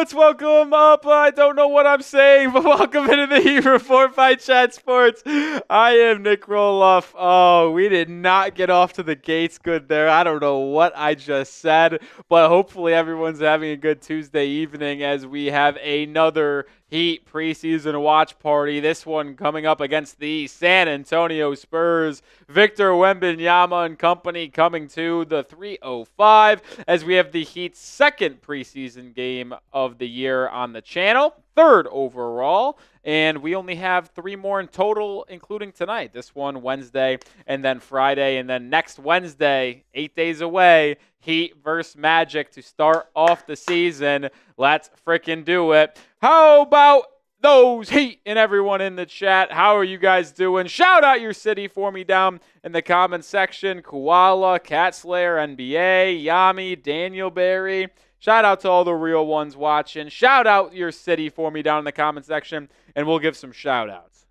What's welcome up? I don't know what I'm saying, but welcome into the Heat Report by Chat Sports. I am Nic Rohloff. Oh, we did not get off to the gates good there. I don't know what I just said, but hopefully everyone's having a good Tuesday evening as we have another Heat preseason watch party. This one coming up against the San Antonio Spurs. Victor Wembanyama and company coming to the 305 as we have the Heat's second preseason game of the year on the channel, third overall, and we only have 3 more in total, including tonight. This one Wednesday, and then Friday, and then next Wednesday, 8 days away, Heat versus Magic to start off the season. Let's freaking do it. How about those Heat and everyone in the chat? How are you guys doing? Shout out your city for me down in the comment section. Koala, Cat Slayer, NBA, Yami, Daniel Berry. Shout out to all the real ones watching. Shout out your city for me down in the comment section, and we'll give some shout outs.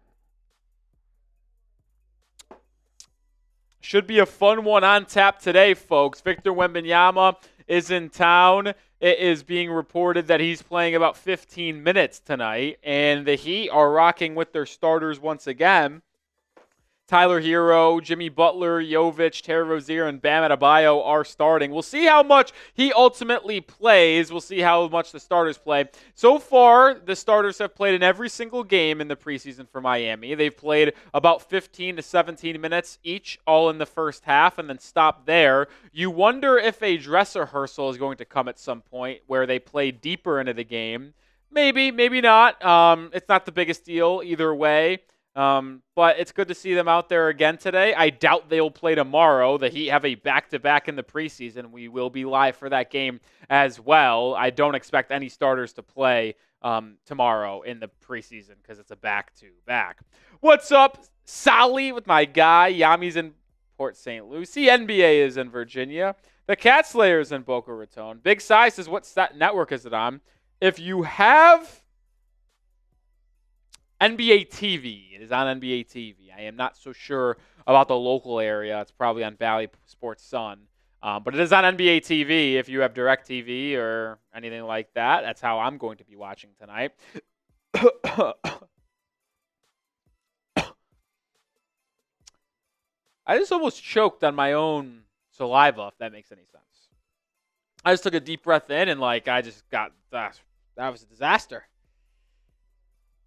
Should be a fun one on tap today, folks. Victor Wembanyama is in town. It is being reported that he's playing about 15 minutes tonight, and the Heat are rocking with their starters once again. Tyler Herro, Jimmy Butler, Jovic, Terry Rozier, and Bam Adebayo are starting. We'll see how much he ultimately plays. We'll see how much the starters play. So far, the starters have played in every single game in the preseason for Miami. They've played about 15 to 17 minutes each, all in the first half, and then stopped there. You wonder if a dress rehearsal is going to come at some point where they play deeper into the game. Maybe, maybe not. It's not the biggest deal either way. But it's good to see them out there again today. I doubt they'll play tomorrow. The Heat have a back-to-back in the preseason. We will be live for that game as well. I don't expect any starters to play tomorrow in the preseason because it's a back-to-back. What's up, Sally, with my guy? Yami's in Port St. Lucie. NBA is in Virginia. The Cat Slayer is in Boca Raton. Big Size says, what network is it on? If you have NBA TV. It is on NBA TV. I am not so sure about the local area. It's probably on Valley Sports Sun. But it is on NBA TV if you have DirecTV or anything like that. That's how I'm going to be watching tonight. I just almost choked on my own saliva, if that makes any sense. I just took a deep breath in and I just got, that was a disaster.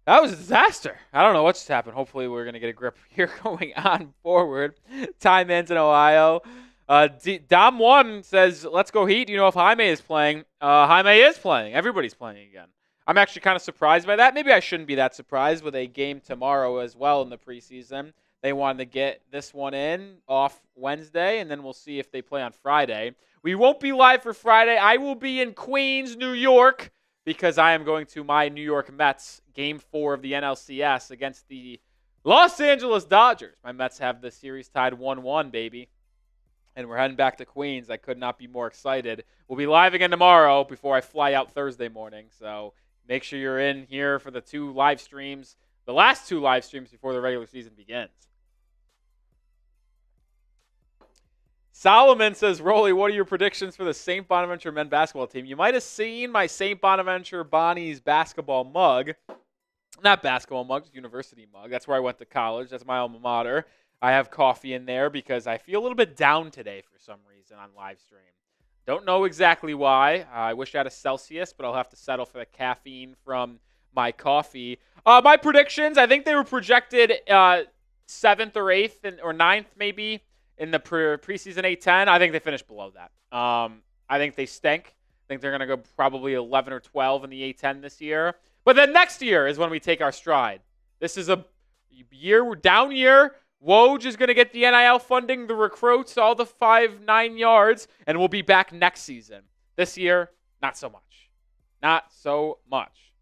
That was a disaster. I don't know what just happened. Hopefully we're going to get a grip here going on forward. Time ends in Ohio. Dom1 says, let's go Heat. Do you know if Jaime is playing? Jaime is playing. Everybody's playing again. I'm actually kind of surprised by that. Maybe I shouldn't be that surprised with a game tomorrow as well in the preseason. They wanted to get this one in off Wednesday, and then we'll see if they play on Friday. We won't be live for Friday. I will be in Queens, New York, because I am going to my New York Mets Game 4 of the NLCS against the Los Angeles Dodgers. My Mets have the series tied 1-1, baby. And we're heading back to Queens. I could not be more excited. We'll be live again tomorrow before I fly out Thursday morning. So make sure you're in here for the 2 live streams, the last 2 live streams before the regular season begins. Solomon says, Rolly, what are your predictions for the St. Bonaventure men basketball team? You might have seen my St. Bonaventure Bonnie's basketball mug. Not basketball mug, just university mug. That's where I went to college. That's my alma mater. I have coffee in there because I feel a little bit down today for some reason on live stream. Don't know exactly why. I wish I had a Celsius, but I'll have to settle for the caffeine from my coffee. My predictions, I think they were projected 7th or 8th or 9th maybe. In the preseason 8-10, I think they finished below that. I think they stink. I think they're going to go probably 11 or 12 in the A10 this year. But then next year is when we take our stride. This is a down year. Woj is going to get the NIL funding, the recruits, all the 5-9 yards, and we'll be back next season. This year, not so much. Not so much.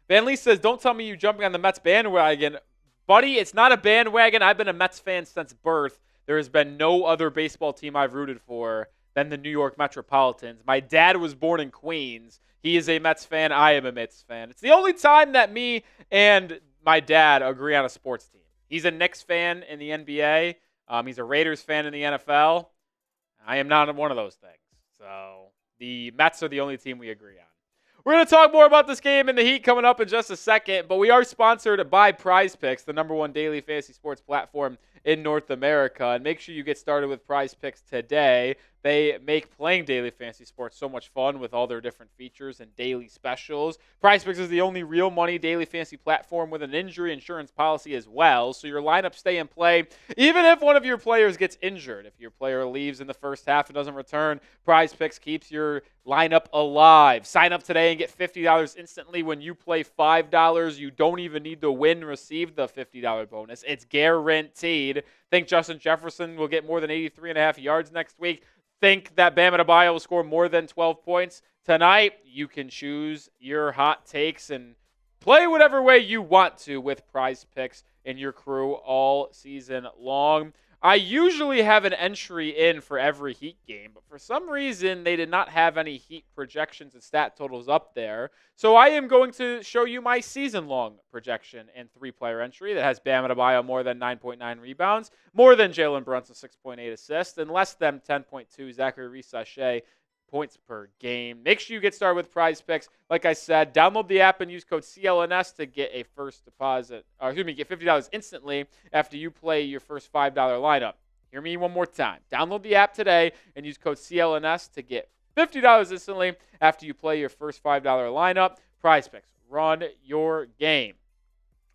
Van Lee says, don't tell me you jumping on the Mets bandwagon. Buddy, it's not a bandwagon. I've been a Mets fan since birth. There has been no other baseball team I've rooted for than the New York Metropolitans. My dad was born in Queens. He is a Mets fan. I am a Mets fan. It's the only time that me and my dad agree on a sports team. He's a Knicks fan in the NBA. He's a Raiders fan in the NFL. I am not one of those things. So the Mets are the only team we agree on. We're going to talk more about this game and the Heat coming up in just a second, but we are sponsored by PrizePicks, the #1 daily fantasy sports platform in North America. And make sure you get started with PrizePicks today. They make playing daily fantasy sports so much fun with all their different features and daily specials. PrizePicks is the only real money daily fantasy platform with an injury insurance policy as well, so your lineups stay in play even if one of your players gets injured. If your player leaves in the first half and doesn't return, PrizePicks keeps your lineup alive. Sign up today and get $50 instantly when you play $5. You don't even need to win to receive the $50 bonus. It's guaranteed. Think Justin Jefferson will get more than 83.5 yards next week. Think that Bam Adebayo will score more than 12 points tonight. You can choose your hot takes and play whatever way you want to with PrizePicks in your crew all season long. I usually have an entry in for every Heat game, but for some reason they did not have any Heat projections and stat totals up there. So I am going to show you my season-long projection and 3-player entry that has Bam Adebayo more than 9.9 rebounds, more than Jalen Brunson 6.8 assists, and less than 10.2 Zachary Reese-Sachet points per game. Make sure you get started with PrizePicks. Like I said, download the app and use code CLNS to get a first deposit. Get $50 instantly after you play your first $5 lineup. Hear me one more time. Download the app today and use code CLNS to get $50 instantly after you play your first $5 lineup. PrizePicks, run your game.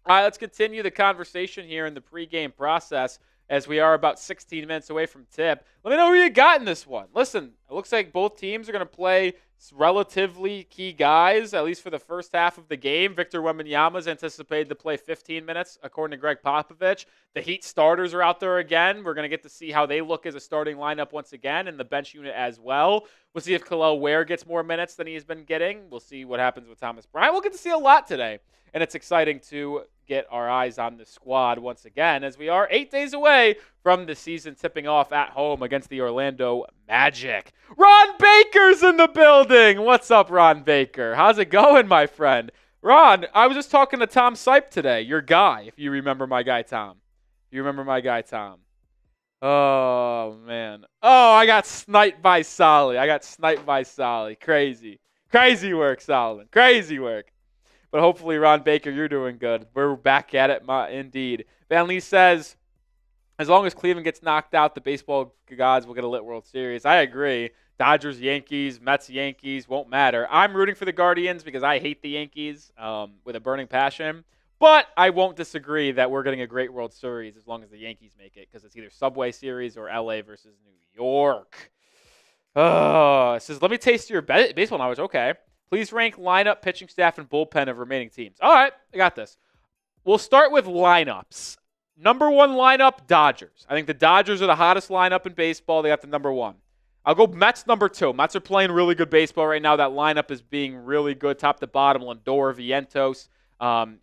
All right, let's continue the conversation here in the pregame process, as we are about 16 minutes away from tip. Let me know who you got in this one. Listen, it looks like both teams are going to play relatively key guys, at least for the first half of the game. Victor Wembanyama is anticipated to play 15 minutes, according to Greg Popovich. The Heat starters are out there again. We're going to get to see how they look as a starting lineup once again, and the bench unit as well. We'll see if Kel'el Ware gets more minutes than he's been getting. We'll see what happens with Thomas Bryant. We'll get to see a lot today, and it's exciting to get our eyes on the squad once again, as we are 8 days away from the season tipping off at home against the Orlando Magic. Ron Baker's in the building. What's up, Ron Baker? How's it going, my friend? Ron, I was just talking to Tom Sipe today, your guy, if you remember my guy, Tom. Oh, man. Oh, I got sniped by Solly. Crazy. Crazy work, Solomon. Crazy work. But hopefully, Ron Baker, you're doing good. We're back at it, indeed. Van Lee says, as long as Cleveland gets knocked out, the baseball gods will get a lit World Series. I agree. Dodgers, Yankees, Mets, Yankees, won't matter. I'm rooting for the Guardians because I hate the Yankees with a burning passion. But I won't disagree that we're getting a great World Series as long as the Yankees make it, because it's either Subway Series or LA versus New York. It says, let me taste your baseball knowledge. Okay. Please rank lineup, pitching staff, and bullpen of remaining teams. All right, I got this. We'll start with lineups. Number 1 lineup, Dodgers. I think the Dodgers are the hottest lineup in baseball. They got the number 1. I'll go Mets number 2. Mets are playing really good baseball right now. That lineup is being really good, top to bottom. Lindor, Vientos.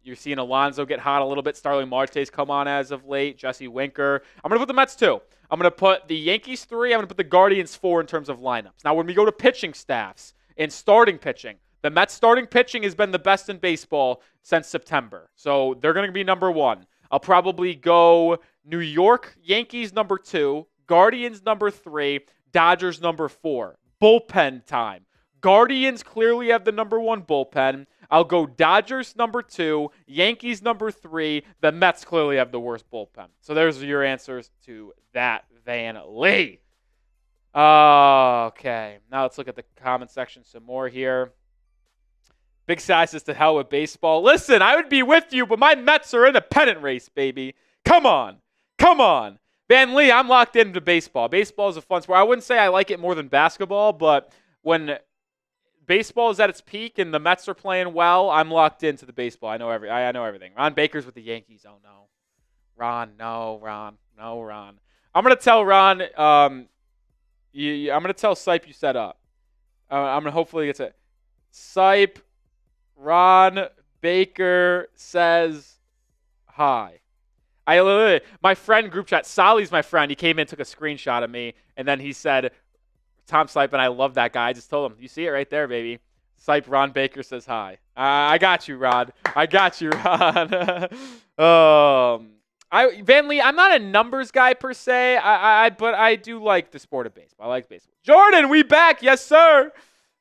You're seeing Alonso get hot a little bit. Starling Marte's come on as of late. Jesse Winker. I'm going to put the Mets 2. I'm going to put the Yankees 3. I'm going to put the Guardians 4 in terms of lineups. Now, when we go to pitching staffs, in starting pitching, the Mets starting pitching has been the best in baseball since September. So they're going to be number 1. I'll probably go New York Yankees number 2, Guardians number 3, Dodgers number 4. Bullpen time. Guardians clearly have the number 1 bullpen. I'll go Dodgers number 2, Yankees number 3. The Mets clearly have the worst bullpen. So there's your answers to that, Van Lee. Okay, now let's look at the comment section some more here. Big Sass is to hell with baseball. Listen, I would be with you, but my Mets are in a pennant race, baby. Come on. Van Lee, I'm locked into baseball. Baseball is a fun sport. I wouldn't say I like it more than basketball, but when baseball is at its peak and the Mets are playing well, I'm locked into the baseball. I know everything. Ron Baker's with the Yankees. Oh, no. Ron. I'm going to tell Ron, I'm going to tell Sipe you set up. I'm going to hopefully get to Sipe. Ron Baker says hi. My friend group chat, Solly's my friend. He came in, took a screenshot of me, and then he said, Tom Sipe, and I love that guy. I just told him, you see it right there, baby. Sipe, Ron Baker says hi. I got you, Ron. Van Lee, I'm not a numbers guy per se, but I do like the sport of baseball. I like baseball. Jordan, we back. Yes, sir.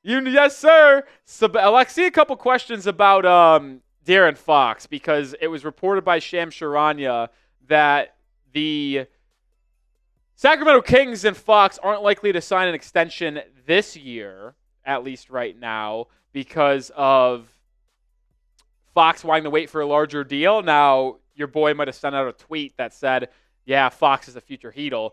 Yes, sir. So, I see a couple questions about De'Aaron Fox because it was reported by Shams Charania that the Sacramento Kings and Fox aren't likely to sign an extension this year, at least right now, because of Fox wanting to wait for a larger deal. Now, your boy might have sent out a tweet that said, yeah, Fox is a future Heatle.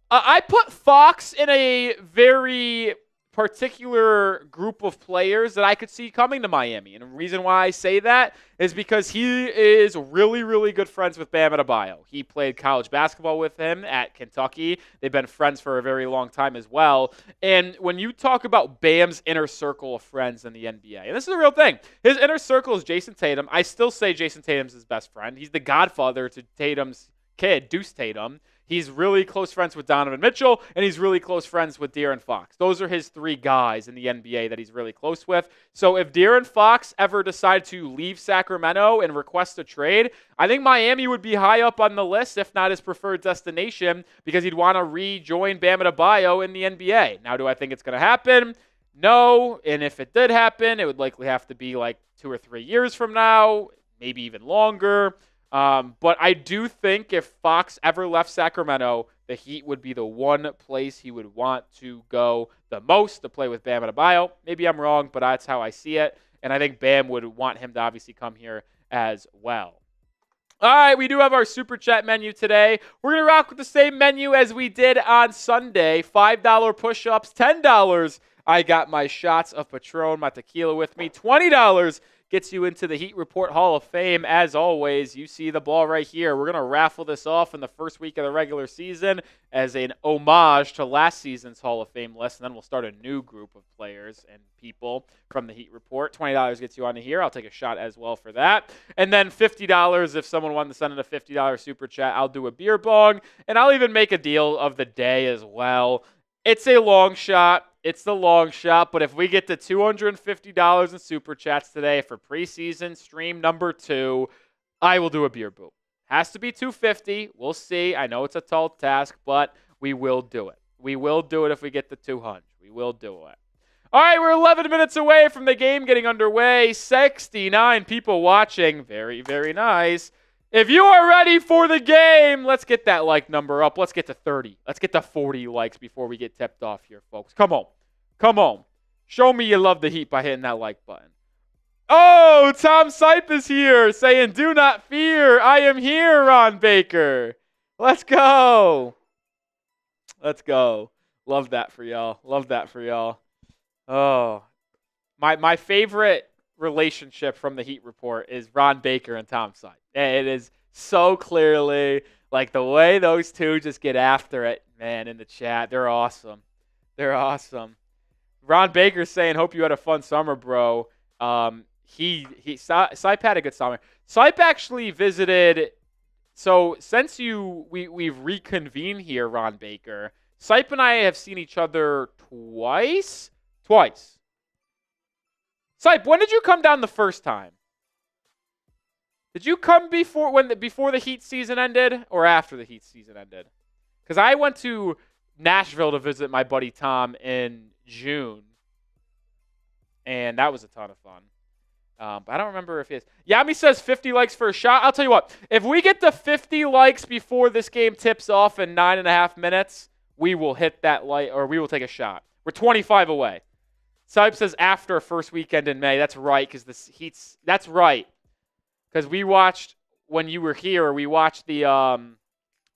I put Fox in a very particular group of players that I could see coming to Miami. And the reason why I say that is because he is really, really good friends with Bam Adebayo. He played college basketball with him at Kentucky. They've been friends for a very long time as well. And when you talk about Bam's inner circle of friends in the NBA, and this is a real thing, his inner circle is Jason Tatum. I still say Jason Tatum's his best friend. He's the godfather to Tatum's kid, Deuce Tatum. He's really close friends with Donovan Mitchell, and he's really close friends with De'Aaron Fox. Those are his three guys in the NBA that he's really close with. So if De'Aaron Fox ever decided to leave Sacramento and request a trade, I think Miami would be high up on the list, if not his preferred destination, because he'd want to rejoin Bam Adebayo in the NBA. Now, do I think it's going to happen? No. And if it did happen, it would likely have to be like 2 or 3 years from now, maybe even longer. But I do think if Fox ever left Sacramento, the Heat would be the one place he would want to go the most to play with Bam Adebayo. Maybe I'm wrong, but that's how I see it. And I think Bam would want him to obviously come here as well. All right, we do have our Super Chat menu today. We're going to rock with the same menu as we did on Sunday. $5 push-ups, $10. I got my shots of Patron, my tequila with me. $20 gets you into the Heat Report Hall of Fame. As always, you see the ball right here. We're going to raffle this off in the first week of the regular season as an homage to last season's Hall of Fame list, and then we'll start a new group of players and people from the Heat Report. $20 gets you onto here. I'll take a shot as well for that. And then $50 if someone wanted to send in a $50 Super Chat. I'll do a beer bong, and I'll even make a deal of the day as well. It's a long shot. It's the long shot, but if we get to $250 in Super Chats today for preseason stream number 2, I will do a beer boot. Has to be $250. We'll see. I know it's a tall task, but we will do it. We will do it if we get to 200. We will do it. All right, we're 11 minutes away from the game getting underway. 69 people watching. Very, very nice. If you are ready for the game, let's get that like number up. Let's get to 30. Let's get to 40 likes before we get tipped off here, folks. Come on. Come on. Show me you love the Heat by hitting that like button. Oh, Tom Sipe is here saying, do not fear. I am here, Ron Baker. Let's go. Let's go. Love that for y'all. Love that for y'all. Oh, my favorite relationship from the Heat Report is Ron Baker and Tom Sipe. It is so clearly like the way those two just get after it, man, in the chat. They're awesome. They're awesome. Ron Baker's saying, hope you had a fun summer, bro. Sipe had a good summer. Sipe actually visited, so since we've reconvened here, Ron Baker, Sipe and I have seen each other twice. Sipe, when did you come down the first time? Did you come before the Heat season ended or after the Heat season ended? Because I went to Nashville to visit my buddy Tom in June, and that was a ton of fun. But I don't remember if it's... Yami says 50 likes for a shot. I'll tell you what. If we get to 50 likes before this game tips off in 9.5 minutes, we will hit that like, or we will take a shot. We're 25 away. Sipe says after first weekend in May. That's right, because the Heat's... That's right. Because we watched, when you were here, we watched the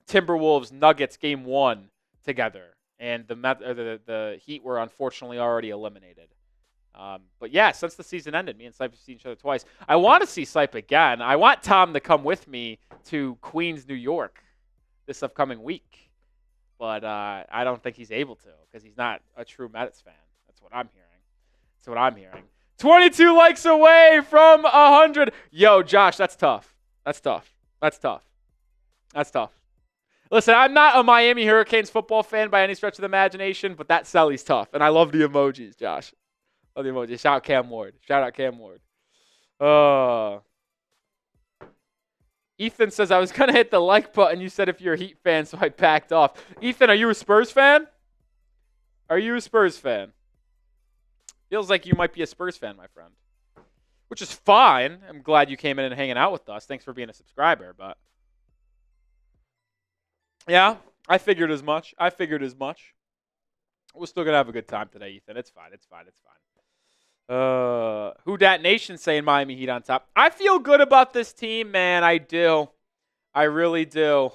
Timberwolves Nuggets game 1 together. And the Heat were unfortunately already eliminated. But yeah, since the season ended, me and Sipe have seen each other twice. I want to see Sipe again. I want Tom to come with me to Queens, New York this upcoming week. But I don't think he's able to because he's not a true Mets fan. That's what I'm hearing. 22 likes away from 100. Yo, Josh, that's tough. Listen, I'm not a Miami Hurricanes football fan by any stretch of the imagination, but that Selly's tough. And I love the emojis, Josh. Love the emojis. Shout out Cam Ward. Ethan says, I was going to hit the like button. You said if you're a Heat fan, so I backed off. Ethan, are you a Spurs fan? Feels like you might be a Spurs fan, my friend. Which is fine. I'm glad you came in and hanging out with us. Thanks for being a subscriber, but yeah, I figured as much. We're still going to have a good time today, Ethan. It's fine. Who Dat Nation saying Miami Heat on top. I feel good about this team, man. I do. I really do.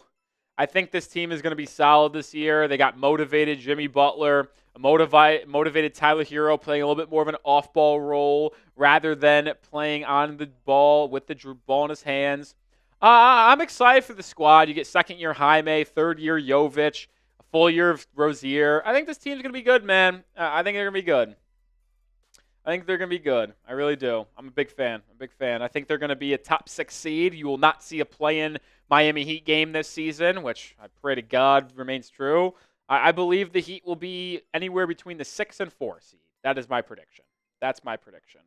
I think this team is going to be solid this year. They got motivated Jimmy Butler, motivated Tyler Herro playing a little bit more of an off-ball role rather than playing on the ball with the ball in his hands. I'm excited for the squad. You get second-year Jaime, third-year Jovic, a full year of Rozier. I think this team's going to be good, man. I think they're going to be good. I really do. I'm a big fan. I think they're going to be a top 6 seed. You will not see a play-in Miami Heat game this season, which I pray to God remains true. I believe the Heat will be anywhere between the 6 and 4 seed. That is my prediction. That's my prediction.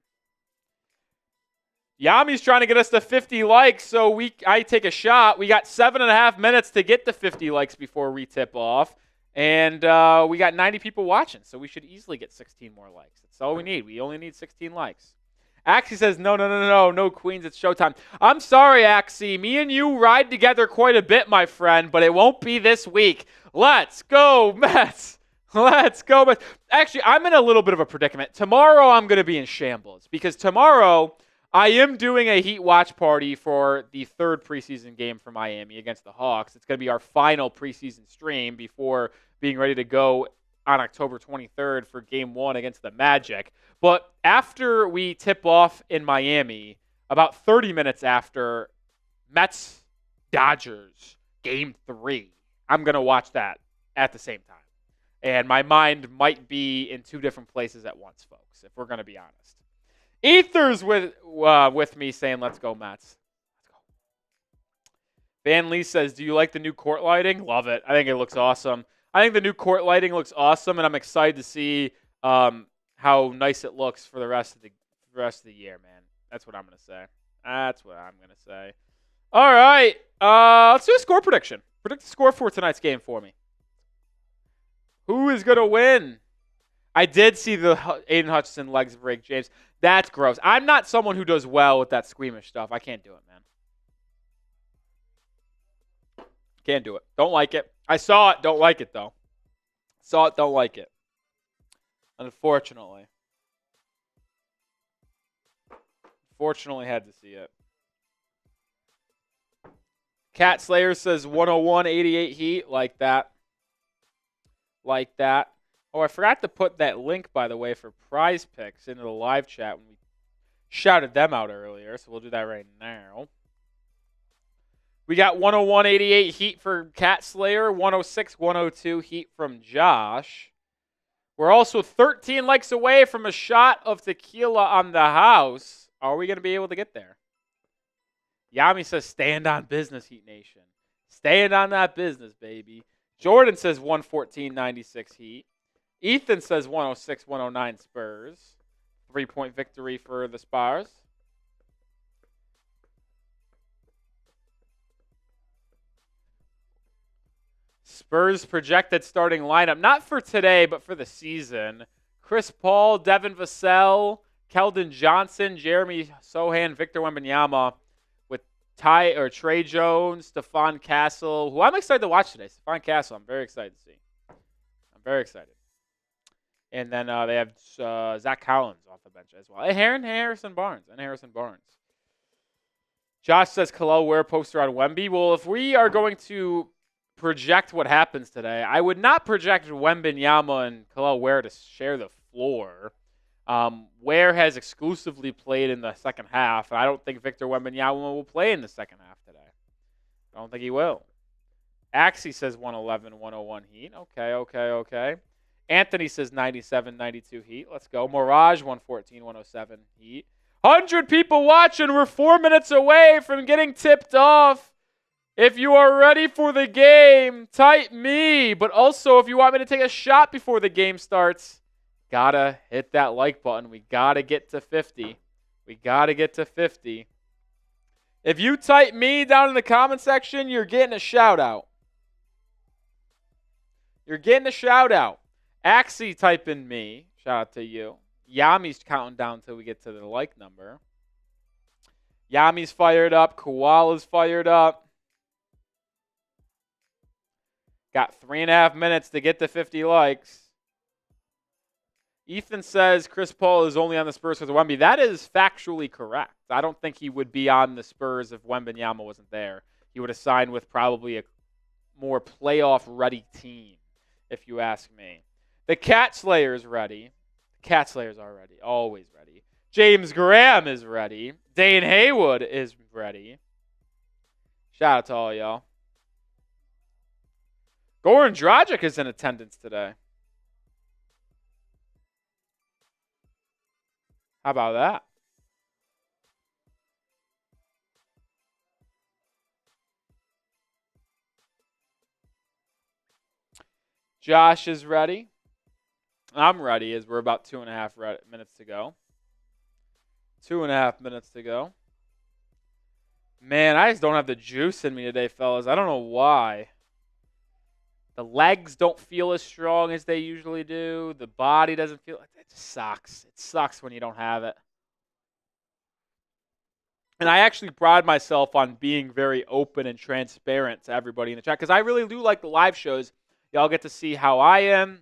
Yami's trying to get us to 50 likes, so I take a shot. We got 7.5 minutes to get to 50 likes before we tip off. And we got 90 people watching, so we should easily get 16 more likes. That's all we need. We only need 16 likes. Axie says, no, Queens, it's showtime. I'm sorry, Axie. Me and you ride together quite a bit, my friend, but it won't be this week. Let's go, Mets. Let's go, Mets. Actually, I'm in a little bit of a predicament. Tomorrow, I'm going to be in shambles because tomorrow, I am doing a Heat watch party for the third preseason game for Miami against the Hawks. It's going to be our final preseason stream before being ready to go on October 23rd for Game 1 against the Magic. But after we tip off in Miami, about 30 minutes after Mets-Dodgers Game 3, I'm going to watch that at the same time. And my mind might be in 2 different places at once, folks, if we're going to be honest. Ether's with me saying, let's go, Mets. Let's go. Van Lee says, do you like the new court lighting? Love it. I think it looks awesome. I think the new court lighting looks awesome, and I'm excited to see how nice it looks for the rest of the year, man. That's what I'm going to say. All right. Let's do a score prediction. Predict the score for tonight's game for me. Who is going to win? I did see the Aiden Hutchinson legs break, James. That's gross. I'm not someone who does well with that squeamish stuff. I can't do it, man. Can't do it. Don't like it. I saw it. Don't like it, though. Don't like it. Unfortunately. Fortunately, had to see it. Cat Slayer says 101-88 Heat. Like that. Oh, I forgot to put that link, by the way, for PrizePicks into the live chat when we shouted them out earlier. So we'll do that right now. We got 101-88 Heat for Cat Slayer, 106-102 Heat from Josh. We're also 13 likes away from a shot of tequila on the house. Are we going to be able to get there? Yami says, stand on business, Heat Nation. Stand on that business, baby. Jordan says 114-96 Heat. Ethan says 106-109 Spurs. 3-point victory for the Spurs. Spurs projected starting lineup, not for today, but for the season. Chris Paul, Devin Vassell, Keldon Johnson, Jeremy Sohan, Victor Wembanyama, with Trey Jones, Stephon Castle, who I'm excited to watch today. Stephon Castle, I'm very excited to see. I'm very excited. And then they have Zach Collins off the bench as well. And Harrison Barnes. Josh says, Kalel Ware poster on Wemby. Well, if we are going to project what happens today, I would not project Wembanyama and Kalel Ware to share the floor. Ware has exclusively played in the second half, and I don't think Victor Wembanyama will play in the second half today. I don't think he will. Axie says 111-101 Heat. Okay. Anthony says 97-92 Heat. Let's go. Mirage 114-107 Heat. 100 people watching. We're 4 minutes away from getting tipped off. If you are ready for the game, type me. But also, if you want me to take a shot before the game starts, gotta hit that like button. We gotta get to 50. If you type me down in the comment section, you're getting a shout out. Axie, type in me. Shout out to you. Yami's counting down until we get to the like number. Yami's fired up. Koala's fired up. Got 3.5 minutes to get to 50 likes. Ethan says Chris Paul is only on the Spurs because of Wemby. That is factually correct. I don't think he would be on the Spurs if Wembanyama wasn't there. He would have signed with probably a more playoff-ready team, if you ask me. The Cat Slayer's ready. The Cat Slayers are ready. Always ready. James Graham is ready. Dane Haywood is ready. Shout out to all y'all. Goran Dragic is in attendance today. How about that? Josh is ready. I'm ready as we're about 2.5 minutes to go. 2.5 minutes to go. Man, I just don't have the juice in me today, fellas. I don't know why. The legs don't feel as strong as they usually do. The body doesn't feel. It just sucks. It sucks when you don't have it. And I actually pride myself on being very open and transparent to everybody in the chat because I really do like the live shows. Y'all get to see how I am.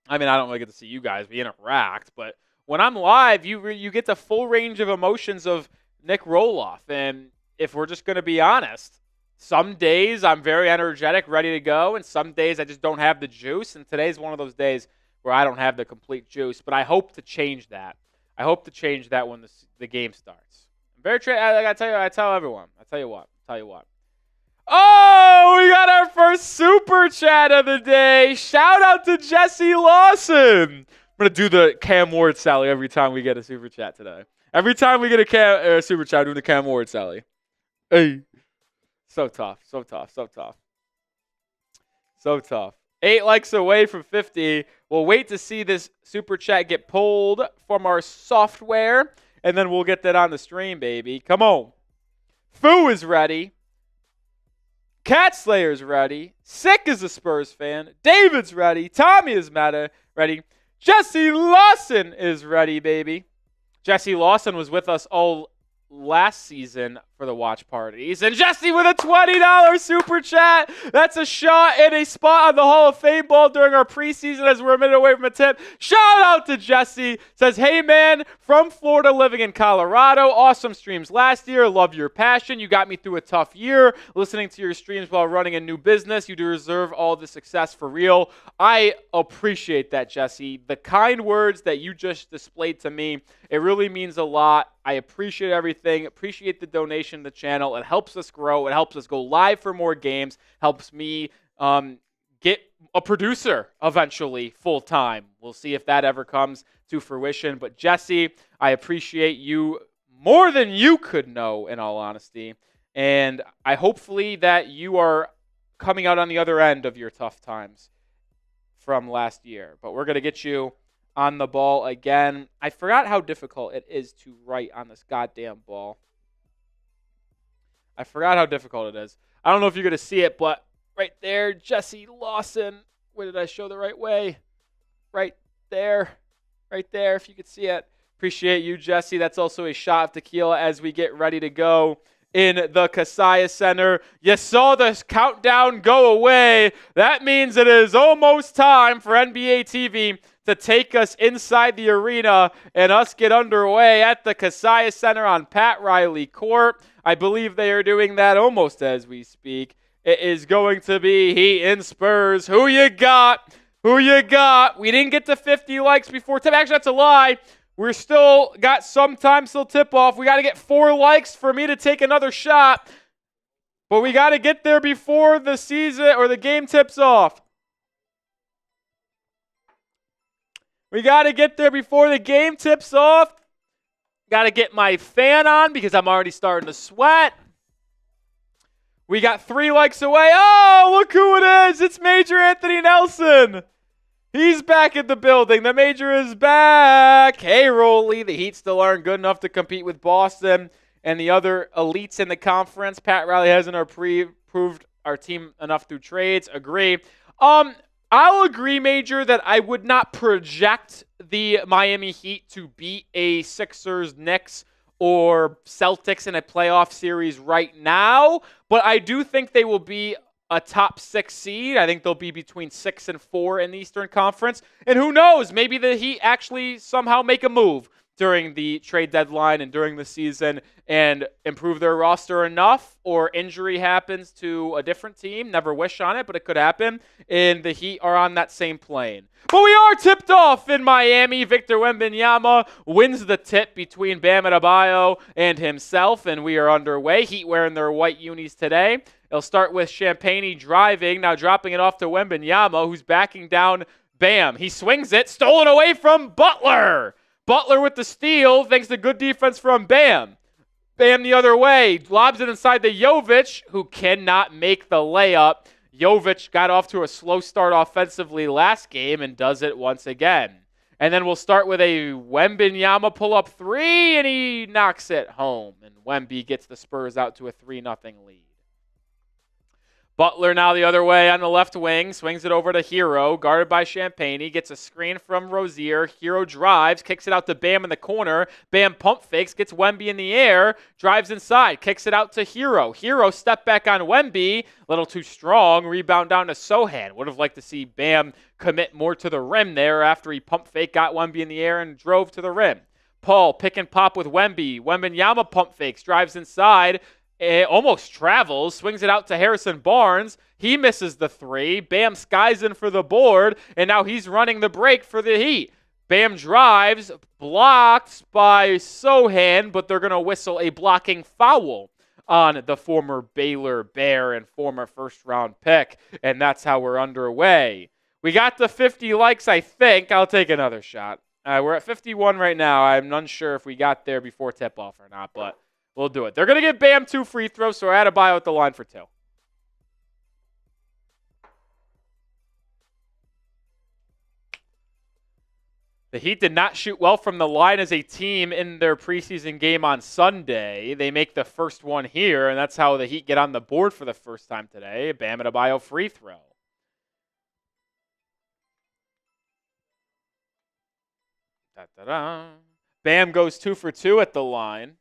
I mean, I don't really get to see you guys. We interact. But when I'm live, you get the full range of emotions of Nic Rohloff. And if we're just going to be honest, some days I'm very energetic, ready to go, and some days I just don't have the juice. And today's one of those days where I don't have the complete juice. But I hope to change that. I hope to change that when the game starts. I'm very I gotta tell you. I tell everyone. I tell you what. Oh, we got our first super chat of the day. Shout out to Jesse Lawson. I'm gonna do the Cam Ward Sally every time we get a super chat today. Every time we get a super chat, I'm doing the Cam Ward Sally. Hey. So tough. 8 likes away from 50. We'll wait to see this super chat get pulled from our software, and then we'll get that on the stream, baby. Come on. Foo is ready. Cat Slayer's ready. Sick is a Spurs fan. David's ready. Tommy is ready. Jesse Lawson is ready, baby. Jesse Lawson was with us all last season for the watch parties. And Jesse with a $20 super chat. That's a shot and a spot on the Hall of Fame ball during our preseason as we're a minute away from a tip. Shout out to Jesse. Says, hey man, from Florida living in Colorado. Awesome streams last year. Love your passion. You got me through a tough year. Listening to your streams while running a new business. You deserve all the success for real. I appreciate that, Jesse. The kind words that you just displayed to me, it really means a lot. I appreciate everything. Appreciate the donation to the channel. It helps us grow. It helps us go live for more games. Helps me get a producer eventually full time. We'll see if that ever comes to fruition. But Jesse, I appreciate you more than you could know, in all honesty. And I hopefully that you are coming out on the other end of your tough times from last year. But we're going to get you on the ball again. I forgot how difficult it is to write on this goddamn ball. I forgot how difficult it is. I don't know if you're going to see it, but right there, Jesse Lawson. Where did I show the right way? Right there. Right there, if you could see it. Appreciate you, Jesse. That's also a shot of tequila as we get ready to go in the Kaseya Center. You saw the countdown go away. That means it is almost time for NBA TV to take us inside the arena and us get underway at the Kaseya Center on Pat Riley Court. I believe they are doing that almost as we speak. It is going to be Heat and Spurs. Who you got? Who you got? We didn't get to 50 likes before tip. Actually, that's a lie. We're still got some time till tip-off. We got to get 4 likes for me to take another shot. But we got to get there before the season or the game tips off. We got to get there before the game tips off. Got to get my fan on because I'm already starting to sweat. We got 3 likes away. Oh, look who it is. It's Major Anthony Nelson. He's back in the building. The Major is back. Hey, Rolly. The Heat still aren't good enough to compete with Boston and the other elites in the conference. Pat Riley hasn't proved our team enough through trades. Agree. I'll agree, Major, that I would not project the Miami Heat to beat a Sixers, Knicks, or Celtics in a playoff series right now, but I do think they will be a top 6 seed. I think they'll be between 6 and 4 in the Eastern Conference. And who knows, maybe the Heat actually somehow make a move during the trade deadline and during the season and improve their roster enough, or injury happens to a different team. Never wish on it, but it could happen. And the Heat are on that same plane. But we are tipped off in Miami. Victor Wembanyama wins the tip between Bam Adebayo and himself, and we are underway. Heat wearing their white unis today. It'll start with Champagnie driving, now dropping it off to Wembanyama, who's backing down Bam. He swings it, stolen away from Butler. Butler with the steal, thanks to good defense from Bam. Bam the other way, lobs it inside to Jovic, who cannot make the layup. Jovic got off to a slow start offensively last game and does it once again. And then we'll start with a Wembanyama pull-up 3, and he knocks it home. And Wemby gets the Spurs out to a 3-0 lead. Butler now the other way on the left wing, swings it over to Herro, guarded by Champagnie, gets a screen from Rozier. Herro drives, kicks it out to Bam in the corner. Bam pump fakes, gets Wemby in the air, drives inside, kicks it out to Herro. Herro step back on Wemby, a little too strong, rebound down to Sochan. Would have liked to see Bam commit more to the rim there after he pump fake, got Wemby in the air and drove to the rim. Paul pick and pop with Wemby. Wembanyama pump fakes, drives inside, it almost travels, swings it out to Harrison Barnes. He misses the 3. Bam skies in for the board, and now he's running the break for the Heat. Bam drives, blocked by Sochan, but they're going to whistle a blocking foul on the former Baylor Bear and former first-round pick, and that's how we're underway. We got the 50 likes, I think. I'll take another shot. We're at 51 right now. I'm unsure if we got there before tip-off or not, but we'll do it. They're going to give Bam 2 free throws, so Adebayo at the line for 2. The Heat did not shoot well from the line as a team in their preseason game on Sunday. They make the first one here, and that's how the Heat get on the board for the first time today. Bam Adebayo free throw. Da-da-da. Bam goes 2 for 2 at the line.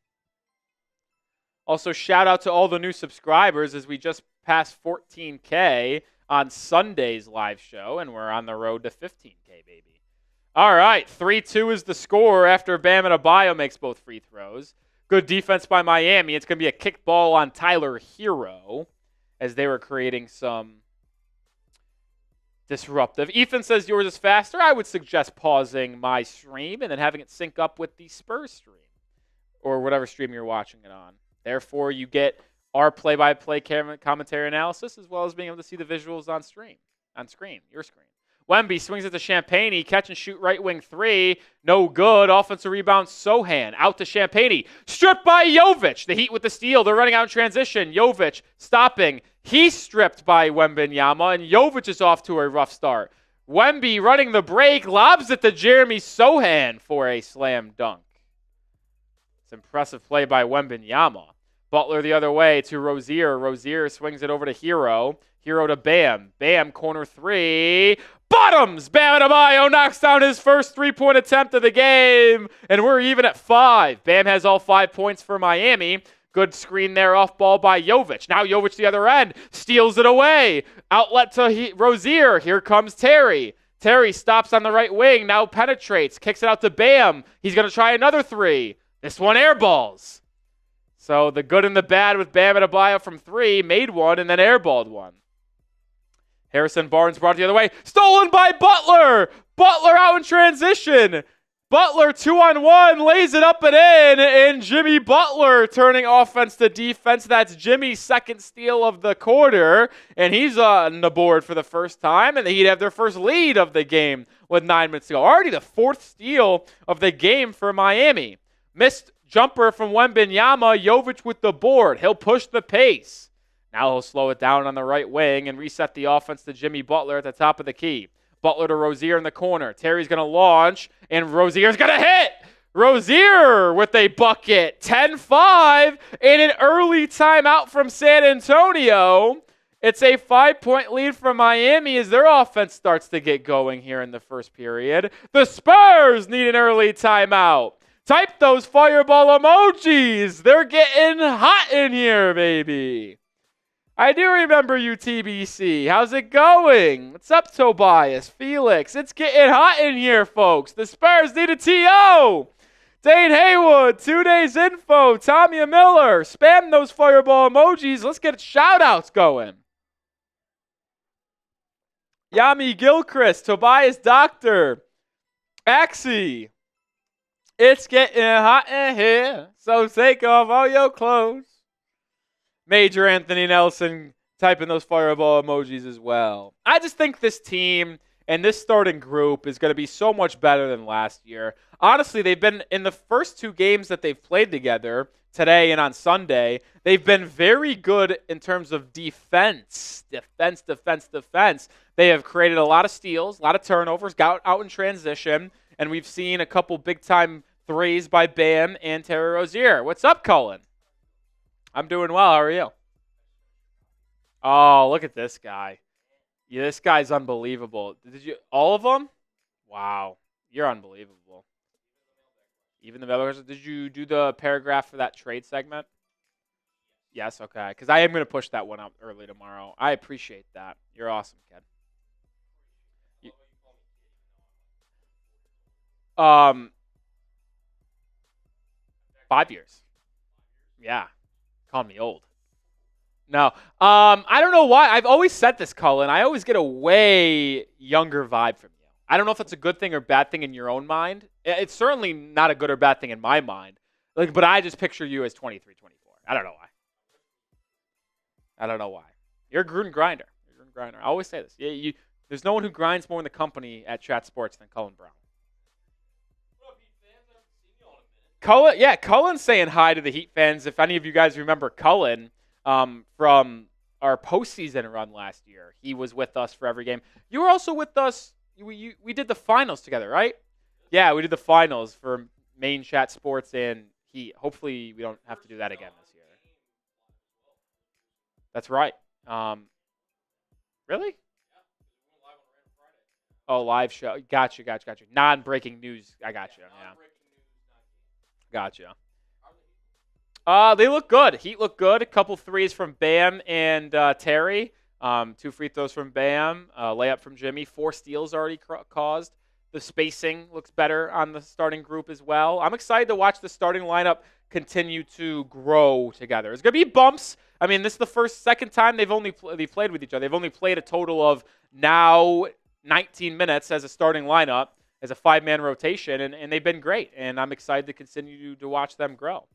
Also, shout out to all the new subscribers as we just passed 14K on Sunday's live show, and we're on the road to 15K, baby. All right, 3-2 is the score after Bam Adebayo makes both free throws. Good defense by Miami. It's going to be a kick ball on Tyler Herro as they were creating some disruptive. Ethan says yours is faster. I would suggest pausing my stream and then having it sync up with the Spurs stream or whatever stream you're watching it on. Therefore, you get our play-by-play commentary analysis as well as being able to see the visuals on screen, your screen. Wemby swings it to Champagnie, catch and shoot right wing 3. No good. Offensive rebound, Sochan. Out to Champagnie. Stripped by Jovic. The Heat with the steal. They're running out in transition. Jovic stopping. He's stripped by Wembanyama, and Jovic is off to a rough start. Wemby running the break, lobs it to Jeremy Sochan for a slam dunk. It's impressive play by Wembanyama. Butler the other way to Rozier. Rozier swings it over to Herro. Herro to Bam. Bam, corner 3. Bottoms! Bam Adebayo knocks down his first three-point attempt of the game, and we're even at 5. Bam has all 5 points for Miami. Good screen there, off ball by Jovic. Now Jovic the other end, steals it away. Outlet to Rozier. Here comes Terry. Terry stops on the right wing, now penetrates, kicks it out to Bam. He's going to try another 3. This one airballs. So the good and the bad with Bam Adebayo from 3, made one and then airballed one. Harrison Barnes brought it the other way. Stolen by Butler. Butler out in transition. Butler 2-on-1, lays it up and in, and Jimmy Butler turning offense to defense. That's Jimmy's second steal of the quarter, and he's on the board for the first time, and the Heat have their first lead of the game with 9 minutes to go. Already the 4th steal of the game for Miami. Missed jumper from Wembanyama. Jovic with the board. He'll push the pace. Now he'll slow it down on the right wing and reset the offense to Jimmy Butler at the top of the key. Butler to Rozier in the corner. Terry's going to launch, and Rozier's going to hit. Rozier with a bucket. 10-5 and an early timeout from San Antonio. It's a 5-point lead for Miami as their offense starts to get going here in the first period. The Spurs need an early timeout. Type those fireball emojis. They're getting hot in here, baby. I do remember you, TBC. How's it going? What's up, Tobias? Felix? It's getting hot in here, folks. The Spurs need a TO. Dane Haywood, 2 days info. Tommy Miller. Spam those fireball emojis. Let's get shout-outs going. Yami Gilchrist, Tobias Doctor, Axie. It's getting hot in here, so take off all your clothes. Major Anthony Nelson typing those fireball emojis as well. I just think this team and this starting group is going to be so much better than last year. Honestly, they've been in the first 2 games that they've played together, today and on Sunday, they've been very good in terms of defense. Defense. They have created a lot of steals, a lot of turnovers, got out in transition, and we've seen a couple big-time threes by Bam and Terry Rozier. What's up, Cullen? I'm doing well. How are you? Oh, look at this guy. Yeah, this guy's unbelievable. Did you all of them? Wow, you're unbelievable. Even the mailbags. Did you do the paragraph for that trade segment? Yes, okay. Because I am going to push that one out early tomorrow. I appreciate that. You're awesome, kid. 5 years. Yeah. Calling me old. No. I don't know why. I've always said this, Cullen. I always get a way younger vibe from you. I don't know if that's a good thing or bad thing in your own mind. It's certainly not a good or bad thing in my mind. But I just picture you as 23, 24. I don't know why. You're a Gruden grinder. I always say this. There's no one who grinds more in the company at Chat Sports than Cullen Brown. Cullen's saying hi to the Heat fans. If any of you guys remember Cullen from our postseason run last year, he was with us for every game. You were also with us. We did the finals together, right? Yeah, we did the finals for Main Chat Sports and Heat. Hopefully, we don't have to do that again this year. That's right. Really? Oh, live show. Gotcha. Non-breaking news. I gotcha. Yeah. Gotcha. They look good. Heat look good. A couple threes from Bam and Terry. 2 free throws from Bam. Layup from Jimmy. 4 steals already caused. The spacing looks better on the starting group as well. I'm excited to watch the starting lineup continue to grow together. It's going to be bumps. I mean, this is the second time they've played with each other. They've only played a total of now 19 minutes as a starting lineup, as a 5-man rotation, and they've been great. And I'm excited to continue to watch them grow.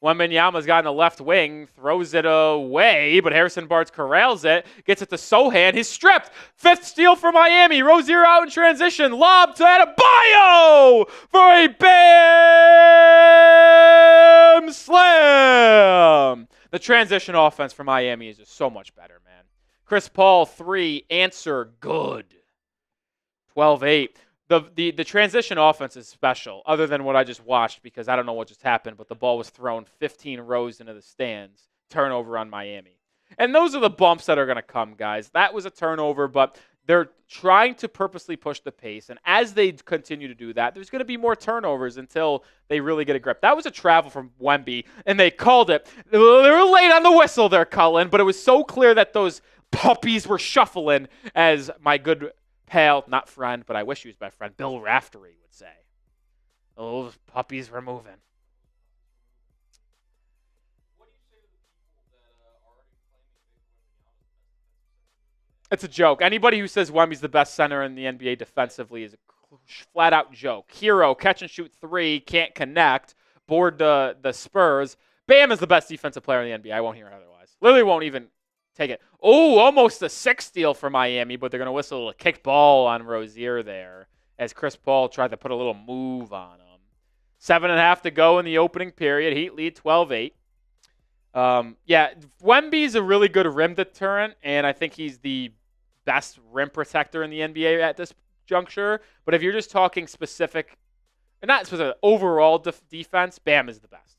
Wembanyama's got in the left wing, throws it away, but Harrison Barnes corrals it, gets it to Sohan. He's stripped. 5th steal for Miami. Rozier out in transition. Lob to Adebayo for a Bam slam. The transition offense for Miami is just so much better, man. Chris Paul, 3, answer good. 12-8. The transition offense is special, other than what I just watched, because I don't know what just happened, but the ball was thrown 15 rows into the stands. Turnover on Miami. And those are the bumps that are going to come, guys. That was a turnover, but they're trying to purposely push the pace. And as they continue to do that, there's going to be more turnovers until they really get a grip. That was a travel from Wemby, and they called it. They were late on the whistle there, Cullen, but it was so clear that those puppies were shuffling, as my good pal, not friend, but I wish he was my friend, Bill Raftery would say. Those puppies were moving. What do you say to the people that are already claiming It's a joke. Anybody who says Wemby's the best center in the NBA defensively is a flat-out joke. Hero, catch and shoot 3, can't connect, board the Spurs. Bam is the best defensive player in the NBA. I won't hear it otherwise. Literally won't even take it. Oh, almost a 6 steal for Miami, but they're going to whistle a kick ball on Rozier there as Chris Paul tried to put a little move on him. 7.5 to go in the opening period. Heat lead 12-8. Wemby's a really good rim deterrent, and I think he's the best rim protector in the NBA at this juncture. But if you're just talking specific, not specific, overall defense, Bam is the best.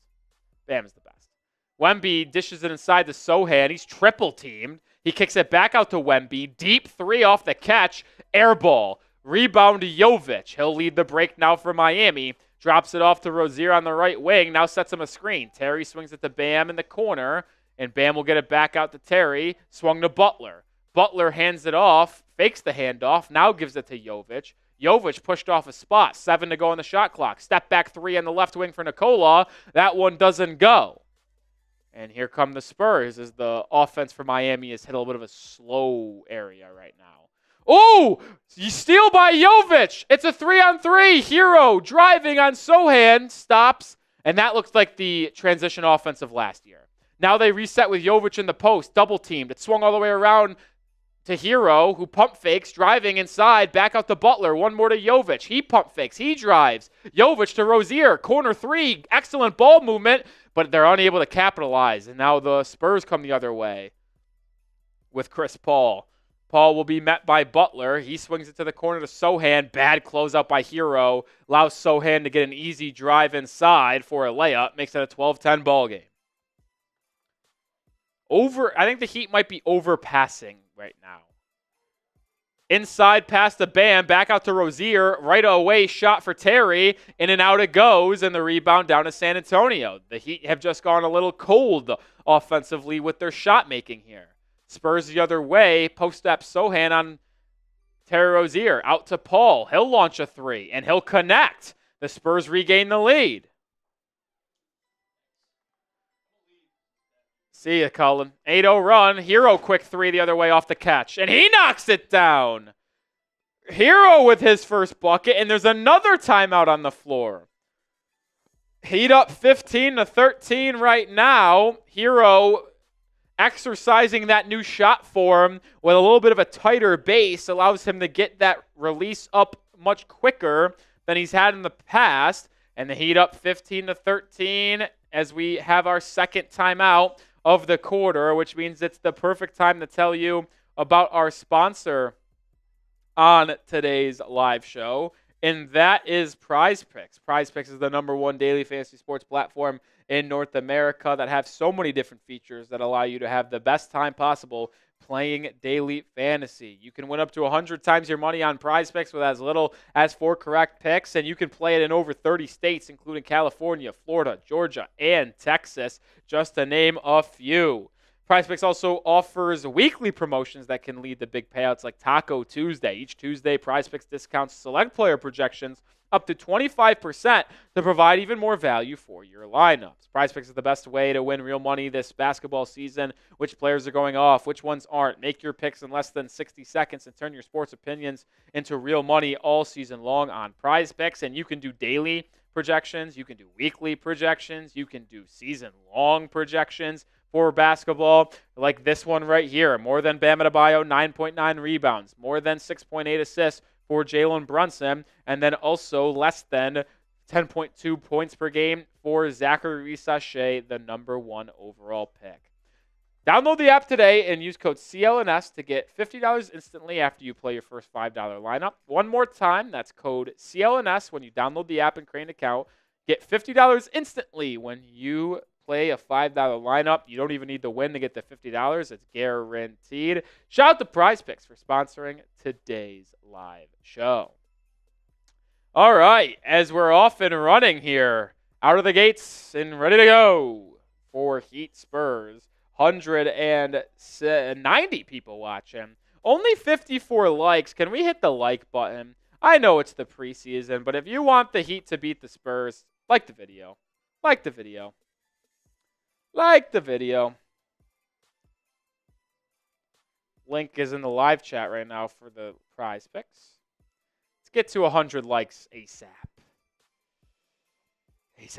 Wemby dishes it inside to Sohan. He's triple teamed. He kicks it back out to Wemby. Deep three off the catch. Air ball. Rebound to Jovic. He'll lead the break now for Miami. Drops it off to Rozier on the right wing. Now sets him a screen. Terry swings it to Bam in the corner. And Bam will get it back out to Terry. Swung to Butler. Butler hands it off. Fakes the handoff. Now gives it to Jovic. Jovic pushed off a spot. 7 to go on the shot clock. Step back 3 on the left wing for Nikola. That one doesn't go. And here come the Spurs as the offense for Miami has hit a little bit of a slow area right now. Oh, you steal by Jovic. It's a 3-on-3. Herro driving on Sochan. Stops. And that looks like the transition offense of last year. Now they reset with Jovic in the post. Double teamed. It swung all the way around to Herro, who pump fakes, driving inside. Back out to Butler. One more to Jovic. He pump fakes. He drives. Jovic to Rozier. Corner 3. Excellent ball movement. But they're unable to capitalize. And now the Spurs come the other way with Chris Paul. Paul will be met by Butler. He swings it to the corner to Sochan. Bad closeout by Herro. Allows Sochan to get an easy drive inside for a layup. Makes it a 12-10 ball game. I think the Heat might be overpassing right now. Inside pass to Bam. Back out to Rozier. Right away shot for Terry. In and out it goes. And the rebound down to San Antonio. The Heat have just gone a little cold offensively with their shot making here. Spurs the other way. Post-step Sochan on Terry Rozier. Out to Paul. He'll launch a 3. And he'll connect. The Spurs regain the lead. See ya, Cullen. 8-0 run. Herro quick 3 the other way off the catch. And he knocks it down. Herro with his first bucket. And there's another timeout on the floor. Heat up 15-13 right now. Herro exercising that new shot form with a little bit of a tighter base allows him to get that release up much quicker than he's had in the past. And the Heat up 15-13 as we have our second timeout of the quarter, which means it's the perfect time to tell you about our sponsor on today's live show, and that is PrizePicks. PrizePicks is the #1 daily fantasy sports platform in North America that have so many different features that allow you to have the best time possible playing daily fantasy. You can win up to 100 times your money on PrizePicks with as little as 4 correct picks, and you can play it in over 30 states, including California, Florida, Georgia, and Texas, just to name a few. PrizePicks also offers weekly promotions that can lead to big payouts like Taco Tuesday. Each Tuesday, PrizePicks discounts select player projections up to 25% to provide even more value for your lineups. PrizePicks is the best way to win real money this basketball season. Which players are going off, which ones aren't. Make your picks in less than 60 seconds and turn your sports opinions into real money all season long on PrizePicks. And you can do daily projections, you can do weekly projections, you can do season-long projections for basketball, like this one right here. More than Bam Adebayo, 9.9 rebounds. More than 6.8 assists for Jalen Brunson, and then also less than 10.2 points per game for Zachary Sachet, the #1 overall pick. Download the app today and use code CLNS to get $50 instantly after you play your first $5 lineup. One more time, that's code CLNS when you download the app and create an account. Get $50 instantly when you play a $5 lineup. You don't even need to win to get the $50. It's guaranteed. Shout out to PrizePicks for sponsoring today's live show. All right, as we're off and running here, out of the gates and ready to go for Heat-Spurs. 190 people watching. Only 54 likes. Can we hit the like button? I know it's the preseason, but if you want the Heat to beat the Spurs, like the video. Like the video. Like the video. Link is in the live chat right now for the PrizePicks. Let's get to 100 likes ASAP.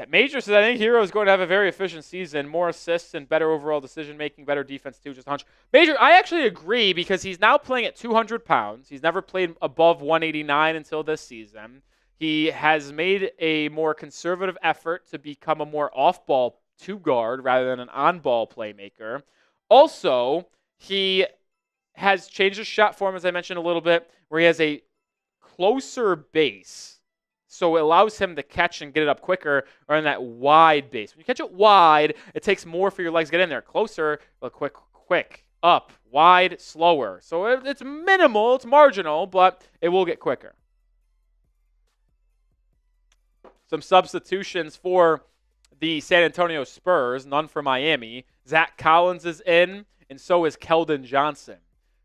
Major says, I think Herro is going to have a very efficient season. More assists and better overall decision-making, better defense too, just a hunch. Major, I actually agree because he's now playing at 200 pounds. He's never played above 189 until this season. He has made a more conservative effort to become a more off-ball two-guard rather than an on-ball playmaker. Also, he has changed his shot form, as I mentioned a little bit, where he has a closer base. So it allows him to catch and get it up quicker or in that wide base. When you catch it wide, it takes more for your legs to get in there. Closer, but quick up, wide, slower. So it's minimal, it's marginal, but it will get quicker. Some substitutions for the San Antonio Spurs, none for Miami. Zach Collins is in, and so is Keldon Johnson.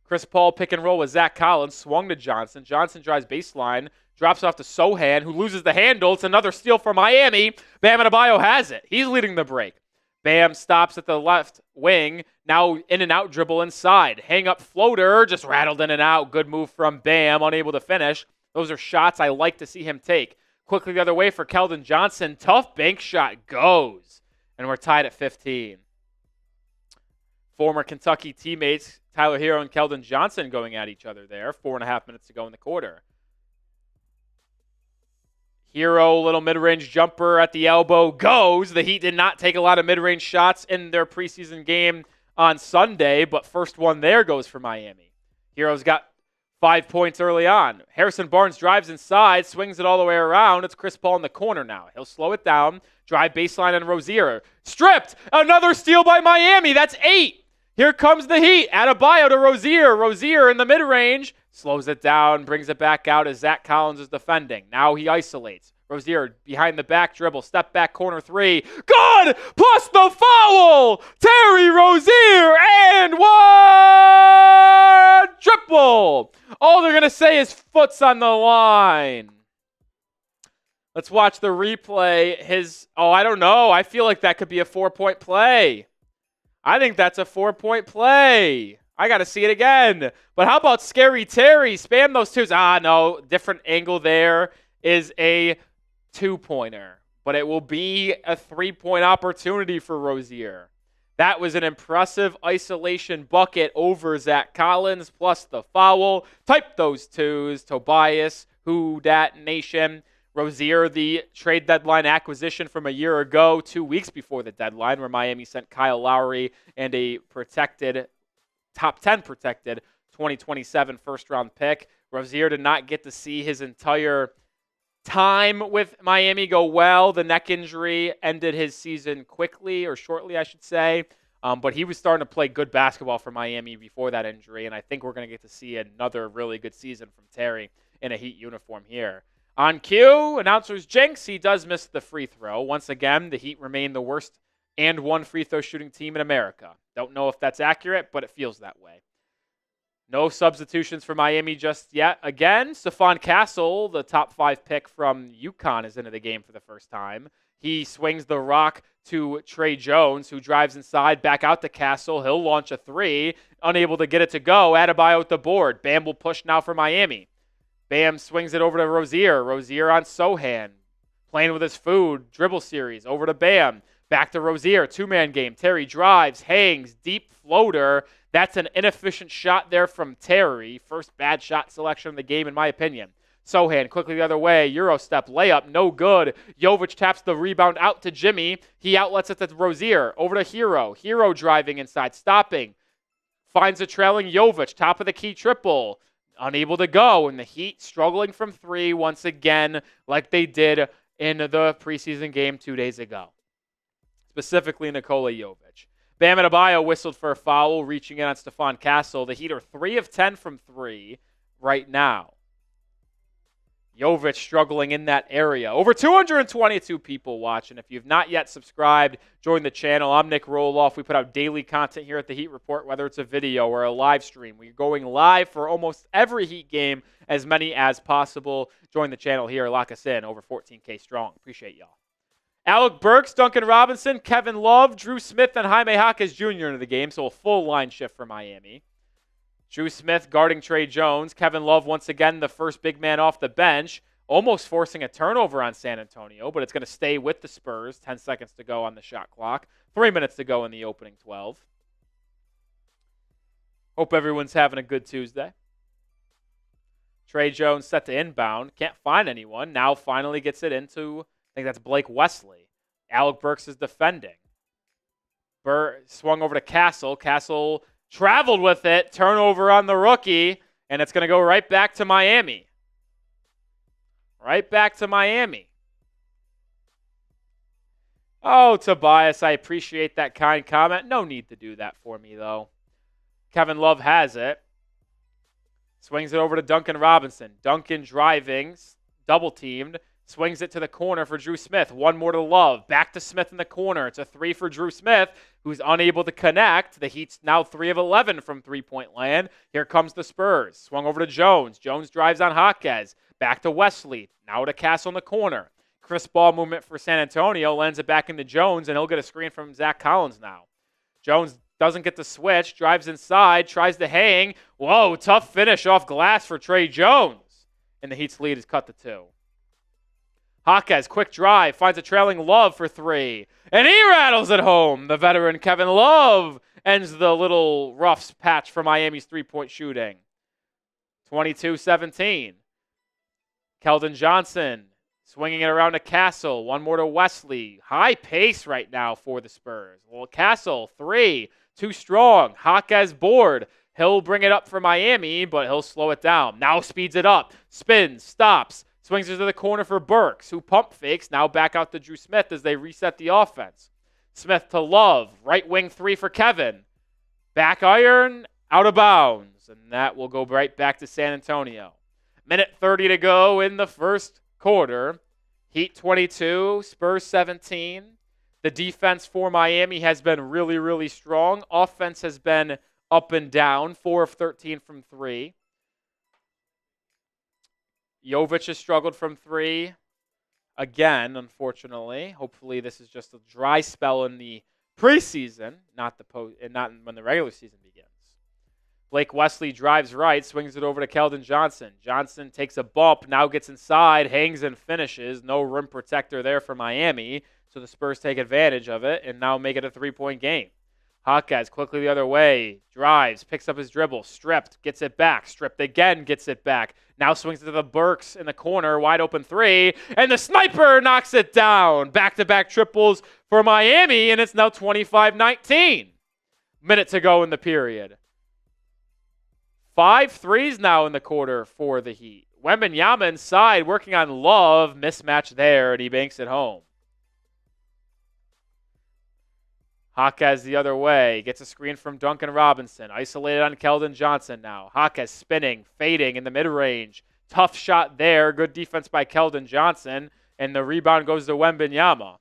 Chris Paul pick and roll with Zach Collins, swung to Johnson. Johnson drives baseline, drops off to Sohan, who loses the handle. It's another steal for Miami. Bam Adebayo has it. He's leading the break. Bam stops at the left wing. Now in and out dribble inside. Hang up floater, just rattled in and out. Good move from Bam, unable to finish. Those are shots I like to see him take. Quickly the other way for Keldon Johnson. Tough bank shot goes. And we're tied at 15. Former Kentucky teammates Tyler Herro and Keldon Johnson going at each other there. 4.5 minutes to go in the quarter. Herro, little mid-range jumper at the elbow, goes. The Heat did not take a lot of mid-range shots in their preseason game on Sunday, but first one there goes for Miami. Herro's got 5 points early on. Harrison Barnes drives inside, swings it all the way around. It's Chris Paul in the corner now. He'll slow it down, drive baseline on Rozier. Stripped! Another steal by Miami. That's 8. Here comes the Heat. Adebayo to Rozier. Rozier in the mid-range. Slows it down, brings it back out as Zach Collins is defending. Now he isolates. Rozier behind the back dribble. Step back corner 3. Good! Plus the foul! Terry Rozier and one! Triple! All they're going to say is foot's on the line. Let's watch the replay. I don't know. I feel like that could be a 4-point play. I think that's a 4-point play. I got to see it again. But how about Scary Terry? Spam those twos. No. Different angle there is a 2-pointer. But it will be a 3-point opportunity for Rozier. That was an impressive isolation bucket over Zach Collins, plus the foul. Type those twos. Tobias, Who Dat Nation. Rozier, the trade deadline acquisition from a year ago, 2 weeks before the deadline, where Miami sent Kyle Lowry and a top 10 protected 2027 first-round pick. Rozier did not get to see his entire time with Miami go well. The neck injury ended his season quickly, or shortly, I should say. But he was starting to play good basketball for Miami before that injury, and I think we're going to get to see another really good season from Terry in a Heat uniform here. On cue, announcer's jinx, he does miss the free throw. Once again, the Heat remain the worst and one free throw shooting team in America. Don't know if that's accurate, but it feels that way. No substitutions for Miami just yet. Again, Stephon Castle, the top 5 pick from UConn, is into the game for the first time. He swings the rock to Trey Jones, who drives inside, back out to Castle. He'll launch a 3, unable to get it to go. Adebayo at the board. Bam will push now for Miami. Bam swings it over to Rozier. Rozier on Sohan. Playing with his food. Dribble series. Over to Bam. Back to Rozier. 2-man game. Terry drives. Hangs. Deep floater. That's an inefficient shot there from Terry. First bad shot selection of the game, in my opinion. Sohan quickly the other way. Euro step. Layup. No good. Jovic taps the rebound out to Jimmy. He outlets it to Rozier. Over to Herro. Herro driving inside. Stopping. Finds a trailing Jovic. Top of the key triple. Unable to go, and the Heat struggling from 3 once again, like they did in the preseason game 2 days ago. Specifically, Nikola Jovic. Bam Adebayo whistled for a foul, reaching in on Stephon Castle. The Heat are 3 of 10 from 3 right now. Jovic struggling in that area. Over 222 people watching. If you've not yet subscribed, join the channel. I'm Nic Rohloff. We put out daily content here at the Heat Report, whether it's a video or a live stream. We're going live for almost every Heat game, as many as possible. Join the channel here. Lock us in. Over 14K strong. Appreciate y'all. Alec Burks, Duncan Robinson, Kevin Love, Drew Smith, and Jaime Jaquez Jr. into the game, so a full line shift for Miami. Drew Smith guarding Trey Jones. Kevin Love, once again, the first big man off the bench, almost forcing a turnover on San Antonio, but it's going to stay with the Spurs. 10 seconds to go on the shot clock. 3 minutes to go in the opening 12. Hope everyone's having a good Tuesday. Trey Jones set to inbound. Can't find anyone. Now finally gets it into, I think that's Blake Wesley. Alec Burks is defending. Swung over to Castle. Castle traveled with it. Turnover on the rookie. And it's going to go right back to Miami. Right back to Miami. Oh, Tobias, I appreciate that kind comment. No need to do that for me, though. Kevin Love has it. Swings it over to Duncan Robinson. Duncan driving, double-teamed. Swings it to the corner for Drew Smith. One more to Love. Back to Smith in the corner. It's a 3 for Drew Smith, who's unable to connect. The Heat's now 3 of 11 from three-point land. Here comes the Spurs. Swung over to Jones. Jones drives on Jaquez. Back to Wesley. Now to Castle in the corner. Crisp ball movement for San Antonio. Lends it back into Jones, and he'll get a screen from Zach Collins now. Jones doesn't get the switch. Drives inside. Tries to hang. Whoa, tough finish off glass for Trey Jones. And the Heat's lead is cut to 2. Jaquez, quick drive, finds a trailing Love for 3. And he rattles it home. The veteran Kevin Love ends the little roughs patch for Miami's three-point shooting. 22-17. Keldon Johnson swinging it around to Castle. One more to Wesley. High pace right now for the Spurs. Well, Castle, 3. Too strong. Jaquez board. He'll bring it up for Miami, but he'll slow it down. Now speeds it up. Spins, stops. Swings it to the corner for Burks, who pump fakes. Now back out to Drew Smith as they reset the offense. Smith to Love. Right wing 3 for Kevin. Back iron, out of bounds. And that will go right back to San Antonio. Minute 30 to go in the first quarter. Heat 22, Spurs 17. The defense for Miami has been really, really strong. Offense has been up and down, 4 of 13 from 3. Jovic has struggled from 3 again, unfortunately. Hopefully this is just a dry spell in the preseason, not when the regular season begins. Blake Wesley drives right, swings it over to Keldon Johnson. Johnson takes a bump, now gets inside, hangs and finishes. No rim protector there for Miami, so the Spurs take advantage of it and now make it a 3-point game. Jaquez quickly the other way, drives, picks up his dribble, stripped, gets it back, stripped again, gets it back. Now swings it to the Burks in the corner, wide open 3, and the sniper knocks it down. Back-to-back triples for Miami, and it's now 25-19. Minute to go in the period. 5 threes now in the quarter for the Heat. Wembanyama inside, working on Love, mismatch there, and he banks it home. Jaquez the other way, gets a screen from Duncan Robinson. Isolated on Keldon Johnson now. Jaquez spinning, fading in the mid-range. Tough shot there. Good defense by Keldon Johnson. And the rebound goes to Wembanyama.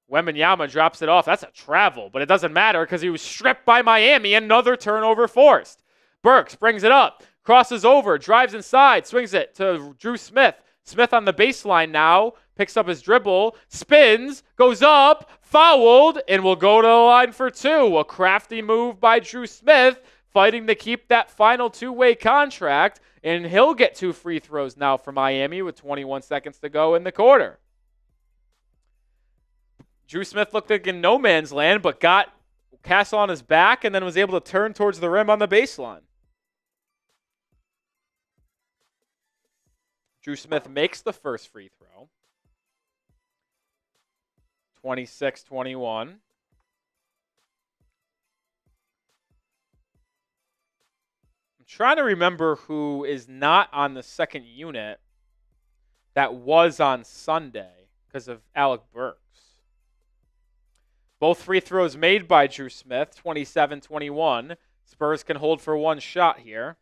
Wembanyama drops it off. That's a travel, but it doesn't matter because he was stripped by Miami. Another turnover forced. Burks brings it up, crosses over, drives inside, swings it to Drew Smith. Smith on the baseline now, picks up his dribble, spins, goes up, fouled, and will go to the line for 2. A crafty move by Drew Smith, fighting to keep that final two-way contract, and he'll get 2 free throws now for Miami with 21 seconds to go in the quarter. Drew Smith looked like in no man's land, but got Castle on his back and then was able to turn towards the rim on the baseline. Drew Smith makes the first free throw. 26-21. I'm trying to remember who is not on the second unit that was on Sunday because of Alec Burks. Both free throws made by Drew Smith, 27-21. Spurs can hold for one shot here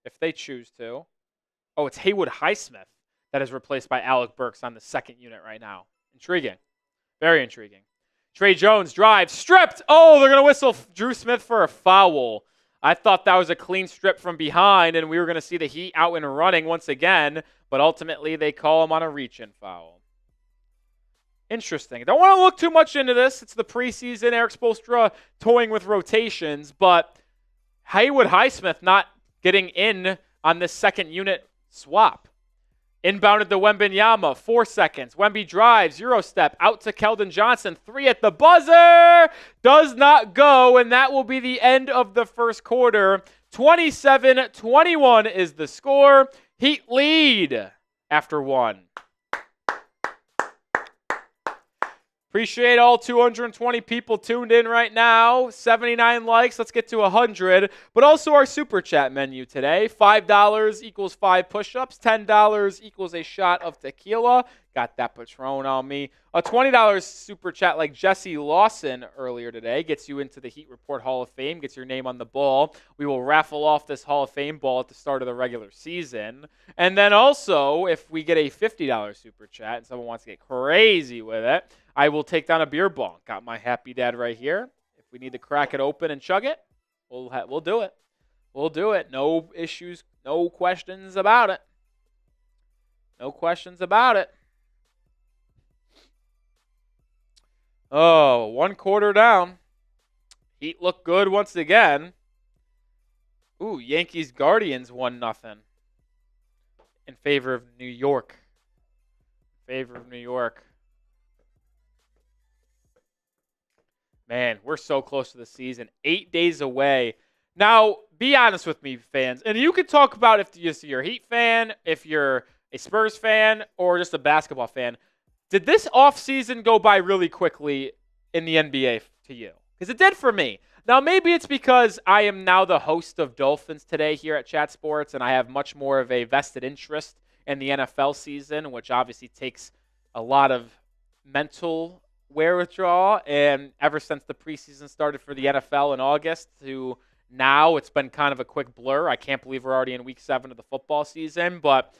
if they choose to. Oh, it's Haywood Highsmith that is replaced by Alec Burks on the second unit right now. Intriguing. Very intriguing. Trey Jones drives, stripped. Oh, they're going to whistle Drew Smith for a foul. I thought that was a clean strip from behind, and we were going to see the Heat out and running once again, but ultimately they call him on a reach-in foul. Interesting. Don't want to look too much into this. It's the preseason. Eric Spoelstra toying with rotations, but Haywood Highsmith not getting in on this second unit swap. Inbounded to Wembanyama, 4 seconds. Wemby drives, Euro step, out to Keldon Johnson. 3 at the buzzer. Does not go, and that will be the end of the first quarter. 27-21 is the score. Heat lead after 1. Appreciate all 220 people tuned in right now. 79 likes. Let's get to 100. But also our super chat menu today. $5 equals 5 push-ups. $10 equals a shot of tequila. Got that Patron on me. A $20 super chat like Jesse Lawson earlier today gets you into the Heat Report Hall of Fame, gets your name on the ball. We will raffle off this Hall of Fame ball at the start of the regular season. And then also, if we get a $50 super chat and someone wants to get crazy with it, I will take down a beer bong. Got my happy dad right here. If we need to crack it open and chug it, we'll do it. We'll do it. No issues, no questions about it. No questions about it. Oh, 1 quarter down. Heat look good once again. Ooh, Yankees Guardians 1-0 in favor of New York. Man, we're so close to the season. 8 days away. Now, be honest with me, fans. And you can talk about if you're a Heat fan, if you're a Spurs fan, or just a basketball fan. Did this offseason go by really quickly in the NBA to you? Because it did for me. Now, maybe it's because I am now the host of Dolphins Today here at Chat Sports, and I have much more of a vested interest in the NFL season, which obviously takes a lot of mental withdrawal. And ever since the preseason started for the NFL in August to now, it's been kind of a quick blur. I can't believe we're already in week 7 of the football season, but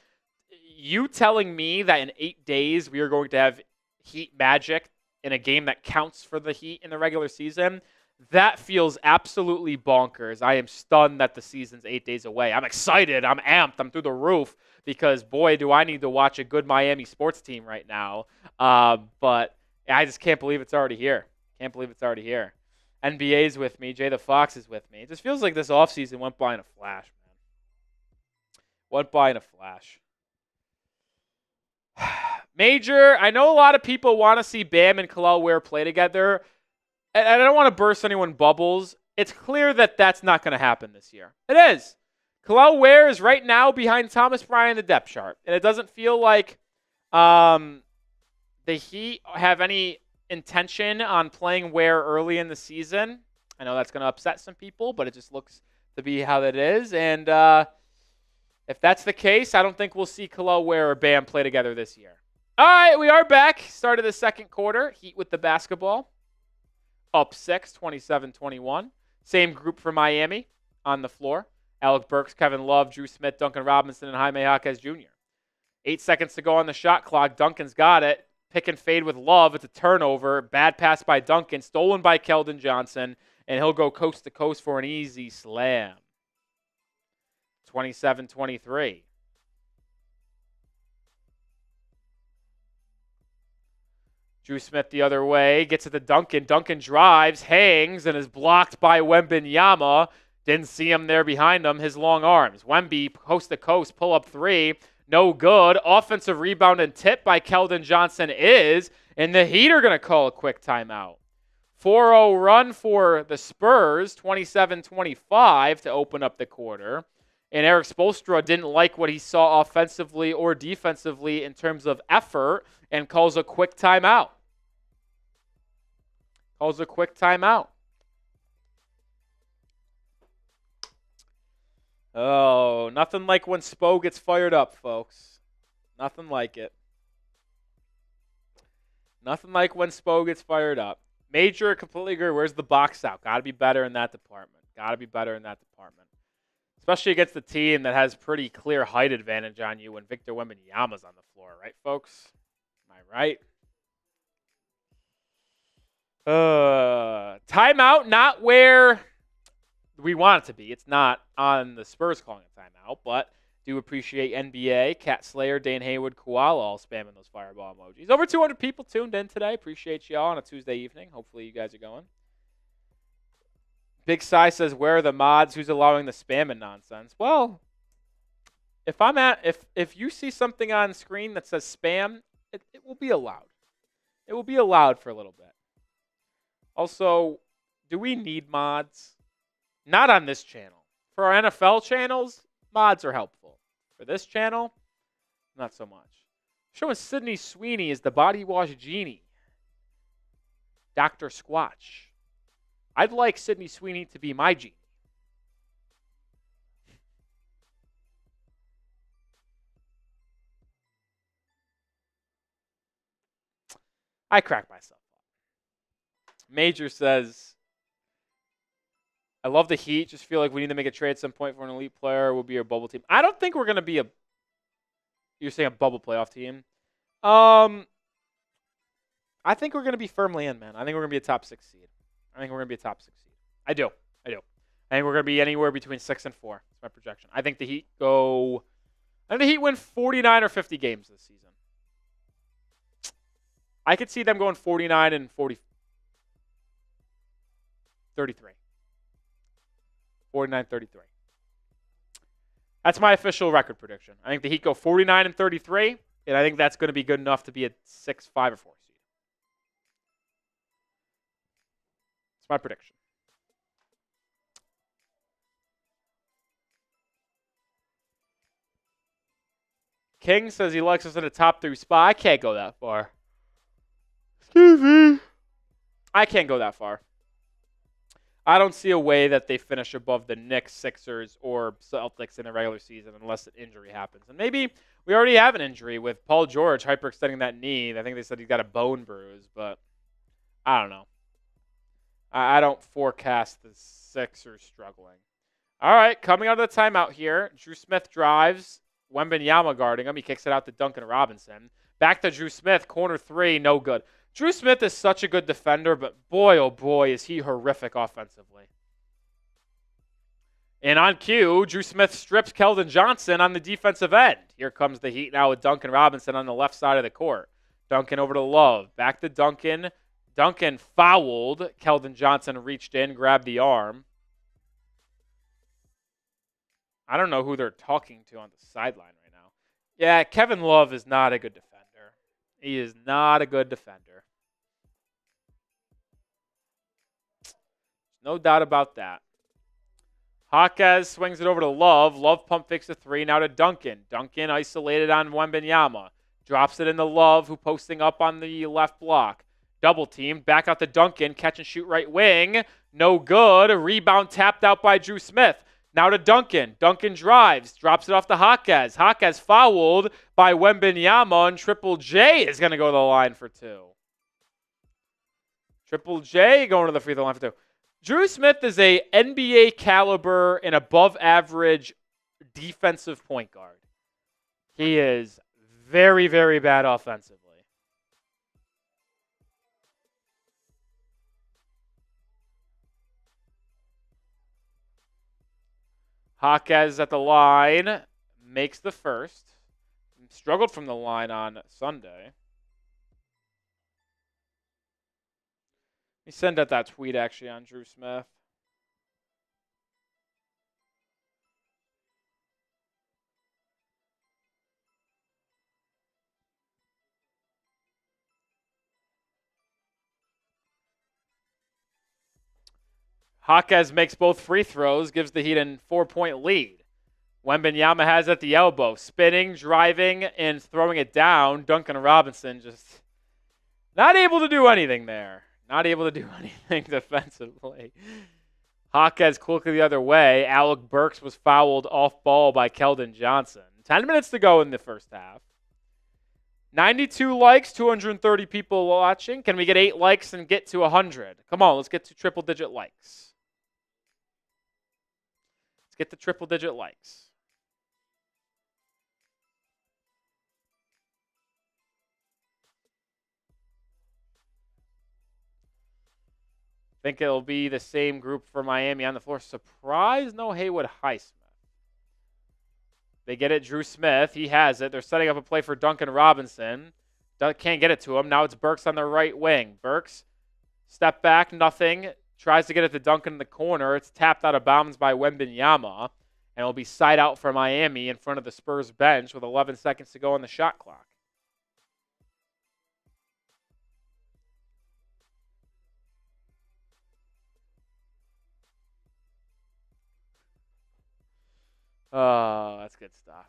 you telling me that in 8 days we are going to have Heat magic in a game that counts for the Heat in the regular season, that feels absolutely bonkers. I am stunned that the season's 8 days away. I'm excited. I'm amped. I'm through the roof because, boy, do I need to watch a good Miami sports team right now. But I just can't believe it's already here. NBA's with me. Jay the Fox is with me. It just feels like this offseason went by in a flash, man. Major, I know a lot of people want to see Bam and Kelal Ware play together. And I don't want to burst anyone's bubbles. It's clear that that's not going to happen this year. It is. Kelal Ware is right now behind Thomas Bryant in the depth chart. And it doesn't feel like the Heat have any intention on playing Ware early in the season. I know that's going to upset some people, but it just looks to be how that is. And if that's the case, I don't think we'll see Kelal Ware or Bam play together this year. All right, we are back. Start of the second quarter. Heat with the basketball. Up 6, 27-21. Same group for Miami on the floor. Alec Burks, Kevin Love, Drew Smith, Duncan Robinson, and Jaime Jaquez Jr. 8 seconds to go on the shot clock. Duncan's got it. Pick and fade with Love. It's a turnover. Bad pass by Duncan. Stolen by Keldon Johnson. And he'll go coast to coast for an easy slam. 27-23. Drew Smith the other way. Gets it to Duncan. Duncan drives, hangs, and is blocked by Wembanyama. Didn't see him there behind him. His long arms. Wemby, coast to coast, pull up 3. No good. Offensive rebound and tip by Keldon Johnson is. And the Heat are going to call a quick timeout. 4-0 run for the Spurs. 27-25 to open up the quarter. And Eric Spoelstra didn't like what he saw offensively or defensively in terms of effort and calls a quick timeout. Oh, nothing like when Spo gets fired up, folks. Nothing like it. Nothing like when Spo gets fired up. Major, completely agree. Where's the box out? Got to be better in that department. Especially against the team that has pretty clear height advantage on you when Victor Wembanyama's on the floor, right, folks? Am I right? Timeout, not where we want it to be. It's not on the Spurs calling a timeout, but do appreciate NBA, Cat Slayer, Dane Haywood, Koala all spamming those fireball emojis. Over 200 people tuned in today. Appreciate y'all on a Tuesday evening. Hopefully you guys are going. Big Sai says, where are the mods? Who's allowing the spam and nonsense? Well, if you see something on screen that says spam, it will be allowed. It will be allowed for a little bit. Also, do we need mods? Not on this channel. For our NFL channels, mods are helpful. For this channel, not so much. Showing Sydney Sweeney as the body wash genie. Dr. Squatch. I'd like Sydney Sweeney to be my genie. I crack myself up. Major says, I love the Heat. Just feel like we need to make a trade at some point for an elite player. We'll be a bubble team. I don't think we're going to be you're saying a bubble playoff team. I think we're going to be firmly in, man. I think we're going to be a top 6 seed. I do. I think we're going to be anywhere between 6 and 4. That's my projection. I think the Heat win 49 or 50 games this season. I could see them going 49 and 33. 49-33. That's my official record prediction. I think the Heat go 49 and 33, and I think that's going to be good enough to be a 6, 5, or 4 seed. It's my prediction. King says he likes us in a top 3 spot. I can't go that far. Excuse me. I can't go that far. I don't see a way that they finish above the Knicks, Sixers, or Celtics in the regular season unless an injury happens. And maybe we already have an injury with Paul George hyperextending that knee. I think they said he's got a bone bruise, but I don't know. I don't forecast the Sixers struggling. All right, coming out of the timeout here, Drew Smith drives. Wembanyama guarding him. He kicks it out to Duncan Robinson. Back to Drew Smith, corner 3, no good. Drew Smith is such a good defender, but boy, oh boy, is he horrific offensively. And on cue, Drew Smith strips Keldon Johnson on the defensive end. Here comes the Heat now with Duncan Robinson on the left side of the court. Duncan over to Love. Back to Duncan. Duncan fouled. Keldon Johnson reached in, grabbed the arm. I don't know who they're talking to on the sideline right now. Yeah, Kevin Love is not a good defender. He is not a good defender. No doubt about that. Hawkes swings it over to Love. Love pump fakes a 3. Now to Duncan. Duncan isolated on Wembanyama. Drops it into Love, who posting up on the left block. Double team. Back out to Duncan. Catch and shoot right wing. No good. A rebound tapped out by Drew Smith. Now to Duncan. Duncan drives. Drops it off to Hawkes. Hawkes fouled by Wembanyama, and Triple J is going to go to the line for 2. Triple J going to the free throw line for 2. Drew Smith is a NBA caliber and above average defensive point guard. He is very, very bad offensively. Hawkes at the line, makes the first. Struggled from the line on Sunday. He sent out that tweet actually on Drew Smith. Hawkes makes both free throws, gives the Heat a 4-point lead. Wembanyama has at the elbow, spinning, driving, and throwing it down. Duncan Robinson just not able to do anything there. Not able to do anything defensively. Hawkes quickly the other way. Alec Burks was fouled off ball by Keldon Johnson. 10 minutes to go in the first half. 92 likes, 230 people watching. Can we get 8 likes and get to 100? Come on, let's get to triple-digit likes. Let's get to triple-digit likes. Think it'll be the same group for Miami on the floor. Surprise, no Haywood Highsmith. They get it, Drew Smith. He has it. They're setting up a play for Duncan Robinson. Can't get it to him. Now it's Burks on the right wing. Burks, step back, nothing. Tries to get it to Duncan in the corner. It's tapped out of bounds by Wembanyama. And it'll be side out for Miami in front of the Spurs bench with 11 seconds to go on the shot clock. Oh, that's good stuff.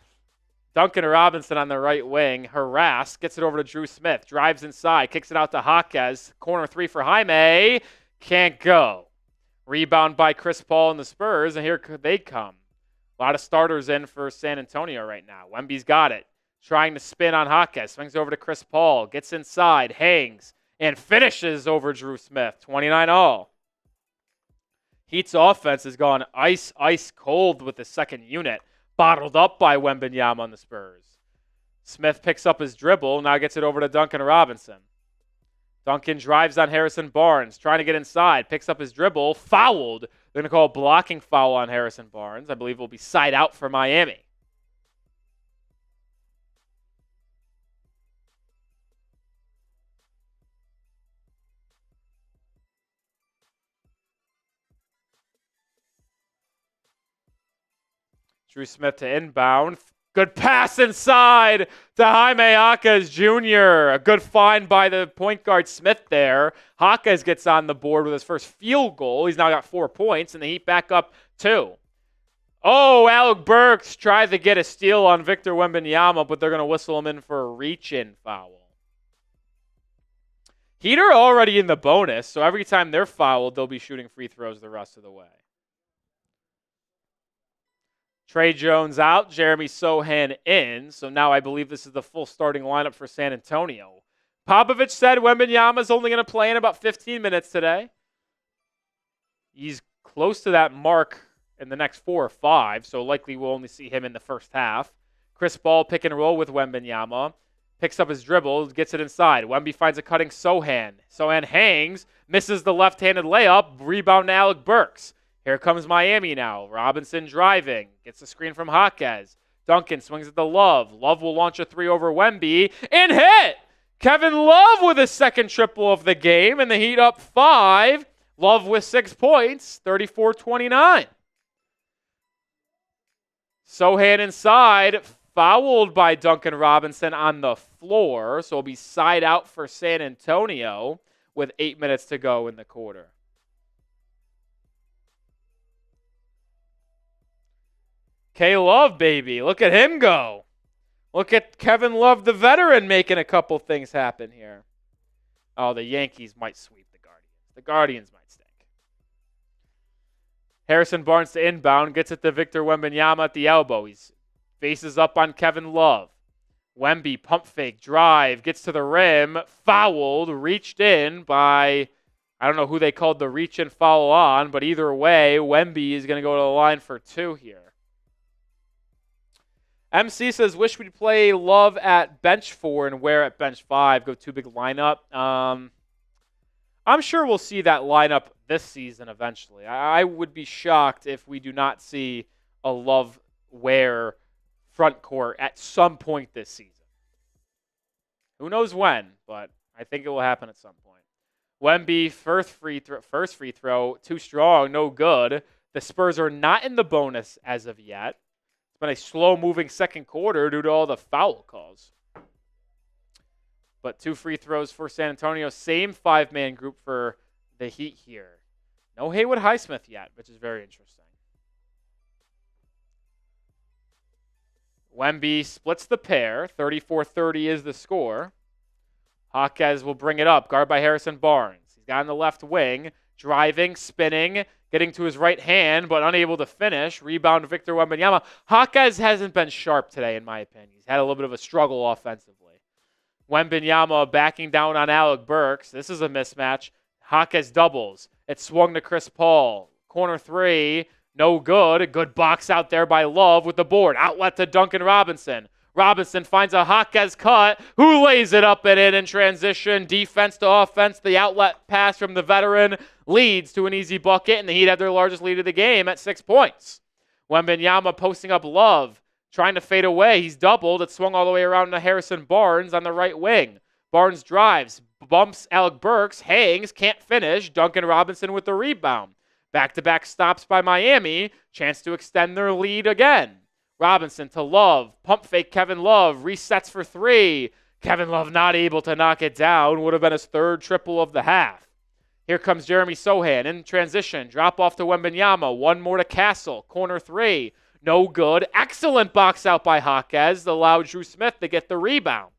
Duncan Robinson on the right wing, harassed, gets it over to Drew Smith, drives inside, kicks it out to Jaquez, corner three for Jaime, can't go. Rebound by Chris Paul and the Spurs, and here they come. A lot of starters in for San Antonio right now. Wemby's got it, trying to spin on Jaquez, swings over to Chris Paul, gets inside, hangs, and finishes over Drew Smith, 29-all. Heat's offense has gone ice cold with the second unit. Bottled up by Wembanyama on the Spurs. Smith picks up his dribble, now gets it over to Duncan Robinson. Duncan drives on Harrison Barnes, trying to get inside, picks up his dribble, fouled. They're going to call a blocking foul on Harrison Barnes. I believe it will be side out for Miami. Drew Smith to inbound. Good pass inside to Jaime Jaquez Jr. A good find by the point guard Smith there. Jaquez gets on the board with his first field goal. He's now got 4 points, and the Heat back up 2. Oh, Alec Burks tries to get a steal on Victor Wembanyama, but they're going to whistle him in for a reach-in foul. Heat are already in the bonus, so every time they're fouled, they'll be shooting free throws the rest of the way. Trey Jones out, Jeremy Sohan in. So now I believe this is the full starting lineup for San Antonio. Popovich said Wembanyama's only going to play in about 15 minutes today. He's close to that mark in the next 4 or 5, so likely we'll only see him in the first half. Chris Paul pick and roll with Wembanyama. Picks up his dribble, gets it inside. Wemby finds a cutting Sohan. Sohan hangs, misses the left-handed layup, rebound to Alec Burks. Here comes Miami now. Robinson driving. Gets the screen from Jaquez. Duncan swings at the Love. Love will launch a 3 over Wemby. And hit! Kevin Love with his second triple of the game. And the Heat up 5. Love with 6 points. 34-29. Sohan inside. Fouled by Duncan Robinson on the floor. So it'll be side out for San Antonio with 8 minutes to go in the quarter. K-Love, baby. Look at him go. Look at Kevin Love, the veteran, making a couple things happen here. Oh, the Yankees might sweep the Guardians. The Guardians might stink. Harrison Barnes to inbound. Gets it to Victor Wembanyama at the elbow. He's faces up on Kevin Love. Wemby, pump fake, drive. Gets to the rim. Fouled. Reached in by, I don't know who they called the reach and foul on, but either way, Wemby is going to go to the line for 2 here. MC says, wish we'd play Love at bench 4 and Ware at bench 5. Go 2 big lineup. I'm sure we'll see that lineup this season eventually. I would be shocked if we do not see a Love Ware front court at some point this season. Who knows when, but I think it will happen at some point. Wemby, first free throw, too strong, no good. The Spurs are not in the bonus as of yet. Been a slow-moving second quarter due to all the foul calls. But 2 free throws for San Antonio. Same 5-man group for the Heat here. No Haywood Highsmith yet, which is very interesting. Wemby splits the pair. 34-30 is the score. Jaquez will bring it up. Guard by Harrison Barnes. He's got on the left wing. Driving, spinning, getting to his right hand, but unable to finish. Rebound to Victor Wembanyama. Jaquez hasn't been sharp today, in my opinion. He's had a little bit of a struggle offensively. Wembanyama backing down on Alec Burks. This is a mismatch. Jaquez doubles. It swung to Chris Paul. Corner 3, no good. A good box out there by Love with the board. Outlet to Duncan Robinson. Robinson finds a Jaquez cut, who lays it up and in transition. Defense to offense. The outlet pass from the veteran leads to an easy bucket, and the Heat have their largest lead of the game at 6 points. Wembanyama posting up Love, trying to fade away. He's doubled. It swung all the way around to Harrison Barnes on the right wing. Barnes drives, bumps Alec Burks, hangs, can't finish. Duncan Robinson with the rebound. Back-to-back stops by Miami. Chance to extend their lead again. Robinson to Love. Pump fake Kevin Love. Resets for 3. Kevin Love not able to knock it down. Would have been his 3rd triple of the half. Here comes Jeremy Sohan in transition. Drop off to Wembanyama. 1 more to Castle. Corner 3. No good. Excellent box out by Jaquez. Allowed Drew Smith to get the rebound.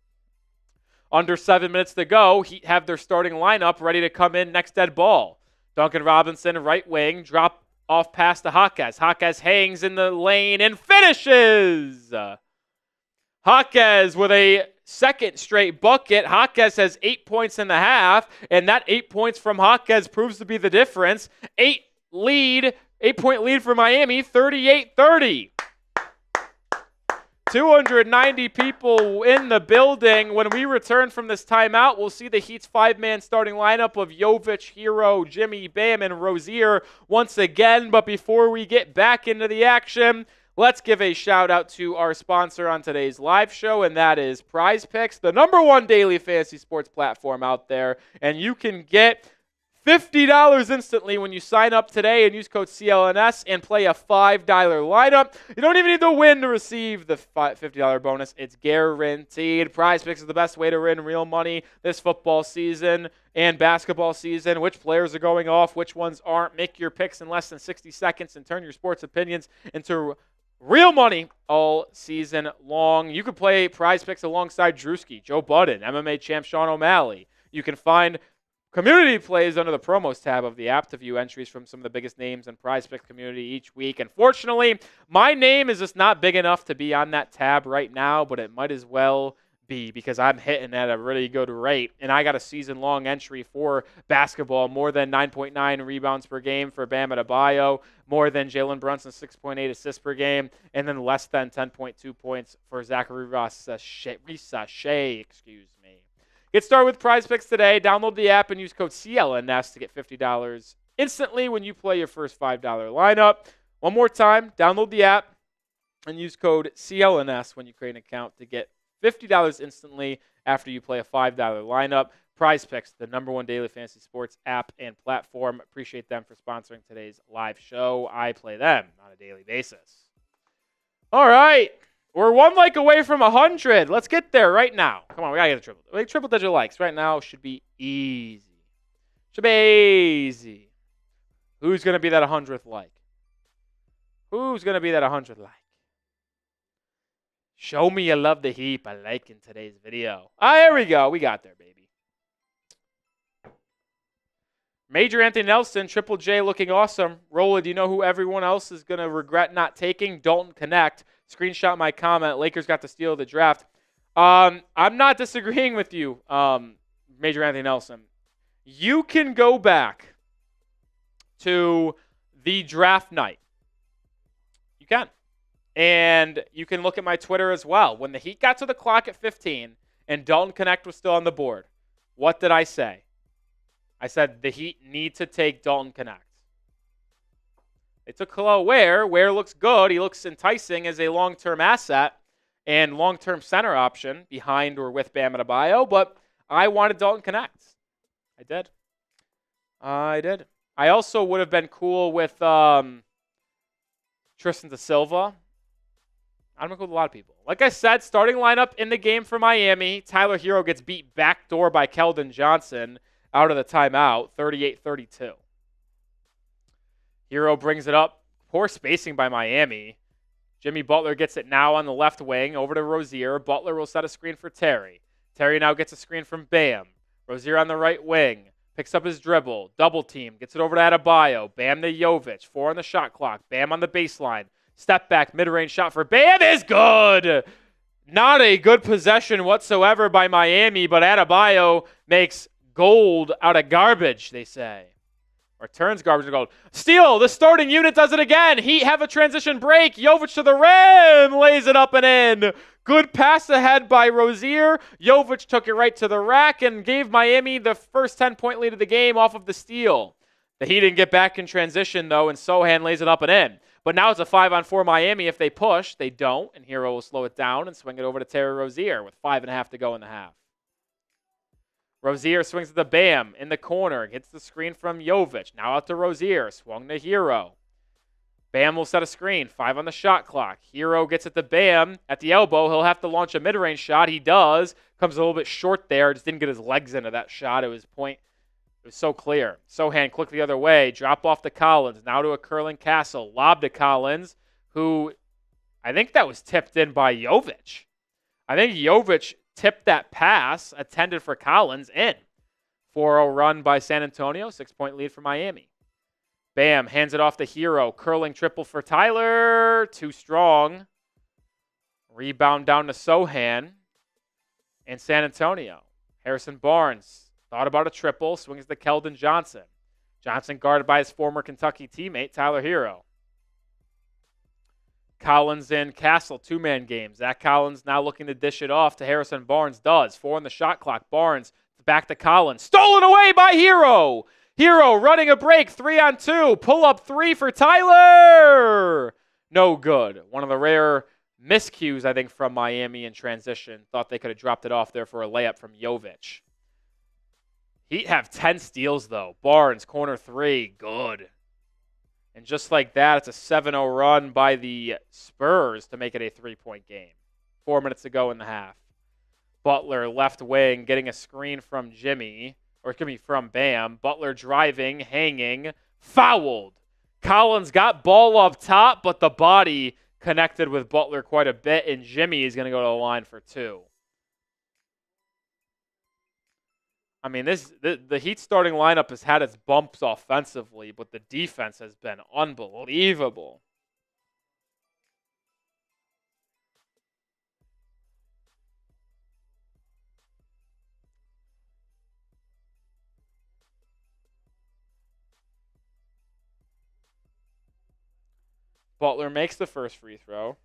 Under 7 minutes to go, Heat have their starting lineup ready to come in next dead ball. Duncan Robinson, right wing, drop off pass to Jaquez. Jaquez hangs in the lane and finishes. Jaquez with a second straight bucket. Jaquez has 8 points in the half, and that 8 points from Jaquez proves to be the difference. 8-point lead for Miami, 38-30. 290 people in the building. When we return from this timeout, we'll see the Heat's five-man starting lineup of Jovic, Herro, Jimmy, Bam, and Rozier once again. But before we get back into the action, let's give a shout-out to our sponsor on today's live show, and that is PrizePicks, the #1 daily fantasy sports platform out there. And you can get $50 instantly when you sign up today and use code CLNS and play a $5 lineup. You don't even need to win to receive the $50 bonus. It's guaranteed. PrizePicks is the best way to win real money this football season and basketball season. Which players are going off, which ones aren't. Make your picks in less than 60 seconds and turn your sports opinions into real money all season long. You can play PrizePicks alongside Drewski, Joe Budden, MMA champ Sean O'Malley. You can find community plays under the promos tab of the app to view entries from some of the biggest names in PrizePicks community each week. Unfortunately, my name is just not big enough to be on that tab right now, but it might as well be because I'm hitting at a really good rate. And I got a season-long entry for basketball, more than 9.9 rebounds per game for Bam Adebayo, more than Jalen Brunson's 6.8 assists per game, and then less than 10.2 points for Zachary Risache, Get started with PrizePicks today. Download the app and use code CLNS to get $50 instantly when you play your first $5 lineup. One more time, download the app and use code CLNS when you create an account to get $50 instantly after you play a $5 lineup. PrizePicks, the #1 daily fantasy sports app and platform. Appreciate them for sponsoring today's live show. I play them on a daily basis. All right. We're one like away from 100. Let's get there right now. Come on, we got to get a triple. Triple-digit likes right now should be easy. Should be easy. Who's going to be that 100th like? Who's going to be that 100th like? Show me you love the Heat by liking today's video. Here we go. We got there, baby. Major Anthony Nelson, Triple J looking awesome. Rolla, do you know who everyone else is going to regret not taking? Dalton Connect. Screenshot my comment. Lakers got to steal the draft. I'm not disagreeing with you, Major Anthony Nelson. You can go back to the draft night. You can. And you can look at my Twitter as well. When the Heat got to the clock at 15 and Dalton Connect was still on the board, what did I say? I said the Heat need to take Dalton Connect. They took Khalil Ware. Ware looks good. He looks enticing as a long-term asset and long-term center option behind or with Bam Adebayo, but I wanted Dalton Connect. I did. I also would have been cool with Tristan Da Silva. I'm cool with a lot of people. Like I said, starting lineup in the game for Miami. Tyler Herro gets beat backdoor by Keldon Johnson out of the timeout, 38-32. Herro brings it up. Poor spacing by Miami. Jimmy Butler gets it now on the left wing over to Rozier. Butler will set a screen for Terry. Terry now gets a screen from Bam. Rozier on the right wing. Picks up his dribble. Double team. Gets it over to Adebayo. Bam to Jovic. 4 on the shot clock. Bam on the baseline. Step back. Mid-range shot for Bam is good. Not a good possession whatsoever by Miami, but Adebayo makes gold out of garbage, they say. Or turns garbage to gold. Steal, the starting unit does it again. Heat have a transition break. Jovic to the rim, lays it up and in. Good pass ahead by Rozier. Jovic took it right to the rack and gave Miami the first 10-point lead of the game off of the steal. The Heat didn't get back in transition, though, and Sohan lays it up and in. But now it's a 5-on-4 Miami. If they push, they don't, and Herro will slow it down and swing it over to Terry Rozier with 5.5 to go in the half. Rozier swings to the Bam in the corner. Gets the screen from Jovic. Now out to Rozier. Swung to Herro. Bam will set a screen. 5 on the shot clock. Herro gets it to Bam at the elbow. He'll have to launch a mid-range shot. He does. Comes a little bit short there. Just didn't get his legs into that shot. It was so clear. Sohan click the other way. Drop off to Collins. Now to a curling Castle. Lob to Collins, who I think that was tipped in by Jovic. I think Jovic tipped that pass, attended for Collins, in. 4-0 run by San Antonio, 6-point lead for Miami. Bam hands it off to Herro, curling triple for Tyler, too strong. Rebound down to Sohan and San Antonio. Harrison Barnes thought about a triple, swings to Keldon Johnson. Johnson guarded by his former Kentucky teammate, Tyler Herro. Collins and Castle, two-man game. Zach Collins now looking to dish it off to Harrison Barnes. Does. 4 on the shot clock. Barnes back to Collins. Stolen away by Herro. Herro running a break. 3-on-2. Pull-up 3 for Tyler. No good. One of the rare miscues, I think, from Miami in transition. Thought they could have dropped it off there for a layup from Jovic. Heat have 10 steals, though. Barnes, corner 3. Good. And just like that, it's a 7-0 run by the Spurs to make it a 3-point game. 4 minutes to go in the half. Butler, left wing, getting a screen from Jimmy. Or excuse me, from Bam. Butler driving, hanging, fouled. Collins got ball up top, but the body connected with Butler quite a bit, and Jimmy is going to go to the line for 2. I mean, the Heat starting lineup has had its bumps offensively, but the defense has been unbelievable. Butler makes the first free throw.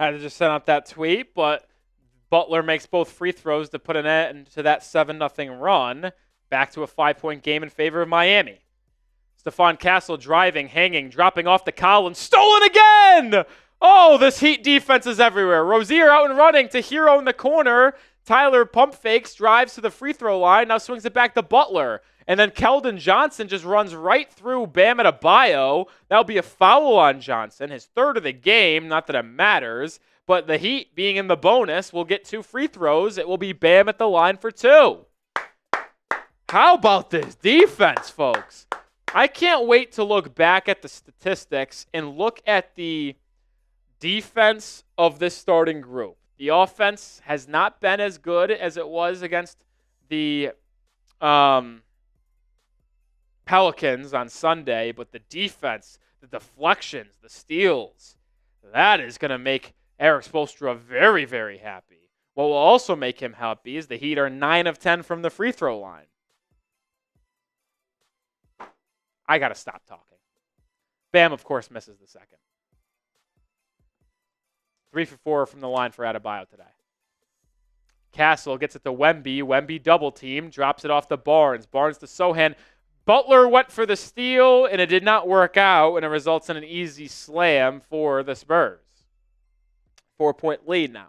Had to just send out that tweet, but Butler makes both free throws to put an end to that 7-0 run. Back to a 5-point game in favor of Miami. Stephon Castle driving, hanging, dropping off to Collins. Stolen again! Oh, this Heat defense is everywhere. Rozier out and running to Herro in the corner. Tyler pump fakes, drives to the free throw line, now swings it back to Butler. And then Keldon Johnson just runs right through Bam Adebayo. That'll be a foul on Johnson, his 3rd of the game. Not that it matters, but the Heat being in the bonus will get 2 free throws. It will be Bam at the line for 2. How about this defense, folks? I can't wait to look back at the statistics and look at the defense of this starting group. The offense has not been as good as it was against the Pelicans on Sunday, but the defense, the deflections, the steals, that is going to make Erik Spoelstra very, very happy. What will also make him happy is the Heat are 9 of 10 from the free throw line. I got to stop talking. Bam, of course, misses the second. 3 for 4 from the line for Adebayo today. Castle gets it to Wemby. Wemby double team. Drops it off to Barnes. Barnes to Sohan. Butler went for the steal, and it did not work out, and it results in an easy slam for the Spurs. 4-point lead now.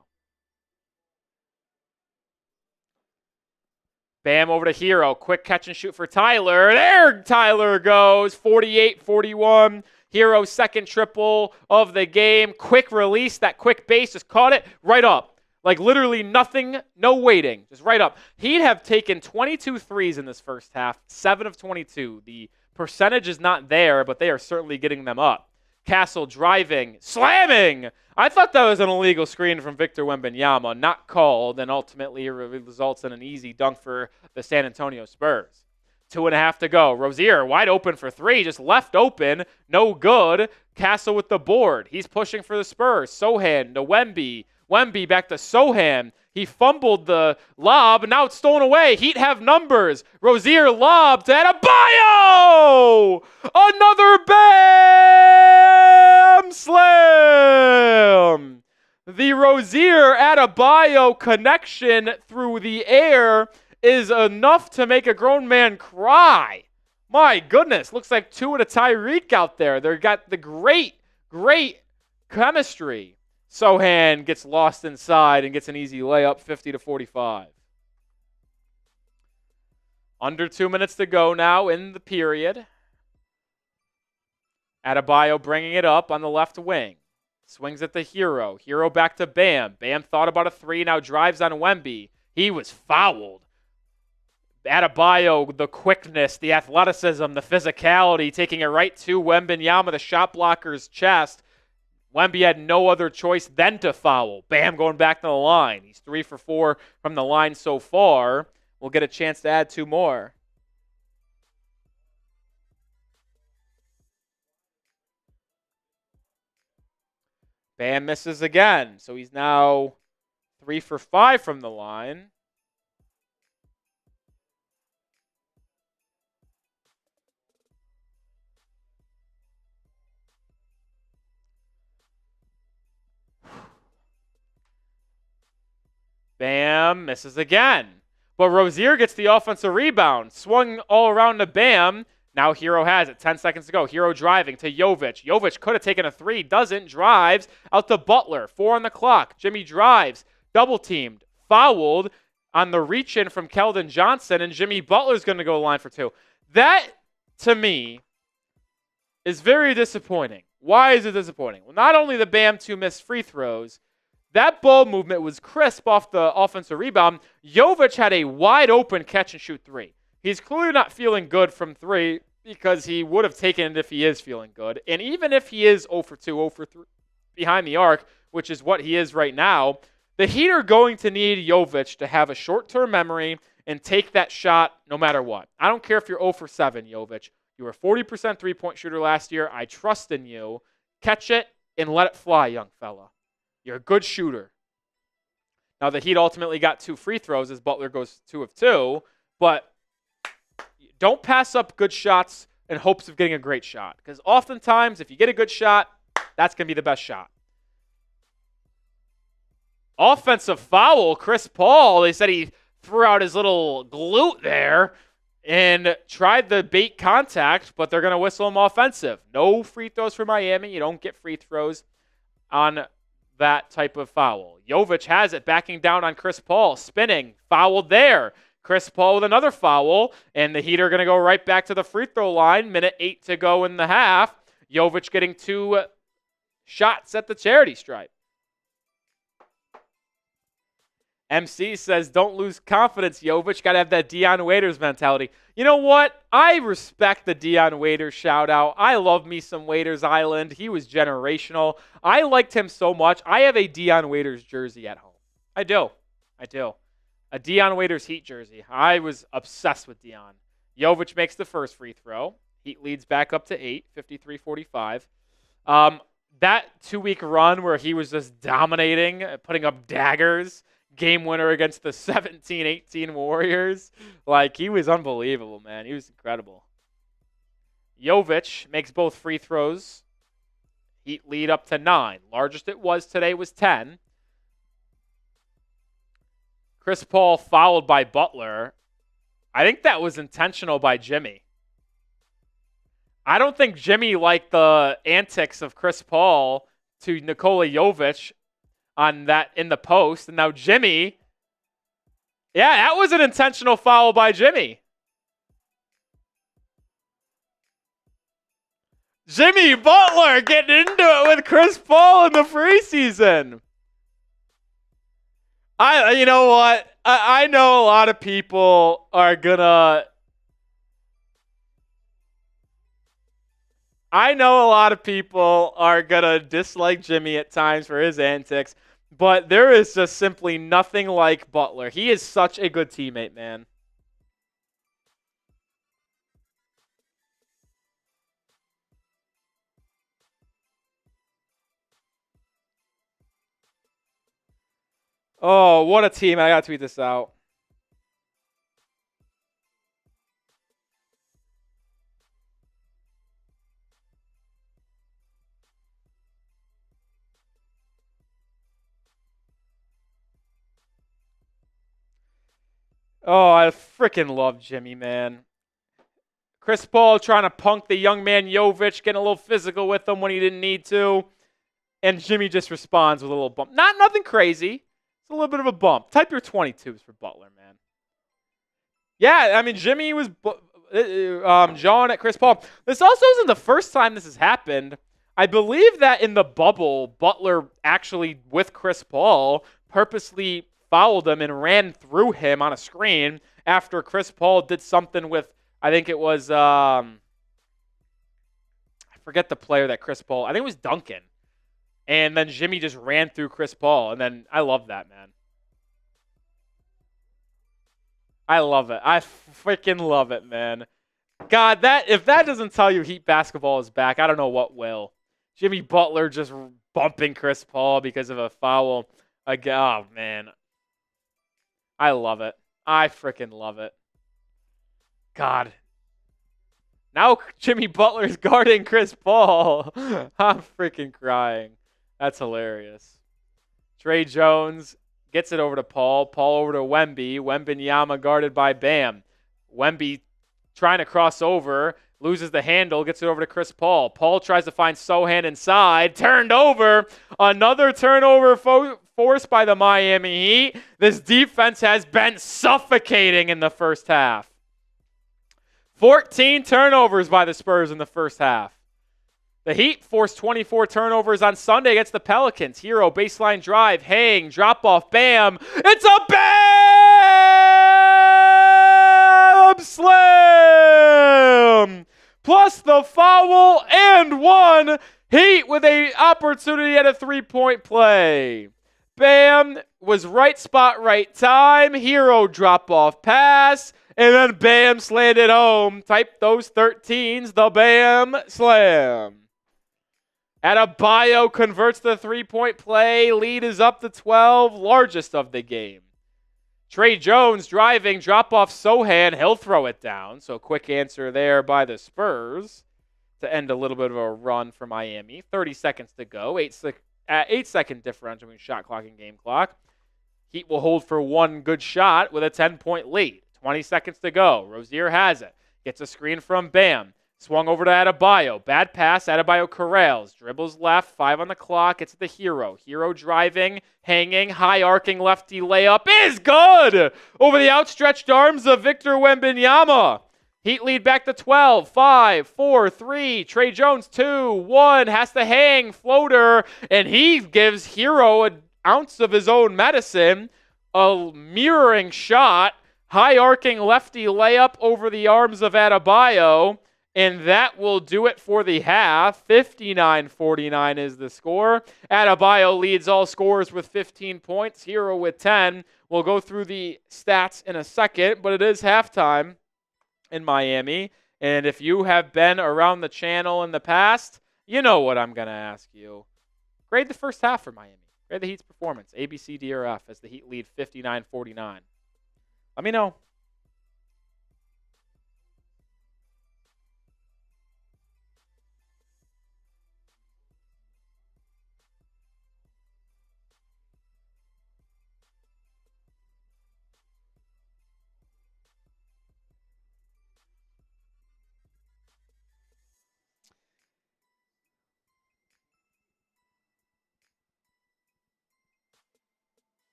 Bam over to Herro. Quick catch and shoot for Tyler. There Tyler goes. 48-41. Herro's second triple of the game. Quick release. That quick base just caught it right up. Like literally nothing, no waiting. Just right up. He'd have taken 22 threes in this first half. 7 of 22. The percentage is not there, but they are certainly getting them up. Castle driving. Slamming! I thought that was an illegal screen from Victor Wembanyama. Not called, and ultimately it results in an easy dunk for the San Antonio Spurs. 2.5 to go. Rozier wide open for 3, just left open. No good. Castle with the board. He's pushing for the Spurs. Sohan to Wemby. Wemby back to Sohan. He fumbled the lob. Now it's stolen away. Heat have numbers. Rozier lob to Adebayo! Another Bam slam! The Rozier-Adebayo connection through the air is enough to make a grown man cry. My goodness, looks like 2 to Tyreek out there. They've got the great chemistry. Sohan gets lost inside and gets an easy layup, 50-45. Under 2 minutes to go now in the period. Adebayo bringing it up on the left wing. Swings at the Herro. Herro back to Bam. Bam thought about a three, now drives on Wemby. He was fouled. Adebayo, the quickness, the athleticism, the physicality, taking it right to Wembanyama, the shot blocker's chest. Wemby had no other choice than to foul. Bam going back to the line. He's 3 for 4 from the line so far. We'll get a chance to add 2 more. Bam misses again. So he's now 3 for 5 from the line. Bam misses again. But Rozier gets the offensive rebound. Swung all around to Bam. Now Herro has it. 10 seconds to go. Herro driving to Jovic. Jovic could have taken a three. Doesn't. Drives out to Butler. 4 on the clock. Jimmy drives. Double teamed. Fouled on the reach in from Keldon Johnson. And Jimmy Butler's going to go line for 2. That, to me, is very disappointing. Why is it disappointing? Well, not only the Bam 2 missed free throws, that ball movement was crisp off the offensive rebound. Jovic had a wide open catch and shoot 3. He's clearly not feeling good from 3 because he would have taken it if he is feeling good. And even if he is 0 for 2, 0 for 3 behind the arc, which is what he is right now, the Heat are going to need Jovic to have a short-term memory and take that shot no matter what. I don't care if you're 0 for 7, Jovic. You were a 40% three-point shooter last year. I trust in you. Catch it and let it fly, young fella. You're a good shooter. Now, the Heat ultimately got 2 free throws as Butler goes 2 of 2, but don't pass up good shots in hopes of getting a great shot, because oftentimes, if you get a good shot, that's going to be the best shot. Offensive foul, Chris Paul. They said he threw out his little glute there and tried the bait contact, but they're going to whistle him offensive. No free throws for Miami. You don't get free throws on that type of foul. Jovic has it, backing down on Chris Paul, spinning, fouled there. Chris Paul with another foul, and the Heat are going to go right back to the free throw line. Minute 8 to go in the half. Jovic getting 2 shots at the charity stripe. MC says, don't lose confidence, Jovic. Got to have that Dion Waiters mentality. You know what? I respect the Dion Waiters shout out. I love me some Waiters Island. He was generational. I liked him so much. I have a Dion Waiters jersey at home. I do. A Dion Waiters Heat jersey. I was obsessed with Dion. Jovic makes the first free throw. Heat leads back up to 8, 53-45. That 2-week run where he was just dominating, putting up daggers, game winner against the 17-18 Warriors. Like, he was unbelievable, man. He was incredible. Jovic makes both free throws. Heat lead up to 9. Largest it was today was 10. Chris Paul fouled by Butler. I think that was intentional by Jimmy. I don't think Jimmy liked the antics of Chris Paul to Nikola Jovic on that in the post. And now Jimmy, yeah, that was an intentional foul by Jimmy. Jimmy Butler getting into it with Chris Paul in the preseason. You know what? I know a lot of people are gonna. I know a lot of people are gonna dislike Jimmy at times for his antics, but there is just simply nothing like Butler. He is such a good teammate, man. Oh, what a team. I gotta tweet this out. Oh, I freaking love Jimmy, man. Chris Paul trying to punk the young man Jovic, getting a little physical with him when he didn't need to. And Jimmy just responds with a little bump. Nothing crazy. It's a little bit of a bump. Type your 22s for Butler, man. Yeah, I mean, Jimmy was John at Chris Paul. This also isn't the first time this has happened. I believe that in the bubble, Butler actually, with Chris Paul, purposely fouled him and ran through him on a screen after Chris Paul did something with, I think it was, I forget the player that Chris Paul, I think it was Duncan. And then Jimmy just ran through Chris Paul. And then I love that, man. I love it. I freaking love it, man. God, if that doesn't tell you Heat basketball is back, I don't know what will. Jimmy Butler just bumping Chris Paul because of a foul. Oh, man. I love it. I freaking love it. God. Now Jimmy Butler's guarding Chris Paul. I'm freaking crying. That's hilarious. Trey Jones gets it over to Paul. Paul over to Wemby. Wembanyama guarded by Bam. Wemby trying to cross over. Loses the handle. Gets it over to Chris Paul. Paul tries to find Sohan inside. Turned over. Another turnover forced by the Miami Heat. This defense has been suffocating in the first half. 14 turnovers by the Spurs in the first half. The Heat forced 24 turnovers on Sunday against the Pelicans. Herro, baseline drive, hang, drop off, Bam. It's a Bam slam! Plus the foul and one. Heat with an opportunity at a three-point play. Bam was right spot, right time. Herro drop off pass. And then Bam slammed it home. Type those 13s, the Bam slam. Adebayo converts the three-point play. Lead is up to 12, largest of the game. Trey Jones driving, drop off Sohan. He'll throw it down. So quick answer there by the Spurs to end a little bit of a run for Miami. 30 seconds to go. 8-second differential between shot clock and game clock. Heat will hold for one good shot with a 10-point lead. 20 seconds to go. Rozier has it. Gets a screen from Bam. Swung over to Adebayo. Bad pass. Adebayo corrals. Dribbles left. 5 on the clock. It's the Herro. Herro driving, hanging, high-arcing lefty layup is good! Over the outstretched arms of Victor Wembanyama. Heat lead back to 12. 5, 4, 3. Trey Jones 2, 1. Has to hang. Floater. And he gives Herro an ounce of his own medicine. A mirroring shot. High-arcing lefty layup over the arms of Adebayo. And that will do it for the half. 59-49 is the score. Adebayo leads all scorers with 15 points. Herro with 10. We'll go through the stats in a second, but it is halftime in Miami. And if you have been around the channel in the past, you know what I'm going to ask you. Grade the first half for Miami. Grade the Heat's performance. A, B, C, D, or F as the Heat lead 59-49. Let me know.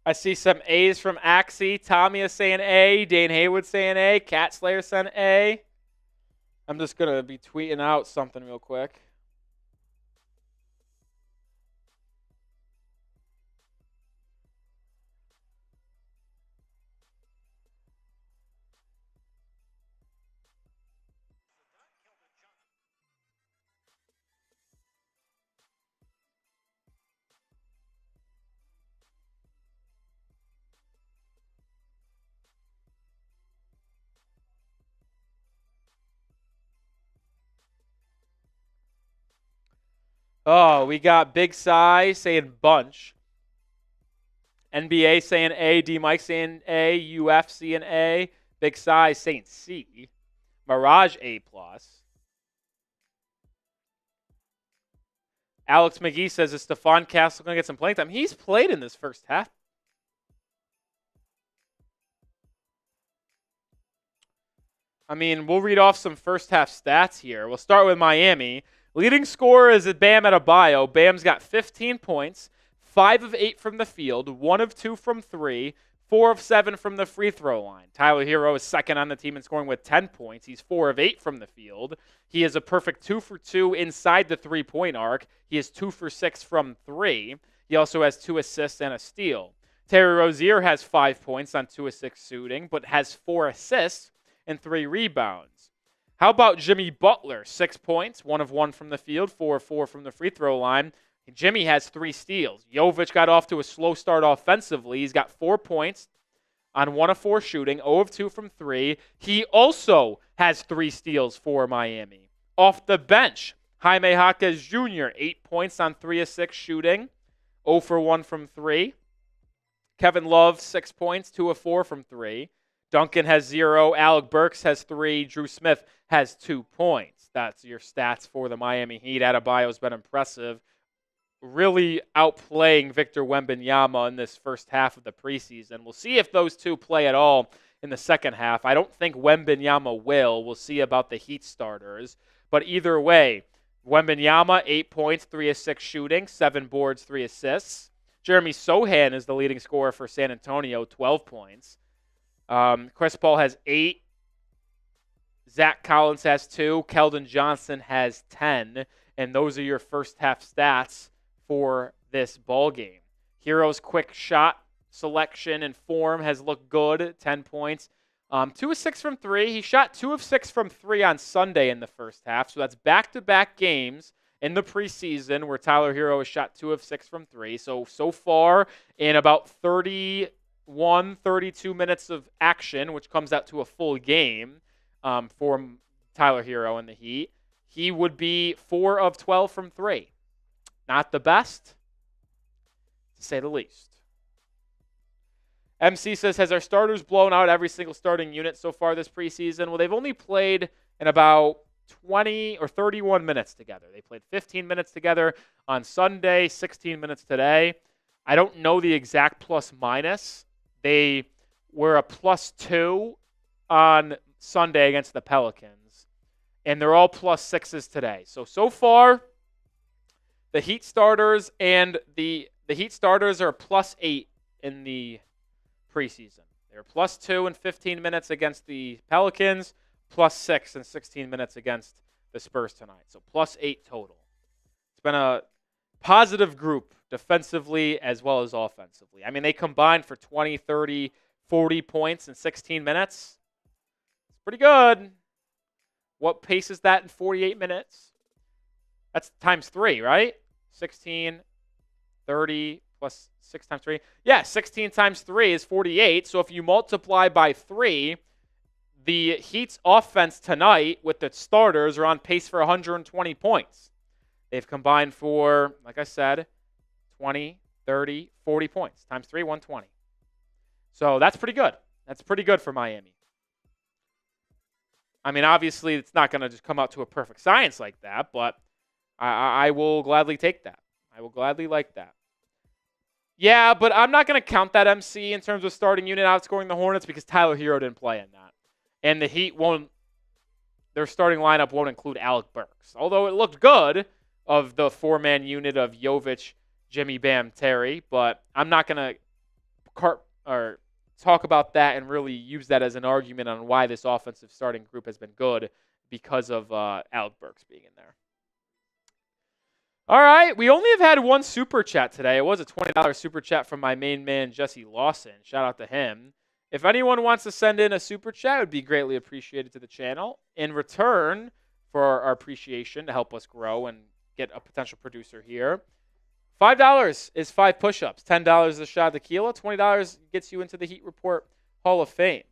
I see some A's from Axie. Tommy is saying A. Dane Haywood saying A. Cat Slayer saying A. I'm just going to be tweeting out something real quick. Oh, we got Big Cy saying bunch. NBA saying A. D Mike saying A. UF saying A. Big Cy saying C. Mirage A+. Alex McGee says, is Stephon Castle going to get some playing time? He's played in this first half. I mean, we'll read off some first half stats here. We'll start with Miami. Leading scorer is Bam Adebayo. Bam's got 15 points, 5 of 8 from the field, 1 of 2 from 3, 4 of 7 from the free throw line. Tyler Herro is second on the team in scoring with 10 points. He's 4 of 8 from the field. He is a perfect 2 for 2 inside the three-point arc. He is 2 for 6 from 3. He also has 2 assists and a steal. Terry Rozier has 5 points on 2 of 6 shooting, but has 4 assists and 3 rebounds. How about Jimmy Butler? 6 points, 1 of 1 from the field, 4 of 4 from the free throw line. Jimmy has 3 steals. Jovic got off to a slow start offensively. He's got 4 points on 1 of 4 shooting, 0 of 2 from 3. He also has 3 steals for Miami. Off the bench, Jaime Jaquez Jr., 8 points on 3 of 6 shooting, 0 for 1 from 3. Kevin Love, 6 points, 2 of 4 from 3. Duncan has 0. Alec Burks has 3. Drew Smith has 2 points. That's your stats for the Miami Heat. Adebayo's been impressive, really outplaying Victor Wembanyama in this first half of the preseason. We'll see if those two play at all in the second half. I don't think Wembanyama will. We'll see about the Heat starters. But either way, Wembanyama, 8 points, 3 of 6 shooting, 7 boards, 3 assists. Jeremy Sohan is the leading scorer for San Antonio, 12 points. Chris Paul has 8. Zach Collins has 2. Keldon Johnson has 10. And those are your first half stats for this ball game. Hero's quick shot selection and form has looked good, 10 points. 2 of 6 from 3. He shot 2 of 6 from 3 on Sunday in the first half. So that's back-to-back games in the preseason where Tyler Herro has shot 2 of 6 from 3. So far in about 31, 32 minutes of action, which comes out to a full game for Tyler Herro and the Heat, he would be 4 of 12 from 3. Not the best, to say the least. MC says, has our starters blown out every single starting unit so far this preseason? Well, they've only played in about 20 or 31 minutes together. They played 15 minutes together on Sunday, 16 minutes today. I don't know the exact plus minus. They were a +2 on Sunday against the Pelicans, and they're all +6s today. So far, the Heat starters and the Heat starters are +8 in the preseason. They're +2 in 15 minutes against the Pelicans, +6 in 16 minutes against the Spurs tonight. So +8 total. It's been a positive group defensively as well as offensively. I mean, they combined for 20, 30, 40 points in 16 minutes. It's pretty good. What pace is that in 48 minutes? That's times 3, right? 16, 30 plus 6 times 3. Yeah, 16 times 3 is 48. So if you multiply by 3, the Heat's offense tonight with the starters are on pace for 120 points. They've combined for, like I said, 20, 30, 40 points. Times 3, 120. So that's pretty good. That's pretty good for Miami. I mean, obviously, it's not going to just come out to a perfect science like that, but I will gladly take that. I will gladly like that. Yeah, but I'm not going to count that MC in terms of starting unit outscoring the Hornets because Tyler Herro didn't play in that. And the Heat their starting lineup won't include Alec Burks. Although it looked good of the 4-man unit of Jovic, Jimmy, Bam, Terry, but I'm not going to talk about that and really use that as an argument on why this offensive starting group has been good because of Alec Burks being in there. All right, we only have had one super chat today. It was a $20 super chat from my main man, Jesse Lawson. Shout out to him. If anyone wants to send in a super chat, it would be greatly appreciated to the channel. In return for our appreciation to help us grow and get a potential producer here, $5 is 5 push-ups. $10 is a shot of tequila. $20 gets you into the Heat Report Hall of Fame.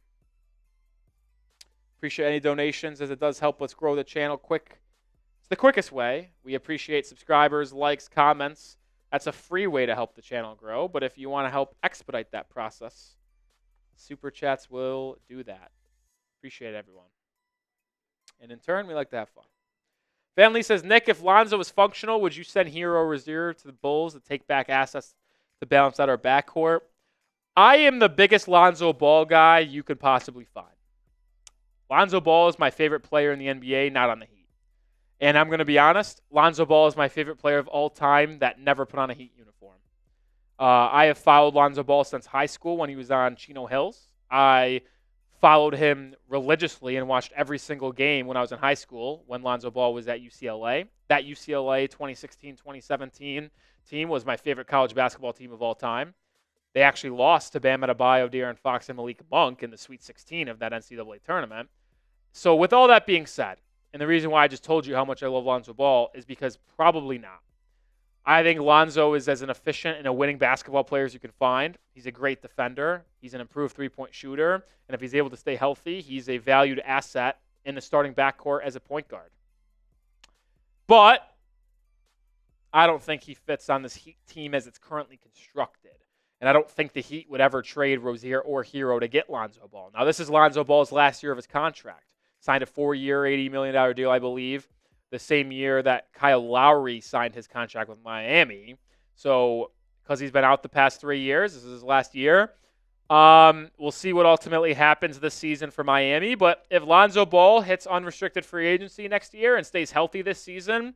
Appreciate any donations as it does help us grow the channel quick. It's the quickest way. We appreciate subscribers, likes, comments. That's a free way to help the channel grow. But if you want to help expedite that process, super chats will do that. Appreciate everyone. And in turn, we like to have fun. Family says, Nick, if Lonzo was functional, would you send Herro Rozier to the Bulls to take back assets to balance out our backcourt? I am the biggest Lonzo Ball guy you could possibly find. Lonzo Ball is my favorite player in the NBA, not on the Heat. And I'm going to be honest, Lonzo Ball is my favorite player of all time that never put on a Heat uniform. I have followed Lonzo Ball since high school when he was on Chino Hills. I followed him religiously and watched every single game when I was in high school when Lonzo Ball was at UCLA. That UCLA 2016-2017 team was my favorite college basketball team of all time. They actually lost to Bam Adebayo, De'Aaron Fox, and Malik Monk in the Sweet 16 of that NCAA tournament. So with all that being said, and the reason why I just told you how much I love Lonzo Ball is because probably not. I think Lonzo is as an efficient and a winning basketball player as you can find. He's a great defender. He's an improved three-point shooter. And if he's able to stay healthy, he's a valued asset in the starting backcourt as a point guard. But I don't think he fits on this Heat team as it's currently constructed. And I don't think the Heat would ever trade Rozier or Herro to get Lonzo Ball. Now, this is Lonzo Ball's last year of his contract. Signed a 4-year, $80 million deal, I believe, the same year that Kyle Lowry signed his contract with Miami. So, because he's been out the past 3 years, this is his last year. We'll see what ultimately happens this season for Miami. But if Lonzo Ball hits unrestricted free agency next year and stays healthy this season,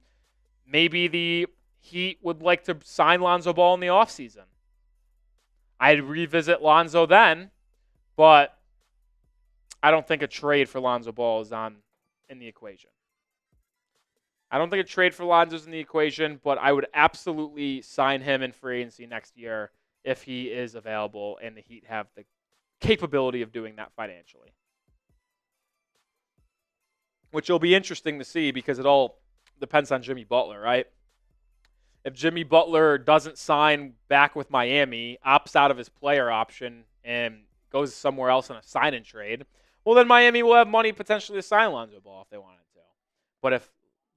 maybe the Heat would like to sign Lonzo Ball in the offseason. I'd revisit Lonzo then, but I don't think a trade for Lonzo Ball is in the equation. I don't think a trade for Lonzo's in the equation, but I would absolutely sign him in free agency next year if he is available and the Heat have the capability of doing that financially. Which will be interesting to see because it all depends on Jimmy Butler, right? If Jimmy Butler doesn't sign back with Miami, opts out of his player option, and goes somewhere else in a sign-in trade, well, then Miami will have money potentially to sign Lonzo Ball if they wanted to. But if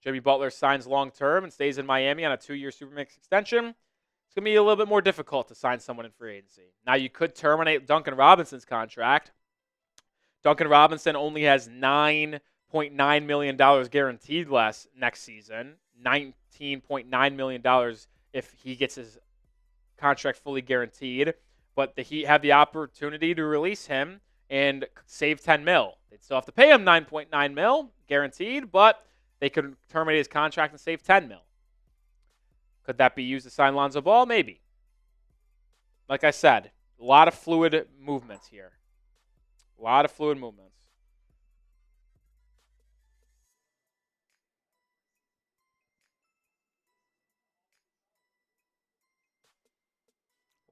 Jimmy Butler signs long-term and stays in Miami on a 2-year Supermax extension, it's going to be a little bit more difficult to sign someone in free agency. Now, you could terminate Duncan Robinson's contract. Duncan Robinson only has $9.9 million guaranteed next season, $19.9 million if he gets his contract fully guaranteed. But the Heat have the opportunity to release him and save $10 million. They'd still have to pay him $9.9 million guaranteed, but they could terminate his contract and save $10 million. Could that be used to sign Lonzo Ball? Maybe. Like I said, a lot of fluid movements here. A lot of fluid movements.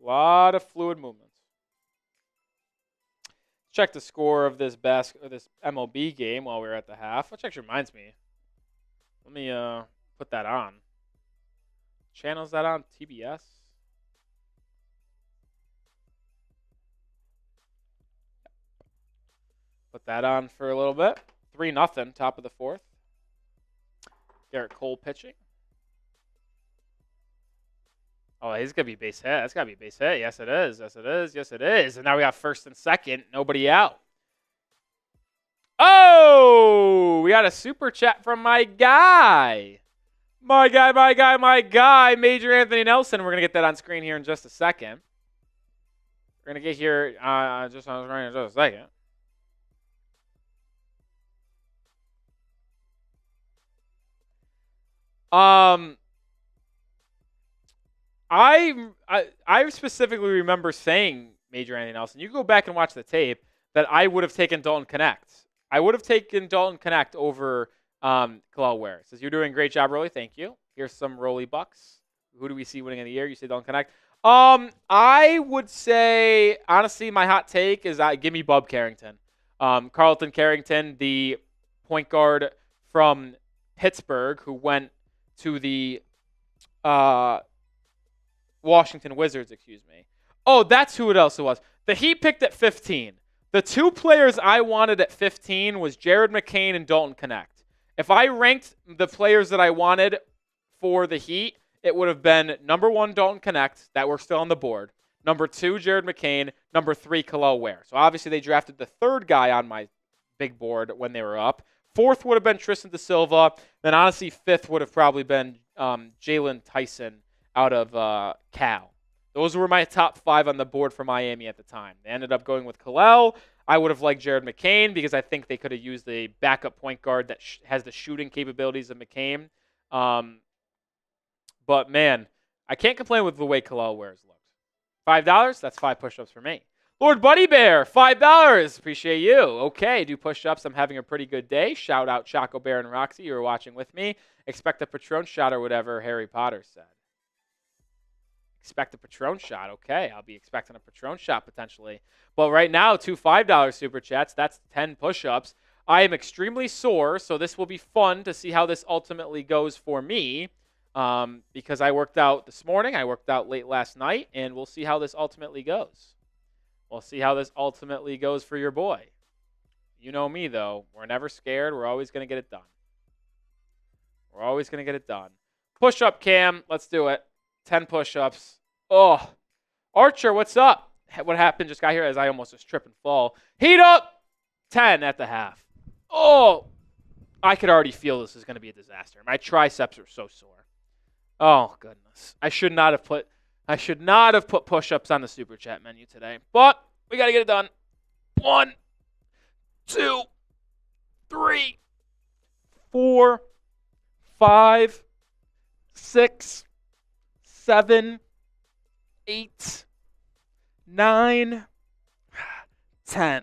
A lot of fluid movements. Check the score of this MLB game while we're at the half, which actually reminds me. Let me put that on. Channel's that on? TBS? Put that on for a little bit. 3-0, top of the fourth. Garrett Cole pitching. Oh, he's going to be base hit. That's got to be base hit. Yes, it is. Yes, it is. Yes, it is. And now we got first and second. Nobody out. Oh, we got a super chat from my guy. My guy, Major Anthony Nelson. We're going to get that on screen here in just a second. We're going to get here just on screen in just a second. I specifically remember saying, Major Anthony Nelson, you can go back and watch the tape, that I would have taken Dalton Connect. I would have taken Dalton Connect over Kalel Ware. Says, you're doing a great job, Rolly. Thank you. Here's some Rolly bucks. Who do we see winning in the year? You say Dalton Connect. I would say, honestly, my hot take is give me Bub Carrington. Carlton Carrington, the point guard from Pittsburgh who went to the Washington Wizards, excuse me. Oh, that's who else it was. The Heat picked at 15. The two players I wanted at 15 was Jared McCain and Dalton Connect. If I ranked the players that I wanted for the Heat, it would have been number 1, Dalton Connect, that were still on the board. Number 2, Jared McCain. Number 3, Kalel Ware. So obviously they drafted the third guy on my big board when they were up. 4th would have been Tristan Da Silva. Then honestly, 5th would have probably been Jalen Tyson out of Cal. Those were my top 5 on the board for Miami at the time. They ended up going with Kalel. I would have liked Jared McCain because I think they could have used a backup point guard that has the shooting capabilities of McCain. But, man, I can't complain with the way Khalil Wares looked. $5? That's 5 push-ups for me. Lord Buddy Bear, $5. Appreciate you. Okay, do push-ups. I'm having a pretty good day. Shout out Choco Bear and Roxy. You were watching with me. Expect a Patron shot or whatever Harry Potter said. Expect a Patron shot. Okay, I'll be expecting a Patron shot potentially. But right now, 2 $5 super chats. That's 10 push-ups. I am extremely sore, so this will be fun to see how this ultimately goes for me. Because I worked out this morning, I worked out late last night, and we'll see how this ultimately goes. We'll see how this ultimately goes for your boy. You know me, though. We're never scared. We're always going to get it done. We're always going to get it done. Push-up cam. Let's do it. 10 push-ups. Oh, Archer, what's up? What happened? Just got here as I almost just trip and fall. Heat up. 10 at the half. Oh, I could already feel this is going to be a disaster. My triceps are so sore. Oh, goodness. I should not have put push-ups on the super chat menu today. But we got to get it done. 1, 2, 3, 4, 5, 6, 7, 8, 9, 10.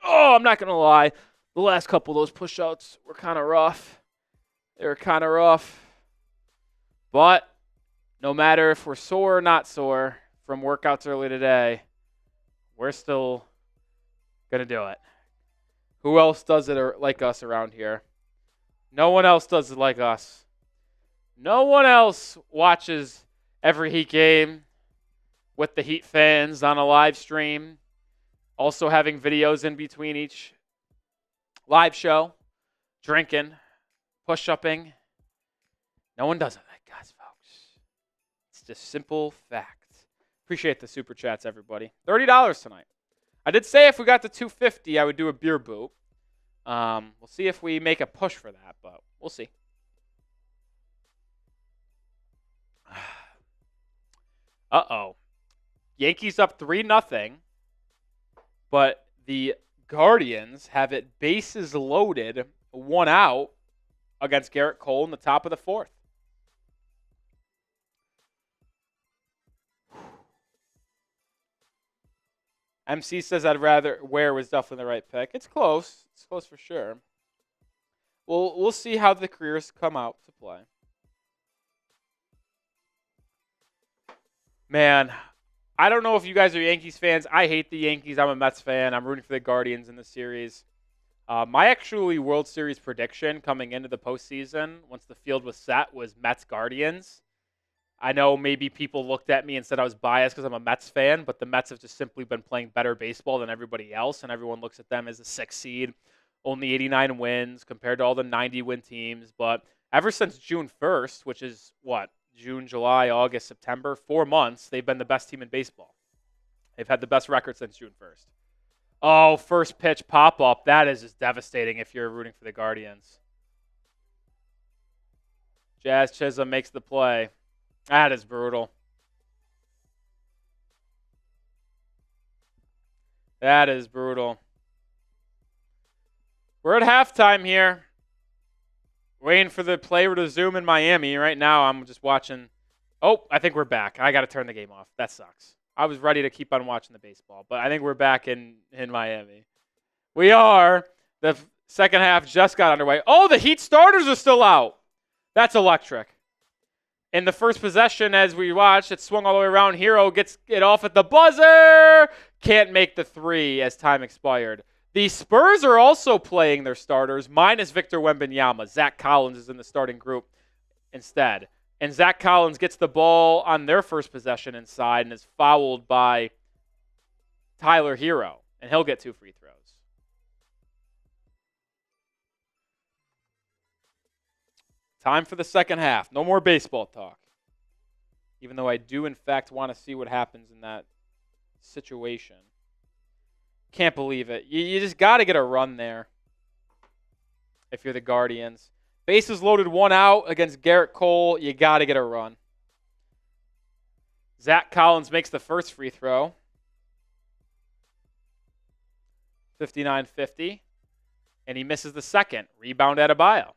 Oh, I'm not going to lie. The last couple of those push-ups were kind of rough. They were kind of rough. But no matter if we're sore or not sore from workouts early today, we're still going to do it. Who else does it like us around here? No one else does it like us. No one else watches every Heat game with the Heat fans on a live stream. Also having videos in between each live show. Drinking. Push-upping. No one does it like us, folks. It's just simple fact. Appreciate the super chats, everybody. $30 tonight. I did say if we got to 250, I would do a beer boot. We'll see if we make a push for that, but we'll see. Uh-oh. Yankees up 3-0, but the Guardians have it bases loaded, 1 out against Garrett Cole in the top of the 4th. MC says I'd rather Ware was definitely the right pick. It's close. It's close for sure. We'll see how the careers come out to play. Man, I don't know if you guys are Yankees fans. I hate the Yankees. I'm a Mets fan. I'm rooting for the Guardians in the series. My actually World Series prediction coming into the postseason, once the field was set, was Mets-Guardians. I know maybe people looked at me and said I was biased because I'm a Mets fan, but the Mets have just simply been playing better baseball than everybody else, and everyone looks at them as a 6th seed, only 89 wins compared to all the 90-win teams. But ever since June 1st, which is what? June, July, August, September, 4 months, they've been the best team in baseball. They've had the best record since June 1st. Oh, first pitch pop-up. That is just devastating if you're rooting for the Guardians. Jazz Chisholm makes the play. That is brutal. That is brutal. We're at halftime here. Waiting for the play to resume in Miami. Right now, I'm just watching. Oh, I think we're back. I got to turn the game off. That sucks. I was ready to keep on watching the baseball, but I think we're back in Miami. We are. The second half just got underway. Oh, the Heat starters are still out. That's electric. In the first possession, as we watched, it swung all the way around. Herro gets it off at the buzzer. Can't make the 3 as time expired. The Spurs are also playing their starters, minus Victor Wembanyama. Zach Collins is in the starting group instead. And Zach Collins gets the ball on their first possession inside and is fouled by Tyler Herro. And he'll get 2 free throws. Time for the second half. No more baseball talk. Even though I do, in fact, want to see what happens in that situation. Can't believe it. You just got to get a run there if you're the Guardians. Bases loaded, 1 out against Garrett Cole. You got to get a run. Zach Collins makes the first free throw. 59-50. And he misses the second. Rebound Adebayo.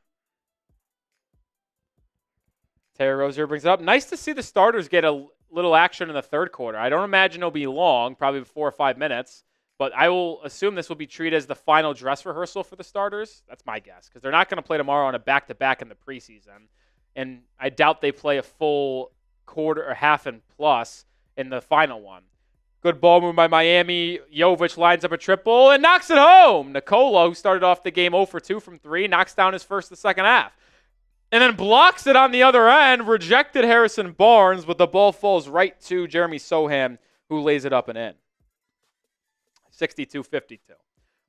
Terry Rozier brings it up. Nice to see the starters get a little action in the third quarter. I don't imagine it'll be long, probably 4 or 5 minutes. But I will assume this will be treated as the final dress rehearsal for the starters. That's my guess, because they're not going to play tomorrow on a back-to-back in the preseason. And I doubt they play a full quarter or half and plus in the final one. Good ball move by Miami. Jovic lines up a triple and knocks it home. Nikola, who started off the game 0 for 2 from 3, knocks down his first the second half. And then blocks it on the other end, rejected Harrison Barnes, but the ball falls right to Jeremy Sohan, who lays it up and in. 62-52.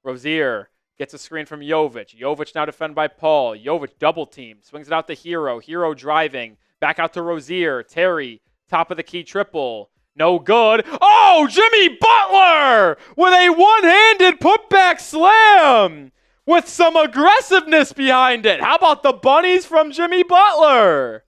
Rozier gets a screen from Jovic. Jovic now defended by Paul. Jovic double team. Swings it out to Herro. Herro driving. Back out to Rozier. Terry, top of the key triple. No good. Oh, Jimmy Butler with a one-handed putback slam with some aggressiveness behind it. How about the bunnies from Jimmy Butler?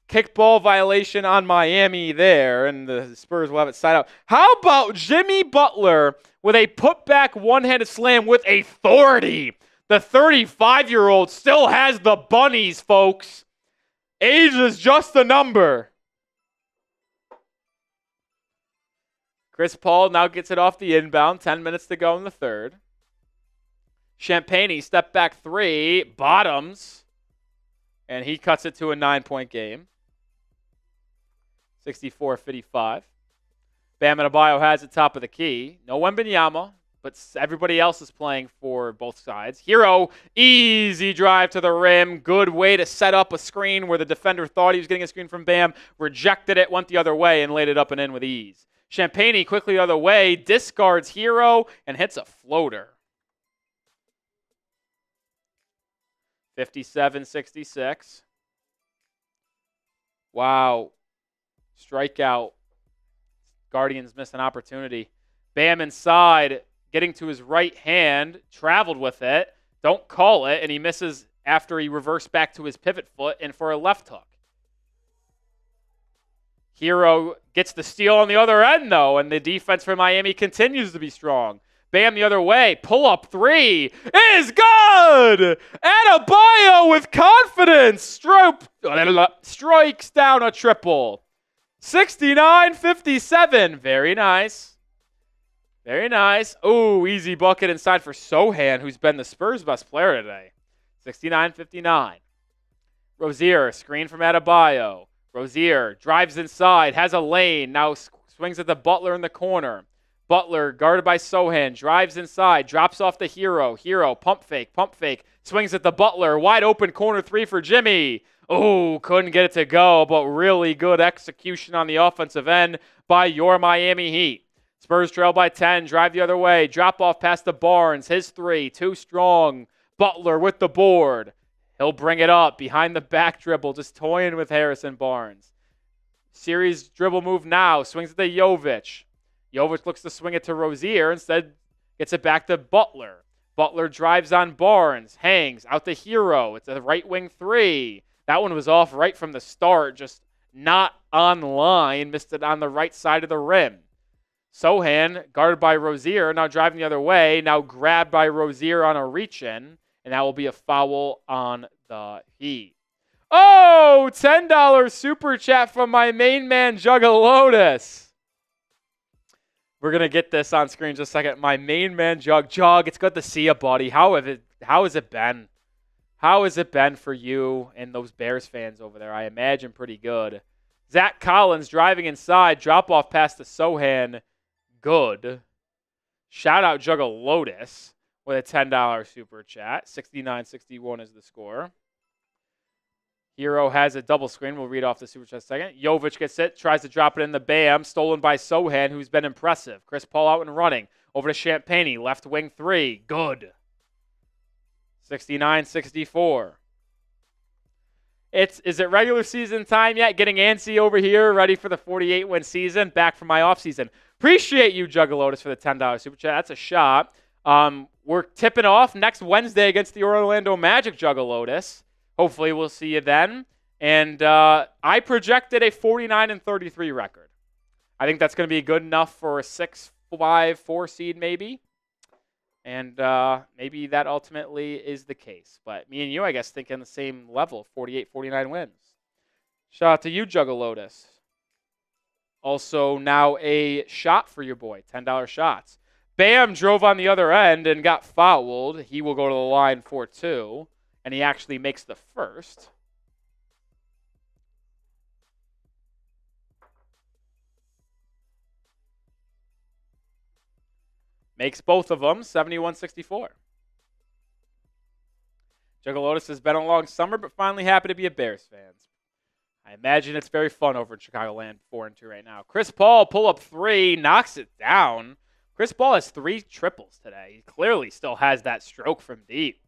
Kickball violation on Miami there, and the Spurs will have it side out. How about Jimmy Butler with a putback one-handed slam with authority? The 35-year-old still has the bunnies, folks. Age is just a number. Chris Paul now gets it off the inbound. 10 minutes to go in the third. Champagnie, step back three, bottoms, and he cuts it to a 9-point game. 64-55. Bam Adebayo has it top of the key. No Wembanyama, but everybody else is playing for both sides. Herro, easy drive to the rim. Good way to set up a screen where the defender thought he was getting a screen from Bam. Rejected it, went the other way, and laid it up and in with ease. Champagnie quickly the other way, discards Herro, and hits a floater. 57-66. Wow. Strikeout. Guardians missed an opportunity. Bam inside, getting to his right hand, traveled with it. Don't call it, and he misses after he reversed back to his pivot foot and for a left hook. Herro gets the steal on the other end, though, and the defense for Miami continues to be strong. Bam the other way. Pull-up three is good! Adebayo with confidence strikes down a triple. 69-57. Very nice. Very nice. Ooh, easy bucket inside for Sohan, who's been the Spurs' best player today. 69-59. Rozier, screen from Adebayo. Rozier drives inside, has a lane, now swings at the Butler in the corner. Butler, guarded by Sohan, drives inside, drops off the Herro. Herro, pump fake, swings at the Butler. Wide open corner three for Jimmy. Oh, couldn't get it to go, but really good execution on the offensive end by your Miami Heat. Spurs trail by 10, drive the other way, drop off past the Barnes. His three, too strong. Butler with the board. He'll bring it up behind the back dribble, just toying with Harrison Barnes. Series dribble move now, swings at the Jovic. Jovic looks to swing it to Rozier, instead gets it back to Butler. Butler drives on Barnes, hangs out to Herro. It's a right wing three. That one was off right from the start, just not on line, missed it on the right side of the rim. Sohan, guarded by Rozier, now driving the other way, now grabbed by Rozier on a reach-in, and that will be a foul on the Heat. Oh, $10 super chat from my main man, Juggalotus. We're going to get this on screen in just a second. My main man, Jug, it's good to see you, buddy. How has it been? How has it been for you and those Bears fans over there? I imagine pretty good. Zach Collins driving inside, drop off pass to Sohan. Good. Shout out Juggalotus with a $10 super chat. 69-61 is the score. Herro has a double screen. We'll read off the super chat in a second. Jovic gets it, tries to drop it in the Bam. Stolen by Sohan, who's been impressive. Chris Paul out and running. Over to Champagnie. Left wing three. Good. 69-64. Is it regular season time yet? Getting antsy over here, ready for the 48-win season. Back from my offseason. Appreciate you, Juggalotus, for the $10 super chat. That's a shot. We're tipping off next Wednesday against the Orlando Magic, Juggalotus. Hopefully we'll see you then. And I projected a 49-33 record. I think that's going to be good enough for a 6 4 seed maybe. And maybe that ultimately is the case. But me and you, I guess, think in the same level, 48, 49 wins. Shout out to you, Juggle Lotus. Also now a shot for your boy, $10 shots. Bam drove on the other end and got fouled. He will go to the line for 2, and he actually makes the first. Makes both of them 71-64. Juggle Lotus has been a long summer, but finally happy to be a Bears fan. I imagine it's very fun over in Chicagoland 4-2 right now. Chris Paul, pull up 3, knocks it down. Chris Paul has 3 triples today. He clearly still has that stroke from deep.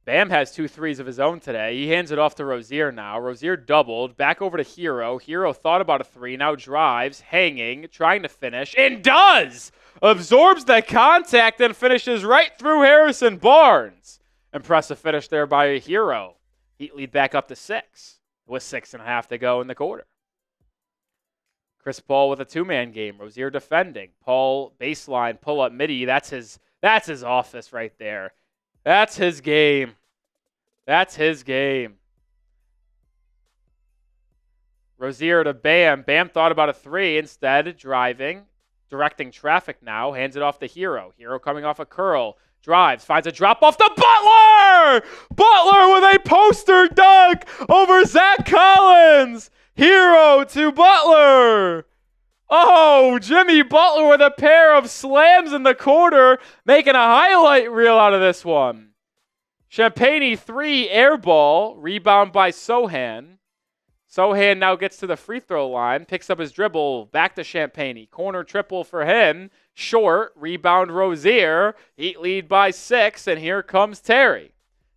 Bam has 2 threes of his own today. He hands it off to Rozier now. Rozier doubled. Back over to Herro. Herro thought about a 3. Now drives, hanging, trying to finish, and does! Absorbs the contact and finishes right through Harrison Barnes. Impressive finish there by Herro. Heat lead back up to 6 with 6.5 to go in the quarter. Chris Paul with a 2-man game. Rozier defending. Paul baseline, pull up midi. That's his office right there. That's his game. That's his game. Rozier to Bam. Bam thought about a 3. Instead, driving, directing traffic now. Hands it off to Herro. Herro coming off a curl. Drives, finds a drop off to Butler! Butler with a poster dunk over Zach Collins. Herro to Butler. Oh, Jimmy Butler with a pair of slams in the quarter, making a highlight reel out of this one. Champagny 3 air ball, rebound by Sohan. Sohan now gets to the free throw line, picks up his dribble, back to Champagny. Corner triple for him. Short, rebound Rozier. Heat lead by 6, and here comes Terry.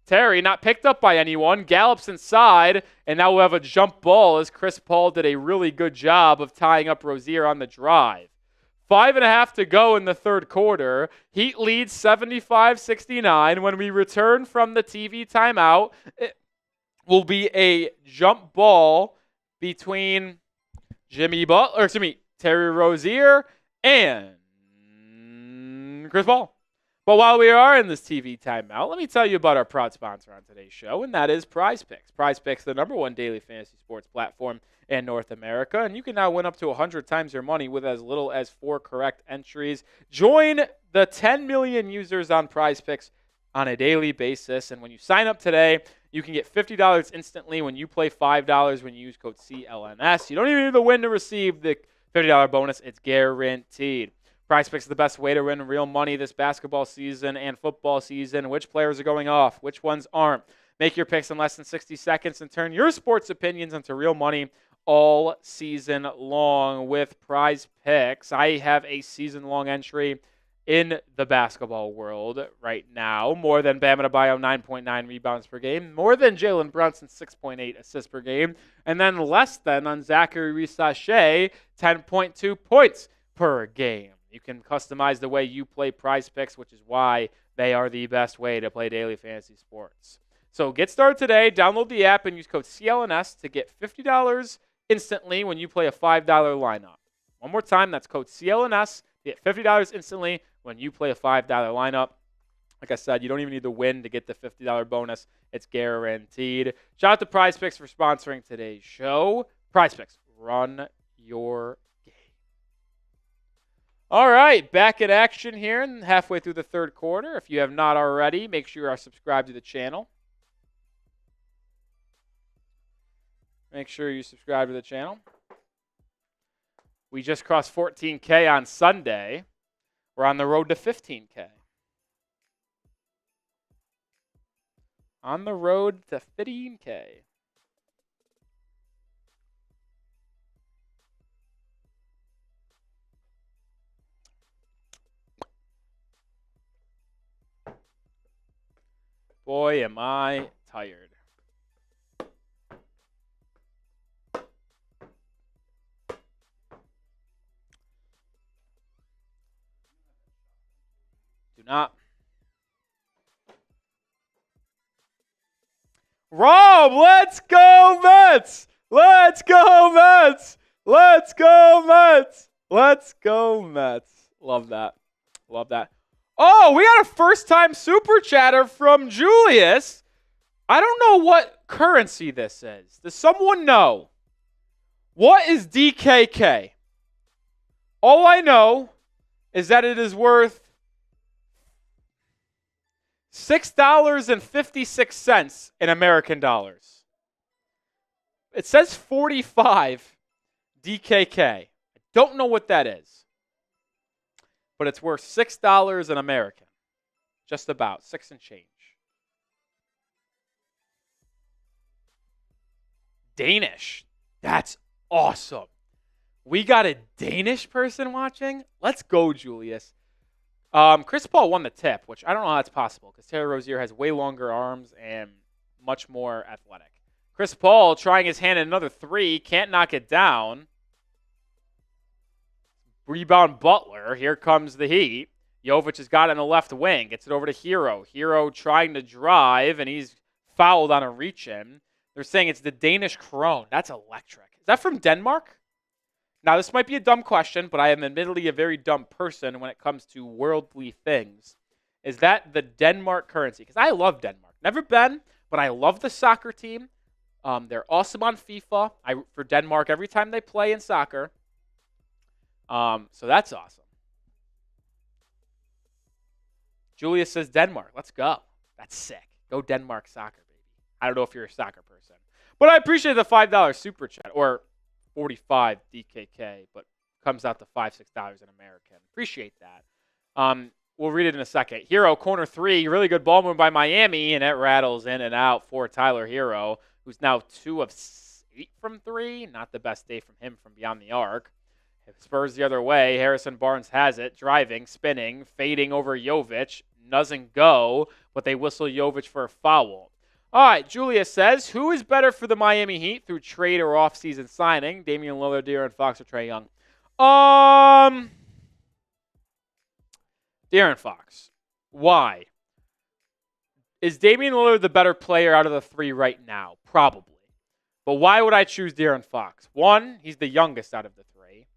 Terry, not picked up by anyone, gallops inside, and now we'll have a jump ball as Chris Paul did a really good job of tying up Rozier on the drive. 5.5 to go in the third quarter. Heat leads 75-69. When we return from the TV timeout, it will be a jump ball between Terry Rozier and Chris Paul. But while we are in this TV timeout, let me tell you about our proud sponsor on today's show, and that is PrizePicks. PrizePicks, the #1 daily fantasy sports platform in North America, and you can now win up to 100 times your money with as little as 4 correct entries. Join the 10 million users on PrizePicks on a daily basis, and when you sign up today, you can get $50 instantly when you play $5 when you use code CLNS. You don't even need to win to receive the $50 bonus. It's guaranteed. PrizePicks is the best way to win real money this basketball season and football season. Which players are going off? Which ones aren't? Make your picks in less than 60 seconds and turn your sports opinions into real money all season long with PrizePicks. I have a season-long entry in the basketball world right now. More than Bam Adebayo, 9.9 rebounds per game. More than Jalen Brunson, 6.8 assists per game. And then less than on Zachary Rissache, 10.2 points per game. You can customize the way you play PrizePicks, which is why they are the best way to play daily fantasy sports. So get started today. Download the app and use code CLNS to get $50 instantly when you play a $5 lineup. One more time, that's code CLNS to get $50 instantly when you play a $5 lineup. Like I said, you don't even need to win to get the $50 bonus. It's guaranteed. Shout out to PrizePicks for sponsoring today's show. PrizePicks, run your game. All right, back in action here and halfway through the third quarter. If you have not already, make sure you are subscribed to the channel. Make sure you subscribe to the channel. We just crossed 14K on Sunday. We're on the road to 15K. On the road to 15K. Boy, am I tired. Do not. Rob, let's go Mets! Let's go Mets! Let's go Mets! Let's go, Mets. Love that. Love that. Oh, we got a first-time super chatter from Julius. I don't know what currency this is. Does someone know? What is DKK? All I know is that it is worth $6.56 in American dollars. It says 45 DKK. I don't know what that is, but it's worth $6 in American. Just about, 6 and change. Danish. That's awesome. We got a Danish person watching? Let's go, Julius. Chris Paul won the tip, which I don't know how that's possible because Terry Rozier has way longer arms and much more athletic. Chris Paul trying his hand at another three, can't knock it down. Rebound Butler. Here comes the Heat. Jovic has got it on the left wing. Gets it over to Herro. Herro trying to drive, and he's fouled on a reach-in. They're saying it's the Danish Krone. That's electric. Is that from Denmark? Now, this might be a dumb question, but I am admittedly a very dumb person when it comes to worldly things. Is that the Denmark currency? Because I love Denmark. Never been, but I love the soccer team. They're awesome on FIFA. I root for Denmark every time they play in soccer. So that's awesome. Julius says Denmark. Let's go. That's sick. Go Denmark soccer, baby. I don't know if you're a soccer person. But I appreciate the $5 super chat. Or 45 DKK, but comes out to $5, $6 in American. Appreciate that. We'll read it in a second. Herro, corner three. Really good ball move by Miami, and it rattles in and out for Tyler Herro, who's now 2 of 8 from 3. Not the best day from him from beyond the arc. Spurs the other way. Harrison Barnes has it. Driving, spinning, fading over Jovic. Doesn't go, but they whistle Jovic for a foul. All right, Julia says, who is better for the Miami Heat through trade or offseason signing? Damian Lillard, De'Aaron Fox, or Trae Young? De'Aaron Fox. Why? Is Damian Lillard the better player out of the 3 right now? Probably. But why would I choose De'Aaron Fox? 1, he's the youngest out of the 3.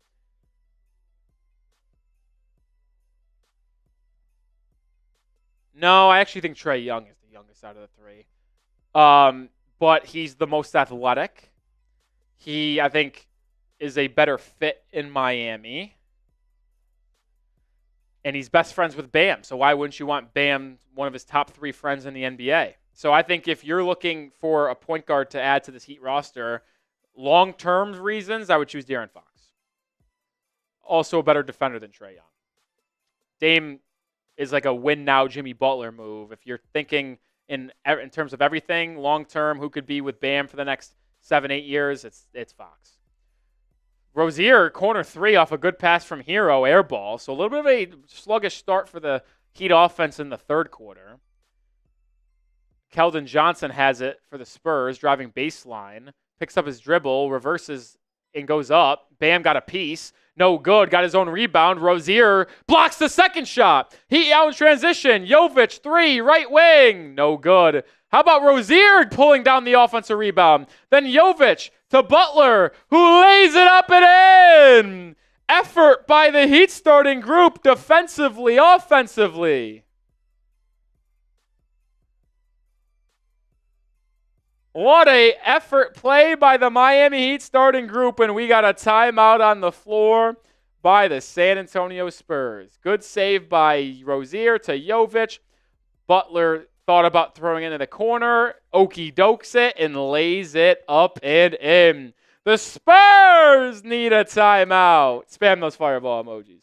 No, I actually think Trae Young is the youngest out of the 3. But he's the most athletic. He, I think, is a better fit in Miami. And he's best friends with Bam. So why wouldn't you want Bam, one of his top 3 friends in the NBA? So I think if you're looking for a point guard to add to this Heat roster, long-term reasons, I would choose De'Aaron Fox. Also a better defender than Trae Young. Dame is like a win-now Jimmy Butler move. If you're thinking in terms of everything, long-term, who could be with Bam for the next 7-8 years, it's Fox. Rozier, corner 3 off a good pass from Herro, air ball. So a little bit of a sluggish start for the Heat offense in the third quarter. Keldon Johnson has it for the Spurs, driving baseline. Picks up his dribble, reverses, and goes up. Bam got a piece. No good. Got his own rebound. Rozier blocks the second shot. Heat out in transition. Jovic, 3, right wing. No good. How about Rozier pulling down the offensive rebound? Then Jovic to Butler, who lays it up and in. Effort by the Heat starting group defensively, offensively. What a effort play by the Miami Heat starting group, and we got a timeout on the floor by the San Antonio Spurs. Good save by Rozier to Jovic. Butler thought about throwing it into the corner. Okey-dokes it and lays it up and in. The Spurs need a timeout. Spam those fireball emojis.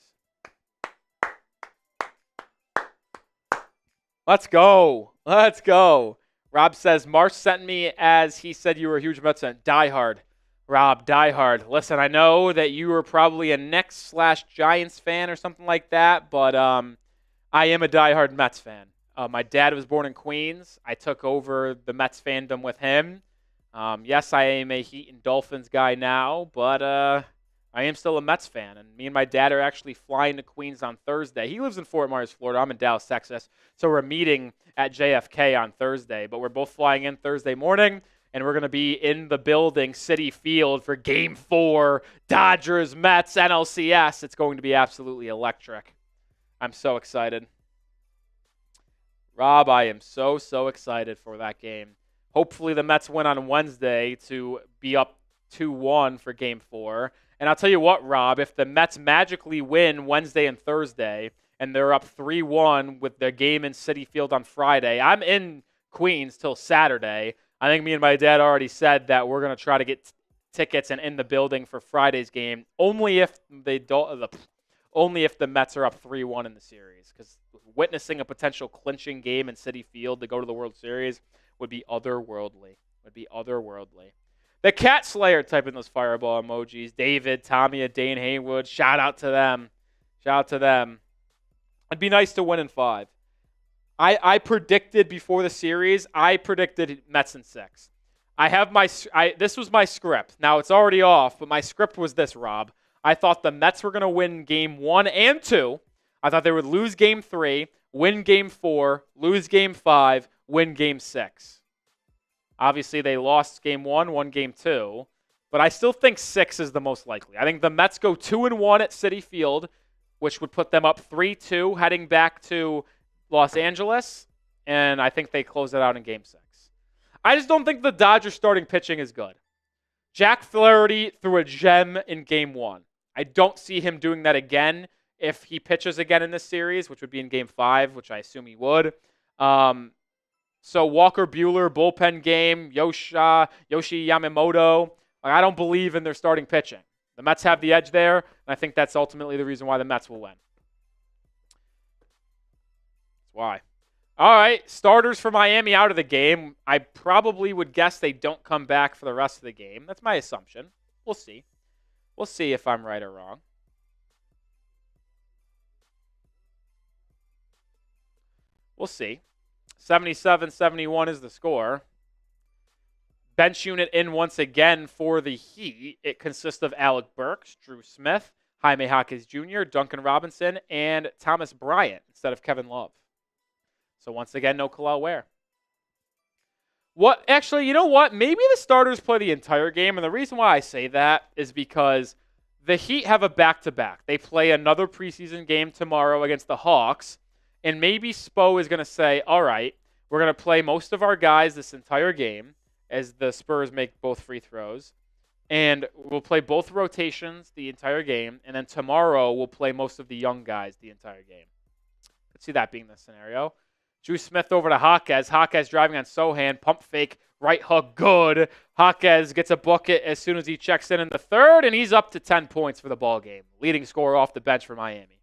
Let's go. Let's go. Rob says, Marsh sent me as he said you were a huge Mets fan. Die hard. Rob, die hard. Listen, I know that you were probably a Knicks/Giants fan or something like that, but I am a diehard Mets fan. My dad was born in Queens. I took over the Mets fandom with him. Yes, I am a Heat and Dolphins guy now, but I am still a Mets fan. And me and my dad are actually flying to Queens on Thursday. He lives in Fort Myers, Florida. I'm in Dallas, Texas. So we're meeting at JFK on Thursday. But we're both flying in Thursday morning. and we're going to be in the building, Citi Field, for Game 4, Dodgers, Mets, NLCS. It's going to be absolutely electric. I'm so excited. Rob, I am so excited for that game. Hopefully the Mets win on Wednesday to be up 2-1 for Game 4. And I'll tell you what, Rob, if the Mets magically win Wednesday and Thursday, and they're up 3-1 with their game in Citi Field on Friday, I'm in Queens till Saturday. I think me and my dad already said that we're going to try to get tickets and in the building for Friday's game, only if the Mets are up 3-1 in the series, because witnessing a potential clinching game in Citi Field to go to the World Series would be otherworldly. The Cat Slayer typing those fireball emojis. David, Tommy, Dane Haywood. Shout out to them. It'd be nice to win in 5. I predicted before the series, Mets in 6. This was my script. Now it's already off, but my script was this, Rob. I thought the Mets were going to win Game 1 and 2. I thought they would lose Game 3, win Game 4, lose Game 5, win Game 6. Obviously, they lost Game 1, won Game 2. But I still think 6 is the most likely. I think the Mets go 2-1 at Citi Field, which would put them up 3-2 heading back to Los Angeles. And I think they close it out in Game 6. I just don't think the Dodgers starting pitching is good. Jack Flaherty threw a gem in Game 1. I don't see him doing that again if he pitches again in this series, which would be in Game 5, which I assume he would. So Walker Buehler, bullpen game, Yoshi Yamamoto. I don't believe in their starting pitching. The Mets have the edge there, and I think that's ultimately the reason why the Mets will win. That's why. All right, starters for Miami out of the game. I probably would guess they don't come back for the rest of the game. That's my assumption. We'll see. We'll see if I'm right or wrong. We'll see. 77-71 is the score. Bench unit in once again for the Heat. It consists of Alec Burks, Drew Smith, Jaime Jaquez Jr., Duncan Robinson, and Thomas Bryant instead of Kevin Love. So once again, no Khalil Ware. Actually, you know what? Maybe the starters play the entire game, and the reason why I say that is because the Heat have a back-to-back. They play another preseason game tomorrow against the Hawks, and maybe Spo is going to say, all right, we're going to play most of our guys this entire game as the Spurs make both free throws, and we'll play both rotations the entire game, and then tomorrow we'll play most of the young guys the entire game. Could see that being the scenario. Drew Smith over to Jaquez. Jaquez driving on Sohan. Pump fake. Right hook. Good. Jaquez gets a bucket as soon as he checks in the third, and he's up to 10 points for the ball game. Leading scorer off the bench for Miami.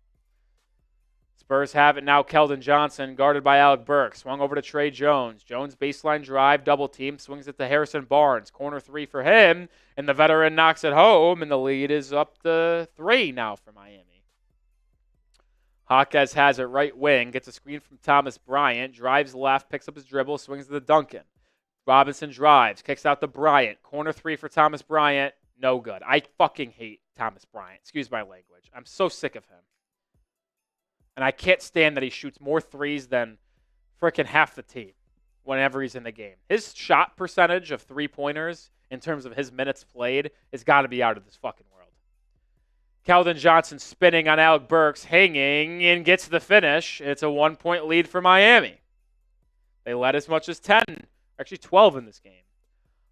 Spurs have it now. Keldon Johnson guarded by Alec Burks. Swung over to Trey Jones. Jones baseline drive. Double team. Swings it to Harrison Barnes. Corner 3 for him, and the veteran knocks it home, and the lead is up to 3 now for Miami. Jaquez has it right wing, gets a screen from Thomas Bryant, drives left, picks up his dribble, swings to the Duncan. Robinson drives, kicks out to Bryant. Corner 3 for Thomas Bryant, no good. I fucking hate Thomas Bryant. Excuse my language. I'm so sick of him. And I can't stand that he shoots more threes than frickin' half the team whenever he's in the game. His shot percentage of three-pointers in terms of his minutes played has got to be out of this fucking world. Keldon Johnson spinning on Alec Burks, hanging, and gets the finish. It's a 1-point lead for Miami. They led as much as 10, actually 12 in this game.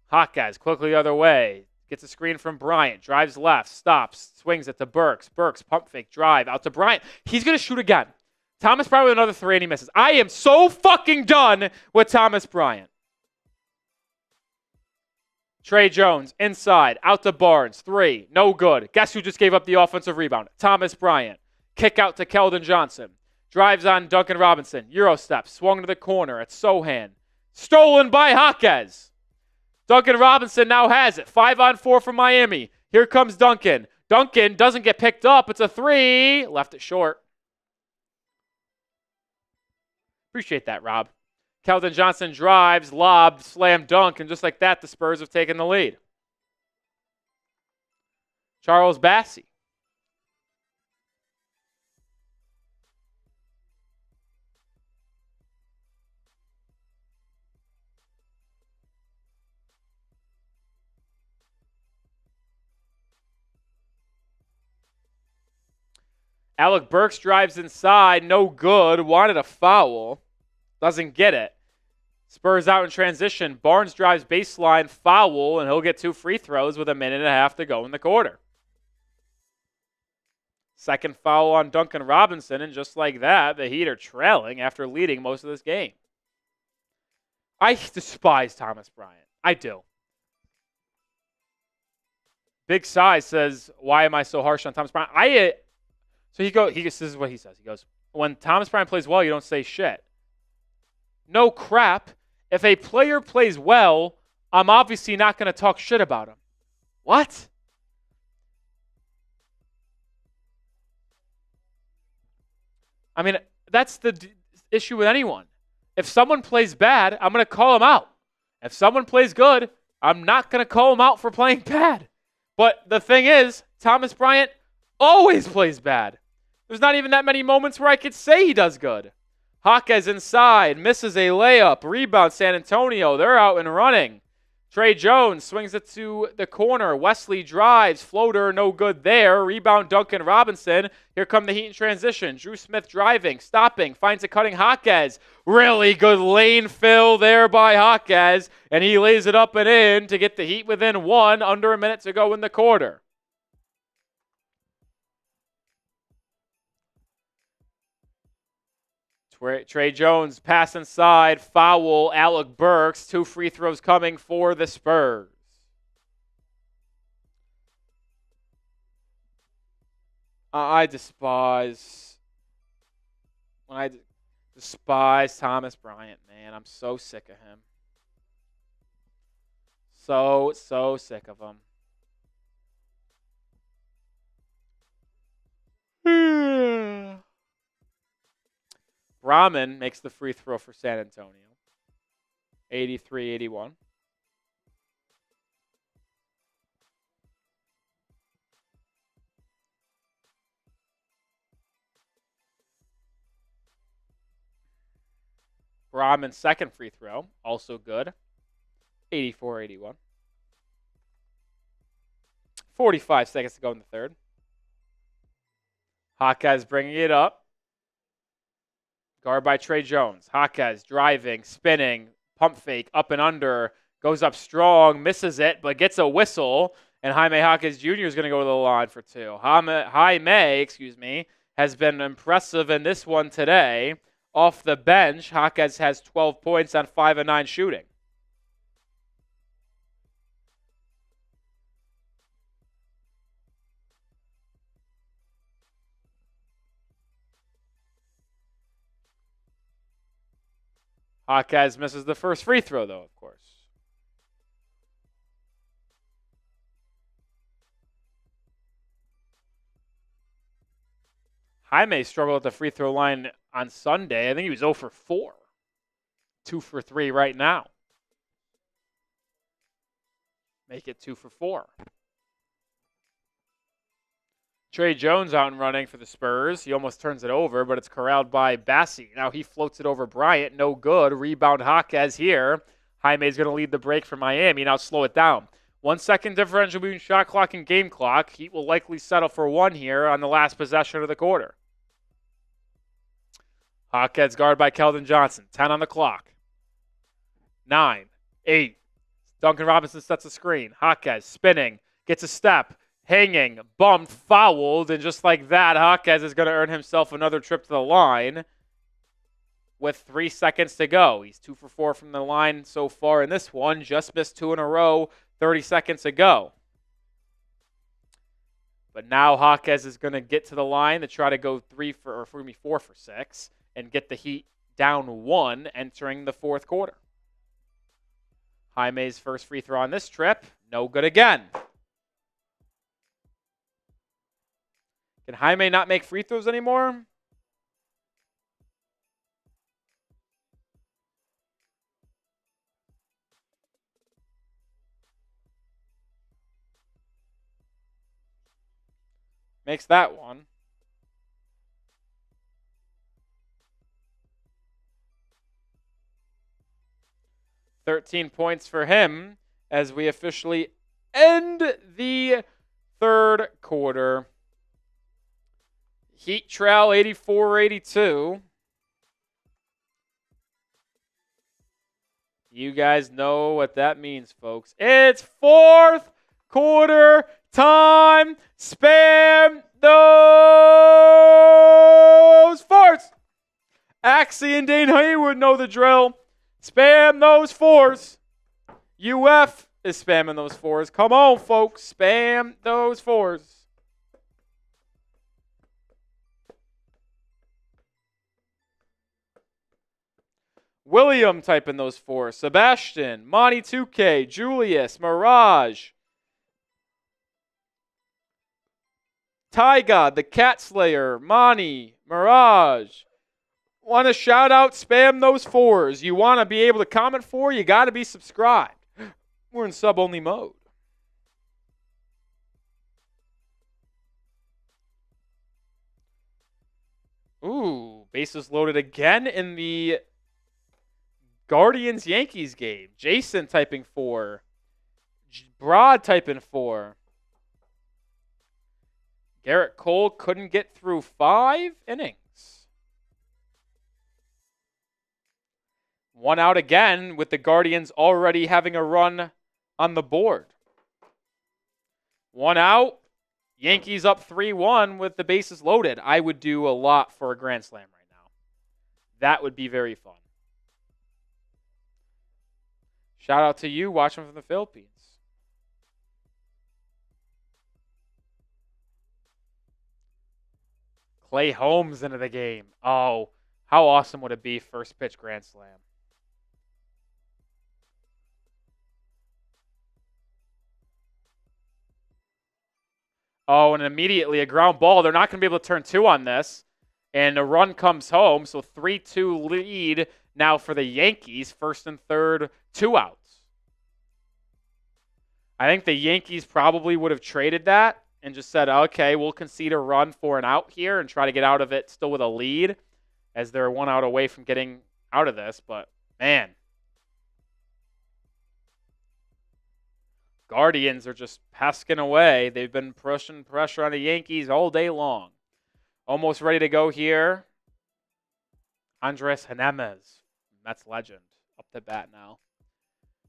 Jaquez quickly the other way. Gets a screen from Bryant. Drives left, stops, swings it to Burks. Burks, pump fake, drive, out to Bryant. He's going to shoot again. Thomas Bryant with another 3, and he misses. I am so fucking done with Thomas Bryant. Trey Jones, inside, out to Barnes, 3, no good. Guess who just gave up the offensive rebound? Thomas Bryant. Kick out to Keldon Johnson. Drives on Duncan Robinson. Euro step, swung to the corner at Sohan. Stolen by Jaquez. Duncan Robinson now has it. 5-on-4 for Miami. Here comes Duncan. Duncan doesn't get picked up. It's a 3. Left it short. Appreciate that, Rob. Keldon Johnson drives, lob, slam dunk, and just like that, the Spurs have taken the lead. Charles Bassey. Alec Burks drives inside. No good. Wanted a foul. Doesn't get it. Spurs out in transition. Barnes drives baseline. Foul, and he'll get 2 free throws with 1.5 to go in the quarter. Second foul on Duncan Robinson, and just like that, the Heat are trailing after leading most of this game. I despise Thomas Bryant. I do. Big Size says, why am I so harsh on Thomas Bryant? This is what he says. He goes, when Thomas Bryant plays well, you don't say shit. No crap. If a player plays well, I'm obviously not going to talk shit about him. What? I mean, that's the issue with anyone. If someone plays bad, I'm going to call him out. If someone plays good, I'm not going to call him out for playing bad. But the thing is, Thomas Bryant always plays bad. There's not even that many moments where I could say he does good. Hawkes inside, misses a layup, rebound San Antonio. They're out and running. Trey Jones swings it to the corner. Wesley drives, floater, no good there. Rebound Duncan Robinson. Here come the Heat in transition. Drew Smith driving, stopping, finds a cutting Hawkes. Really good lane fill there by Hawkes, and he lays it up and in to get the Heat within 1, under a minute to go in the quarter. Trey Jones pass inside, foul, Alec Burks. 2 free throws coming for the Spurs. I despise Thomas Bryant, man. I'm so sick of him. So sick of him. Brahman makes the free throw for San Antonio. 83-81. Brahman's second free throw, also good. 84-81. 45 seconds to go in the third. Hawkes bringing it up. Guard by Trey Jones. Hawkes driving, spinning, pump fake, up and under. Goes up strong, misses it, but gets a whistle. And Jaime Hawkes Jr. is going to go to the line for 2. Jaime, has been impressive in this one today. Off the bench, Hawkes has 12 points on 5 of 9 shooting. Hawkes misses the first free throw, though, of course. Jaime struggled at the free throw line on Sunday. I think he was 0 for 4. 2 for 3 right now. Make it 2 for 4. Trey Jones out and running for the Spurs. He almost turns it over, but it's corralled by Bassi. Now he floats it over Bryant. No good. Rebound Hawkes here. Jaime's going to lead the break for Miami. Now slow it down. 1 second differential between shot clock and game clock. Heat will likely settle for 1 here on the last possession of the quarter. Hawkes guard by Keldon Johnson. 10 on the clock. 9, 8. Duncan Robinson sets a screen. Hawkes spinning. Gets a step. Hanging, bumped, fouled, and just like that, Hawkes is going to earn himself another trip to the line with 3 seconds to go. He's 2 for 4 from the line so far in this one. Just missed 2 in a row, 30 seconds ago. But now Hawkes is going to get to the line to try to go 4 for 6 and get the Heat down 1 entering the fourth quarter. Jaime's first free throw on this trip, no good again. Can Jaime not make free throws anymore? Makes that one. $13 points for him as we officially end the third quarter. Heat Trail 84-82. You guys know what that means, folks. It's fourth quarter time. Spam those fours. Axie and Dane Haywood know the drill. Spam those fours. UF is spamming those fours. Come on, folks. Spam those fours. William typing those fours. Sebastian, Monty 2K, Julius, Mirage, Tyga, the Cat Slayer, Monty, Mirage. Want to shout out, spam those fours. You want to be able to comment for, you got to be subscribed. We're in sub-only mode. Ooh, bases loaded again in the Guardians-Yankees game. Jason typing 4. Broad typing 4. Garrett Cole couldn't get through 5 innings. 1 out again with the Guardians already having a run on the board. 1 out. Yankees up 3-1 with the bases loaded. I would do a lot for a grand slam right now. That would be very fun. Shout out to you watching from the Philippines. Clay Holmes into the game. Oh, how awesome would it be? First pitch grand slam. Oh, and immediately a ground ball. They're not going to be able to turn 2 on this. And a run comes home. So 3-2 lead now for the Yankees. First and third, 2 outs. I think the Yankees probably would have traded that and just said, okay, we'll concede a run for an out here and try to get out of it still with a lead as they're 1 out away from getting out of this. But, man. Guardians are just pesking away. They've been pushing pressure on the Yankees all day long. Almost ready to go here. Andres Giménez, Mets legend, up to bat now.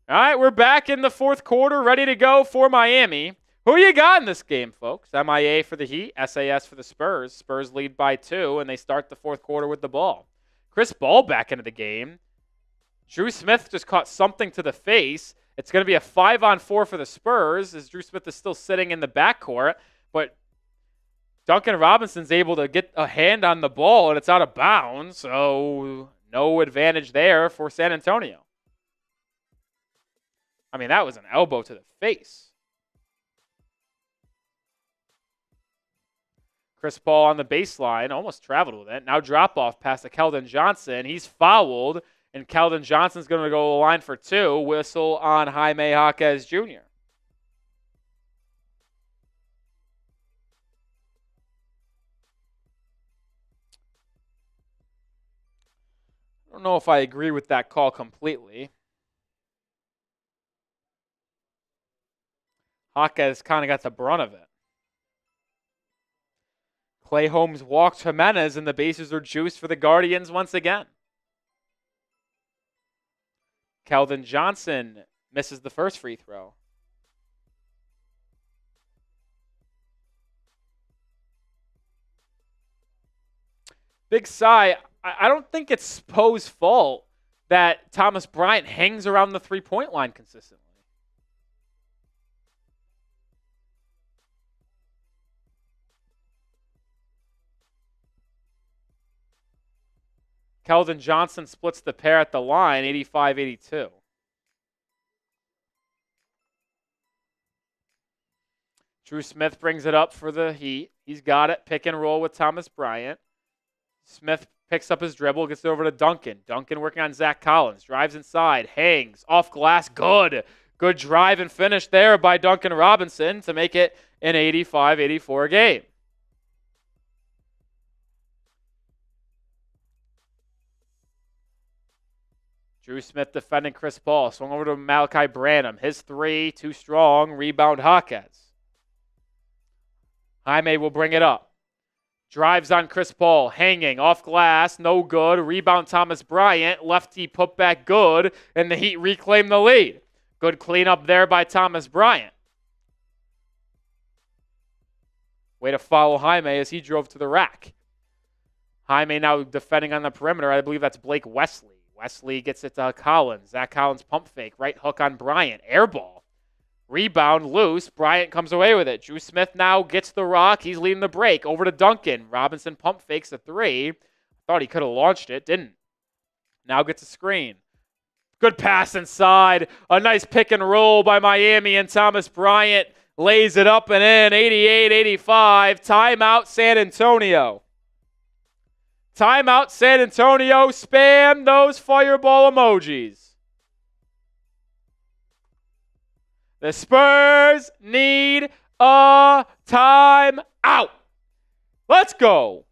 All right, we're back in the fourth quarter, ready to go for Miami. Who you got in this game, folks? MIA for the Heat, SAS for the Spurs. Spurs lead by 2, and they start the fourth quarter with the ball. Chris Ball back into the game. Drew Smith just caught something to the face. It's going to be a 5-on-4 for the Spurs as Drew Smith is still sitting in the backcourt. But Duncan Robinson's able to get a hand on the ball, and it's out of bounds. So no advantage there for San Antonio. I mean, that was an elbow to the face. Chris Paul on the baseline, almost traveled with it. Now drop off past to Keldon Johnson. He's fouled. And Keldon Johnson's going to go to the line for 2. Whistle on Jaime Jaquez Jr. I don't know if I agree with that call completely. Jaquez kind of got the brunt of it. Clay Holmes walks Giménez, and the bases are juiced for the Guardians once again. Keldon Johnson misses the first free throw. Big Cy, I don't think it's Poe's fault that Thomas Bryant hangs around the three-point line consistently. Keldon Johnson splits the pair at the line, 85-82. Drew Smith brings it up for the Heat. He's got it. Pick and roll with Thomas Bryant. Smith picks up his dribble, gets it over to Duncan. Duncan working on Zach Collins. Drives inside, hangs, off glass, good. Good drive and finish there by Duncan Robinson to make it an 85-84 game. Drew Smith defending Chris Paul. Swung over to Malachi Branham. His 3, too strong. Rebound Jaquez. Jaime will bring it up. Drives on Chris Paul, hanging, off glass, no good. Rebound Thomas Bryant, lefty put back good, and the Heat reclaim the lead. Good cleanup there by Thomas Bryant. Way to follow Jaime as he drove to the rack. Jaime now defending on the perimeter. I believe that's Blake Wesley. Wesley gets it to Collins. Zach Collins pump fake. Right hook on Bryant. Air ball. Rebound loose. Bryant comes away with it. Drew Smith now gets the rock. He's leading the break. Over to Duncan. Robinson pump fakes a three. Thought he could have launched it. Didn't. Now gets a screen. Good pass inside. A nice pick and roll by Miami, and Thomas Bryant lays it up and in. 88-85. Timeout San Antonio. Timeout San Antonio. Spam those fireball emojis. The Spurs need a timeout. Let's go.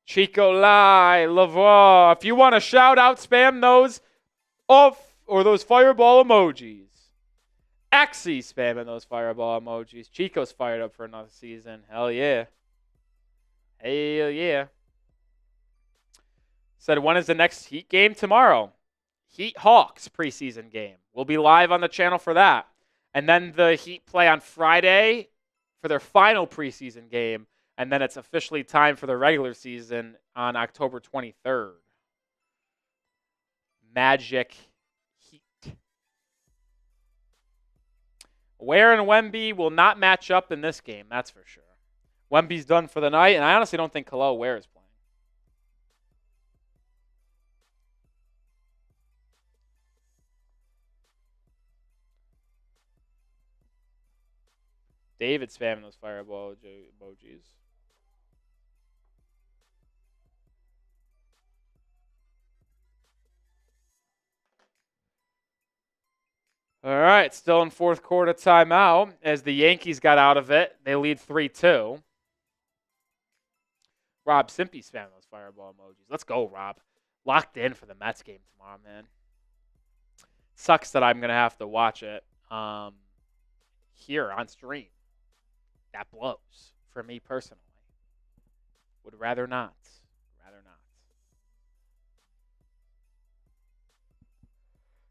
Chico Lai, Lavoie. If you want to shout out, spam those off or those fireball emojis. Axie spamming those fireball emojis. Chico's fired up for another season. Hell yeah. Hell yeah. Said, when is the next Heat game? Tomorrow. Heat Hawks preseason game. We'll be live on the channel for that. And then the Heat play on Friday for their final preseason game. And then it's officially time for the regular season on October 23rd. Magic Heat. Ware and Wemby will not match up in this game, that's for sure. Wemby's done for the night, and I honestly don't think Kel'el Ware is playing. David spamming those fireball emojis. All right, still in fourth quarter timeout as the Yankees got out of it. They lead 3-2. Rob Simpy spamming those fireball emojis. Let's go, Rob. Locked in for the Mets game tomorrow, man. Sucks that I'm going to have to watch it here on stream. That blows for me personally. Would rather not.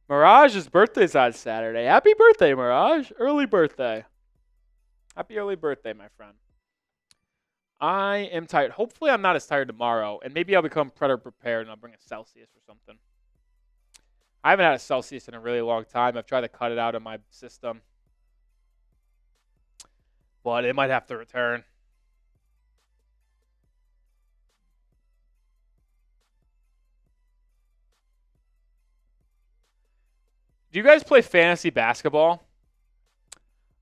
Mirage's birthday's on Saturday. Happy birthday, Mirage. Early birthday. Happy early birthday, my friend. I am tired. Hopefully I'm not as tired tomorrow, and maybe I'll become Predator prepared and I'll bring a Celsius or something. I haven't had a Celsius in a really long time. I've tried to cut it out of my system, but it might have to return. Do you guys play fantasy basketball?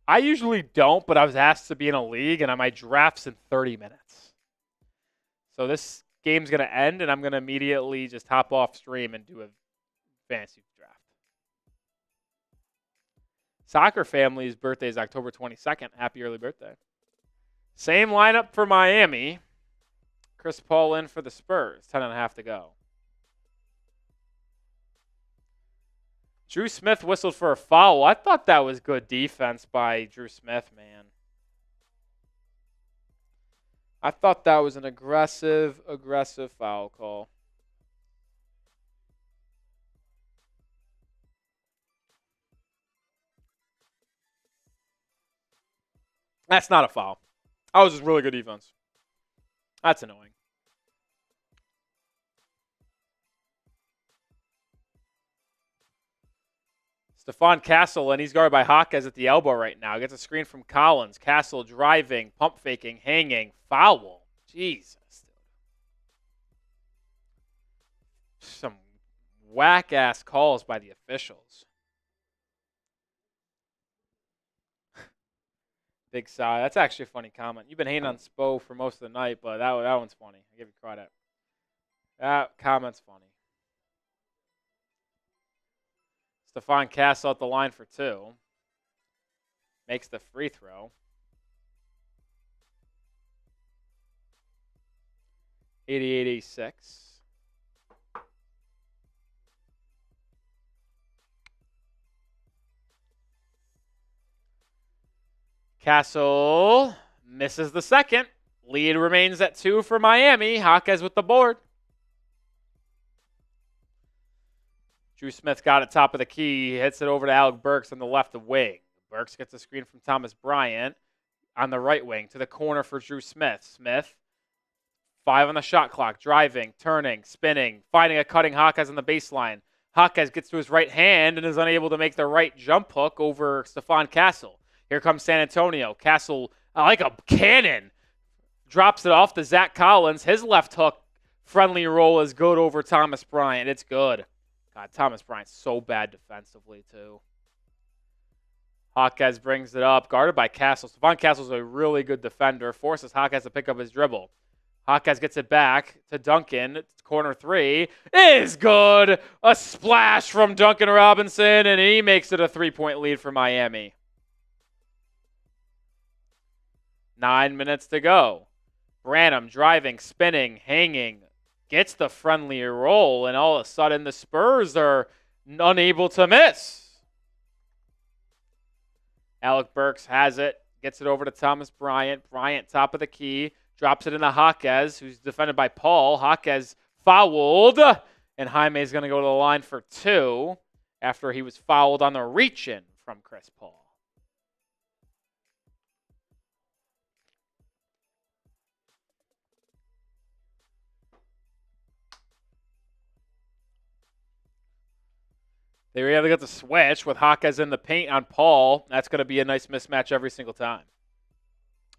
I usually don't, but I was asked to be in a league, and my draft's in 30 minutes. So this game's going to end, and I'm going to immediately just hop off stream and do a fantasy draft. Soccer family's birthday is October 22nd. Happy early birthday. Same lineup for Miami. Chris Paul in for the Spurs. 10.5 to go. Drew Smith whistled for a foul. I thought that was good defense by Drew Smith, man. I thought that was an aggressive foul call. That's not a foul. That was just really good defense. That's annoying. Stephon Castle, and he's guarded by Hawkes at the elbow right now. Gets a screen from Collins. Castle driving, pump faking, hanging, foul. Jesus. Some whack-ass calls by the officials. Big sigh. That's actually a funny comment. You've been hating on Spo for most of the night, but that one's funny. I give you credit. That comment's funny. Stephon Castle at the line for two. Makes the free throw. 88-86. Castle misses the second. Lead remains at 2 for Miami. Hawkeyes with the board. Drew Smith got it top of the key. He hits it over to Alec Burks on the left wing. Burks gets a screen from Thomas Bryant on the right wing to the corner for Drew Smith. Smith, 5 on the shot clock, driving, turning, spinning, finding a cutting Hawkeyes on the baseline. Hawkeyes gets to his right hand and is unable to make the right jump hook over Stephon Castle. Here comes San Antonio. Castle, like a cannon, drops it off to Zach Collins. His left hook friendly roll is good over Thomas Bryant. It's good. God, Thomas Bryant's so bad defensively, too. Hawkeyes brings it up, guarded by Castle. Stephon Castle's a really good defender. Forces Hawkeyes to pick up his dribble. Hawkeyes gets it back to Duncan. Corner 3 is good. A splash from Duncan Robinson, and he makes it a 3-point lead for Miami. 9 minutes to go. Branham driving, spinning, hanging. Gets the friendly roll, and all of a sudden the Spurs are unable to miss. Alec Burks has it, gets it over to Thomas Bryant. Bryant, top of the key, drops it into Hawkeyes, who's defended by Paul. Hawkeyes fouled, and Jaime is going to go to the line for 2 after he was fouled on the reach-in from Chris Paul. They were able to get the switch with Hawkeyes in the paint on Paul. That's going to be a nice mismatch every single time.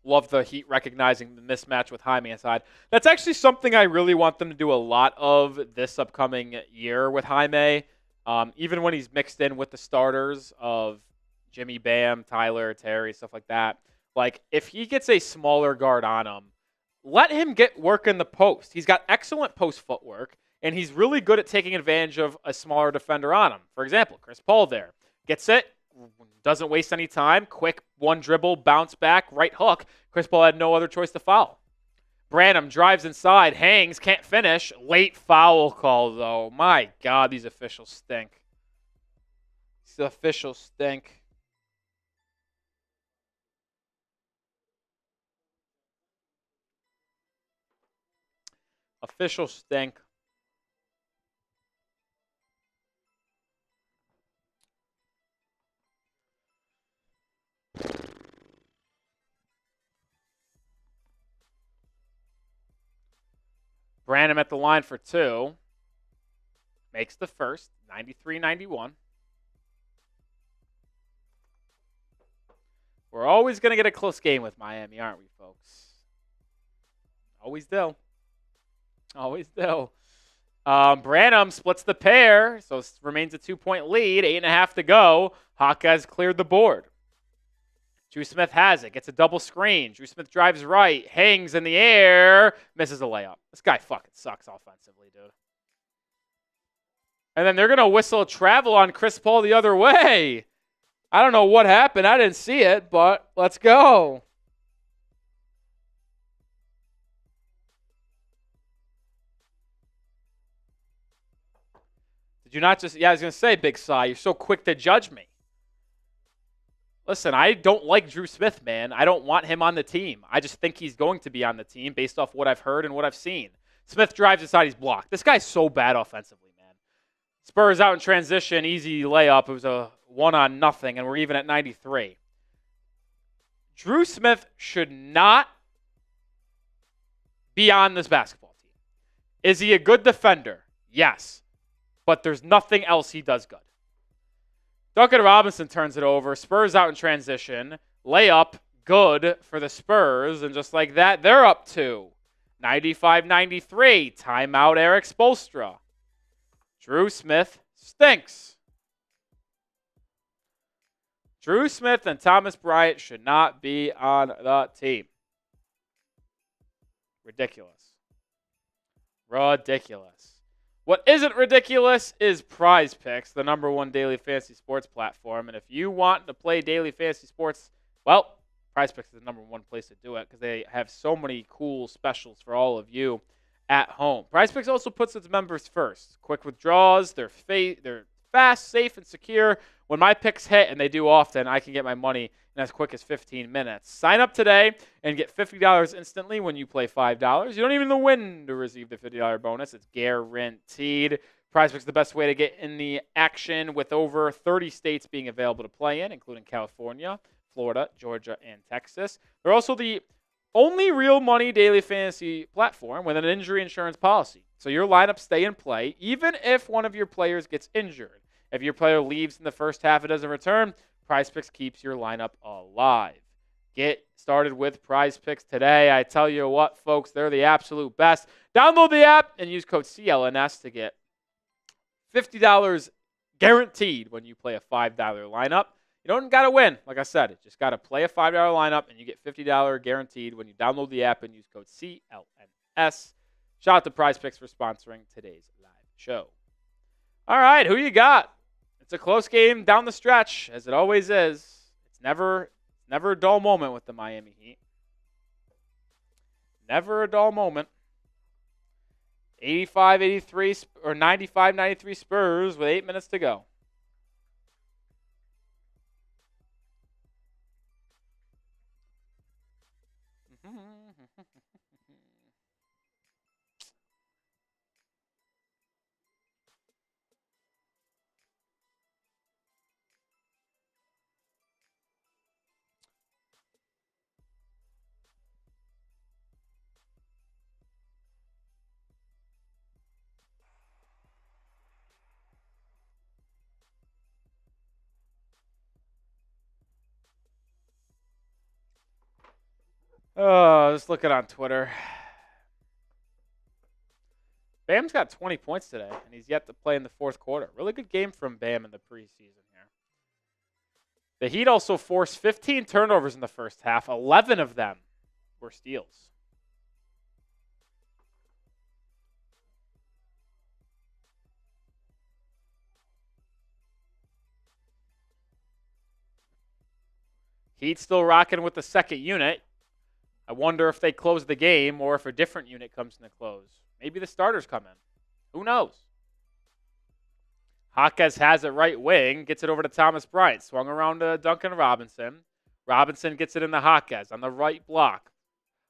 Love the Heat recognizing the mismatch with Jaime inside. That's actually something I really want them to do a lot of this upcoming year with Jaime. Even when he's mixed in with the starters of Jimmy, Bam, Tyler, Terry, stuff like that. Like, if he gets a smaller guard on him, let him get work in the post. He's got excellent post footwork. And he's really good at taking advantage of a smaller defender on him. For example, Chris Paul there. Gets it, doesn't waste any time. Quick one dribble, bounce back, right hook. Chris Paul had no other choice to foul. Branham drives inside, hangs, can't finish. Late foul call, though. My God, these officials stink. These officials stink. Officials stink. Branham at the line for 2. Makes the first, 93-91. We're always going to get a close game with Miami, aren't we, folks? Always do. Always do. Branham splits the pair, so it remains a 2-point lead. 8.5 to go. Hawkeyes cleared the board. Drew Smith has it. Gets a double screen. Drew Smith drives right. Hangs in the air. Misses a layup. This guy fucking sucks offensively, dude. And then they're going to whistle a travel on Chris Paul the other way. I don't know what happened. I didn't see it, but let's go. Did you not just... Yeah, I was going to say, Big Cy, you're so quick to judge me. Listen, I don't like Drew Smith, man. I don't want him on the team. I just think he's going to be on the team based off what I've heard and what I've seen. Smith drives inside, he's blocked. This guy's so bad offensively, man. Spurs out in transition, easy layup. It was a 1-on-0, and we're even at 93. Drew Smith should not be on this basketball team. Is he a good defender? Yes. But there's nothing else he does good. Duncan Robinson turns it over. Spurs out in transition. Layup, good for the Spurs. And just like that, they're up 2. 95-93. Timeout, Eric Spoelstra. Drew Smith stinks. Drew Smith and Thomas Bryant should not be on the team. Ridiculous. Ridiculous. What isn't ridiculous is PrizePicks, the #1 daily fantasy sports platform. And if you want to play daily fantasy sports, well, PrizePicks is the #1 place to do it because they have so many cool specials for all of you at home. PrizePicks also puts its members first. Quick withdrawals, they're fast, safe, and secure. When my picks hit, and they do often, I can get my money in as quick as 15 minutes. Sign up today and get $50 instantly when you play $5. You don't even win to receive the $50 bonus. It's guaranteed. PrizePicks is the best way to get in the action, with over 30 states being available to play in, including California, Florida, Georgia, and Texas. They're also the only real money daily fantasy platform with an injury insurance policy. So your lineups stay in play even if one of your players gets injured. If your player leaves in the first half and doesn't return, PrizePicks keeps your lineup alive. Get started with PrizePicks today. I tell you what, folks, they're the absolute best. Download the app and use code CLNS to get $50 guaranteed when you play a $5 lineup. You don't got to win. Like I said, you just got to play a $5 lineup, and you get $50 guaranteed when you download the app and use code CLNS. Shout out to PrizePicks for sponsoring today's live show. All right, who you got? It's a close game down the stretch, as it always is. It's never a dull moment with the Miami Heat. Never a dull moment. 85-83 or 95-93 Spurs with 8 minutes to go. Oh, just looking on Twitter. Bam's got 20 points today, and he's yet to play in the fourth quarter. Really good game from Bam in the preseason here. The Heat also forced 15 turnovers in the first half. 11 of them were steals. Heat still rocking with the second unit. I wonder if they close the game or if a different unit comes in the close. Maybe the starters come in. Who knows? Jaquez has it right wing, gets it over to Thomas Bryant. Swung around to Duncan Robinson. Robinson gets it into Jaquez on the right block.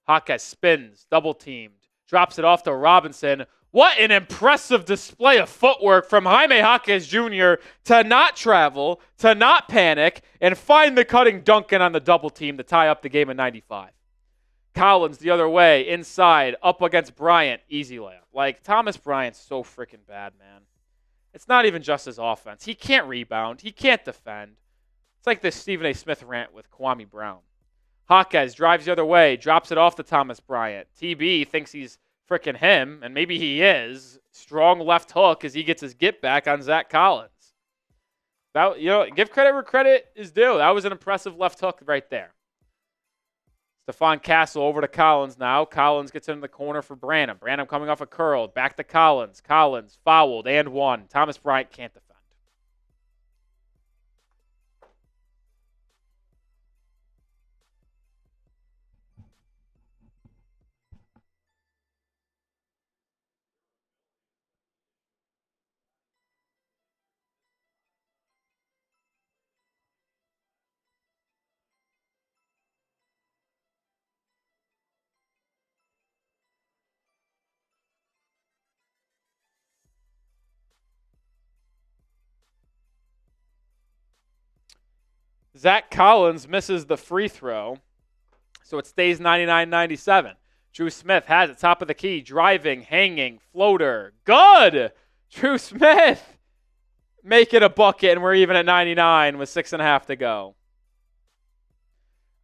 Jaquez spins, double teamed, drops it off to Robinson. What an impressive display of footwork from Jaime Jaquez Jr. to not travel, to not panic, and find the cutting Duncan on the double team to tie up the game in 95. Collins the other way, inside, up against Bryant, easy layup. Like, Thomas Bryant's so freaking bad, man. It's not even just his offense. He can't rebound. He can't defend. It's like this Stephen A. Smith rant with Kwame Brown. Jaquez drives the other way, drops it off to Thomas Bryant. TB thinks he's freaking him, and maybe he is. Strong left hook as he gets his get back on Zach Collins. That, give credit where credit is due. That was an impressive left hook right there. Stephon Castle over to Collins now. Collins gets in the corner for Branham. Branham coming off a curl. Back to Collins. Collins fouled and one. Thomas Bryant can't defend. Zach Collins misses the free throw, so it stays 99-97. Drew Smith has it top of the key, driving, hanging, floater. Good! Drew Smith make it a bucket, and we're even at 99 with 6.5 to go.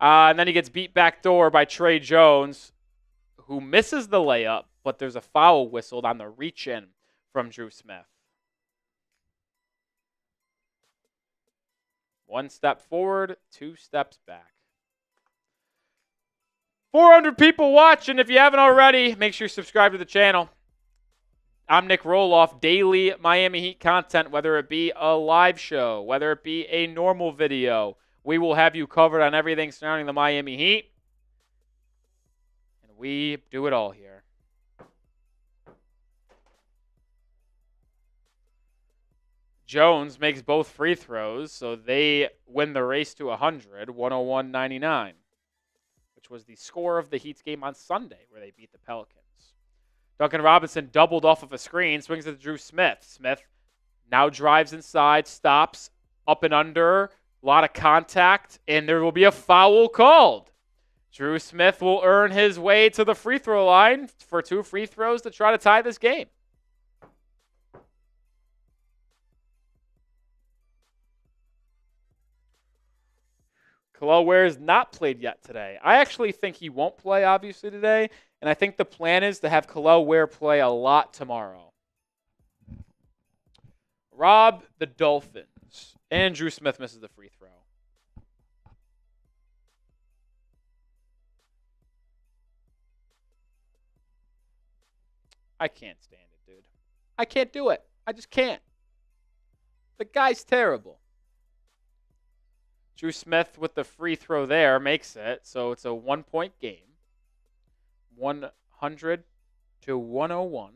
And then he gets beat backdoor by Trey Jones, who misses the layup, but there's a foul whistled on the reach-in from Drew Smith. 1 step forward, 2 steps back. 400 people watching. If you haven't already, make sure you subscribe to the channel. I'm Nic Rohloff. Daily Miami Heat content, whether it be a live show, whether it be a normal video. We will have you covered on everything surrounding the Miami Heat. And we do it all here. Jones makes both free throws, so they win the race to 100, 101-99, which was the score of the Heat's game on Sunday where they beat the Pelicans. Duncan Robinson doubled off of a screen, swings it to Drew Smith. Smith now drives inside, stops, up and under, a lot of contact, and there will be a foul called. Drew Smith will earn his way to the free throw line for 2 free throws to try to tie this game. Kel'el Ware has not played yet today. I actually think he won't play, obviously, today, and I think the plan is to have Kel'el Ware play a lot tomorrow. Rob the Dolphins. And Drew Smith misses the free throw. I can't stand it, dude. I can't do it. I just can't. The guy's terrible. Drew Smith with the free throw there makes it, so it's a 1-point game. 100-101.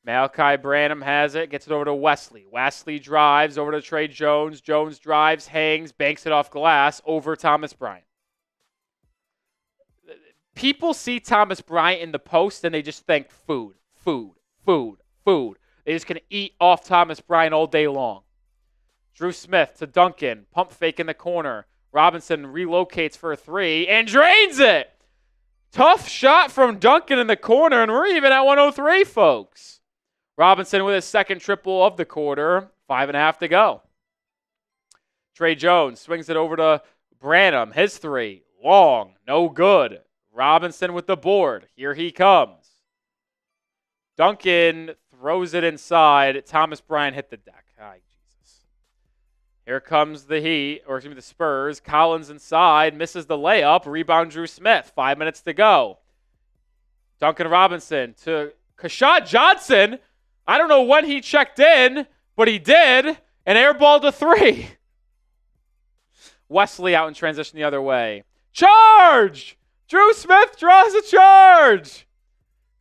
Malachi Branham has it, gets it over to Wesley. Wesley drives over to Trey Jones. Jones drives, hangs, banks it off glass over Thomas Bryant. People see Thomas Bryant in the post and they just think food, food, food, food. They just can eat off Thomas Bryant all day long. Drew Smith to Duncan, pump fake in the corner. Robinson relocates for a 3 and drains it. Tough shot from Duncan in the corner, and we're even at 103, folks. Robinson with his second triple of the quarter, 5.5 to go. Trey Jones swings it over to Branham, his 3, long, no good. Robinson with the board, here he comes. Duncan throws it inside. Thomas Bryant hit the deck. Here comes the Heat, or excuse me, the Spurs. Collins inside, misses the layup. Rebound Drew Smith. 5 minutes to go. Duncan Robinson to Kashad Johnson. I don't know when he checked in, but he did. And airballed a 3. Wesley out in transition the other way. Charge! Drew Smith draws a charge.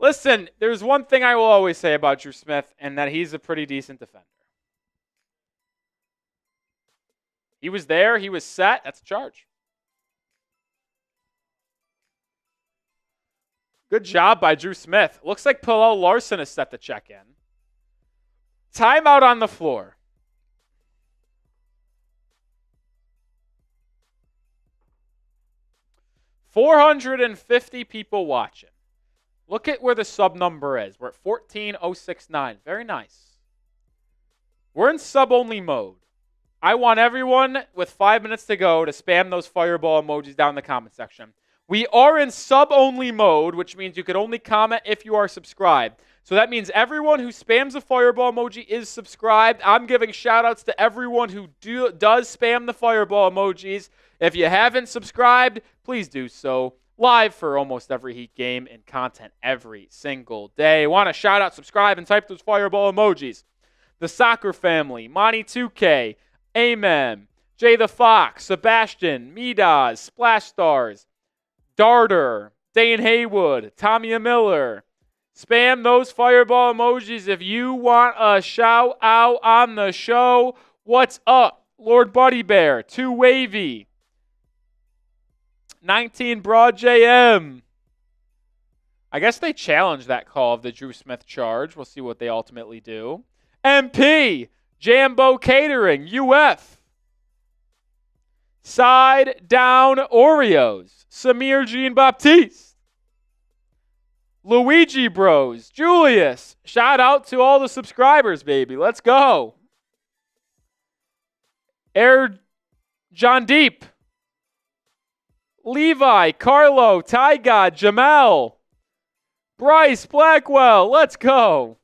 Listen, there's one thing I will always say about Drew Smith, and that he's a pretty decent defender. He was there. He was set. That's a charge. Good job by Drew Smith. Looks like Pallel Larson is set to check in. Timeout on the floor. $450 people watching. Look at where the sub number is. We're at 14,069. Very nice. We're in sub-only mode. I want everyone with 5 minutes to go to spam those fireball emojis down in the comment section. We are in sub-only mode, which means you can only comment if you are subscribed. So that means everyone who spams the fireball emoji is subscribed. I'm giving shout-outs to everyone who does spam the fireball emojis. If you haven't subscribed, please do so. Live for almost every Heat game and content every single day. Want to shout out, subscribe, and type those fireball emojis. The Soccer Family, Monty 2K, Amen, Jay the Fox, Sebastian, Midas, Splash Stars, Darter, Dane Haywood, Tommy Miller. Spam those fireball emojis if you want a shout out on the show. What's up? Lord Buddy Bear, 2 Wavy, 19 Broad JM. I guess they challenged that call of the Drew Smith charge. We'll see what they ultimately do. MP, Jambo Catering, UF. Side Down Oreos, Samir Jean-Baptiste. Luigi Bros, Julius. Shout out to all the subscribers, baby. Let's go. Air John Deep. Levi, Carlo, Ty God, Jamel. Bryce Blackwell, let's go.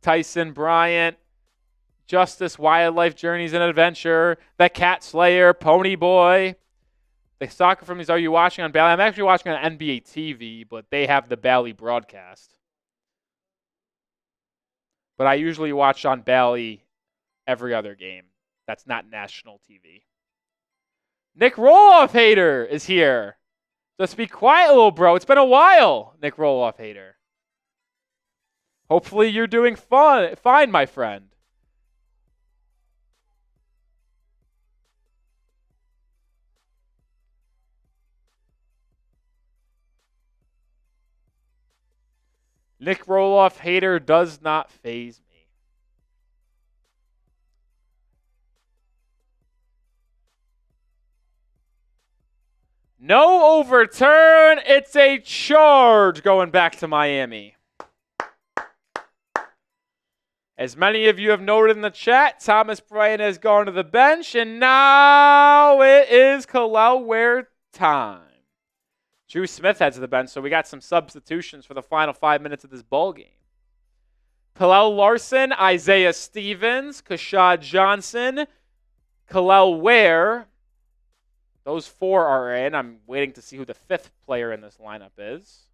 Tyson Bryant, Justice Wildlife Journeys and Adventure, The Cat Slayer, Pony Boy. The Soccer from these, are you watching on Bally? I'm actually watching on NBA TV, but they have the Bally broadcast. But I usually watch on Bally every other game. That's not national TV. Nic Rohloff hater is here. Just be quiet, little bro. It's been a while, Nic Rohloff hater. Hopefully you're doing fine, my friend. Nic Rohloff hater does not faze me. No overturn. It's a charge going back to Miami. As many of you have noted in the chat, Thomas Bryant has gone to the bench, and now it is Kel'el Ware time. Drew Smith heads to the bench, so we got some substitutions for the final 5 minutes of this ball game. Pallel Larson, Isaiah Stevens, Kashad Johnson, Kel'el Ware. Those 4 are in. I'm waiting to see who the 5th player in this lineup is.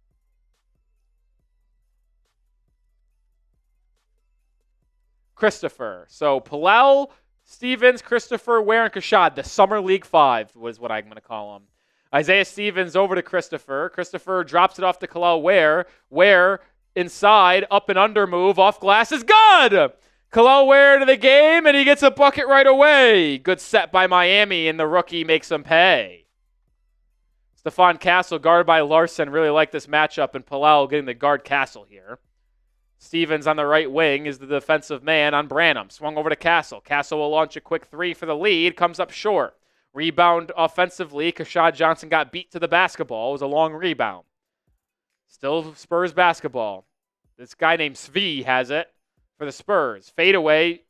Christopher. So Pallel, Stevens, Christopher, Ware, and Kashad. The Summer League 5 was what I'm going to call them. Isaiah Stevens over to Christopher. Christopher drops it off to Kel'el Ware. Ware inside, up and under move, off glass is good! Kel'el Ware to the game, and he gets a bucket right away. Good set by Miami, and the rookie makes him pay. Stephon Castle, guarded by Larson. Really like this matchup, and Pallel getting the guard Castle here. Stevens on the right wing is the defensive man on Branham. Swung over to Castle. Castle will launch a quick 3 for the lead. Comes up short. Rebound offensively. Kashad Johnson got beat to the basketball. It was a long rebound. Still Spurs basketball. This guy named Svi has it for the Spurs. Fadeaway.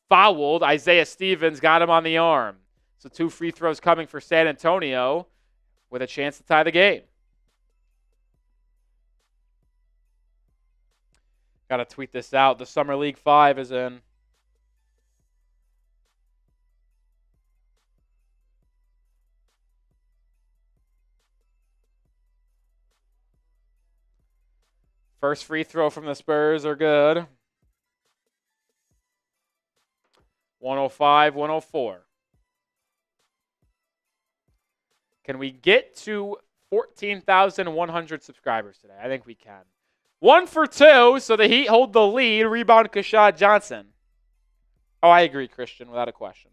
Fouled. Isaiah Stevens got him on the arm. So 2 free throws coming for San Antonio with a chance to tie the game. Got to tweet this out. The Summer League 5 is in. First free throw from the Spurs are good. 105, 104. Can we get to 14,100 subscribers today? I think we can. 1 for 2, so the Heat hold the lead. Rebound, Kashad Johnson. Oh, I agree, Christian, without a question.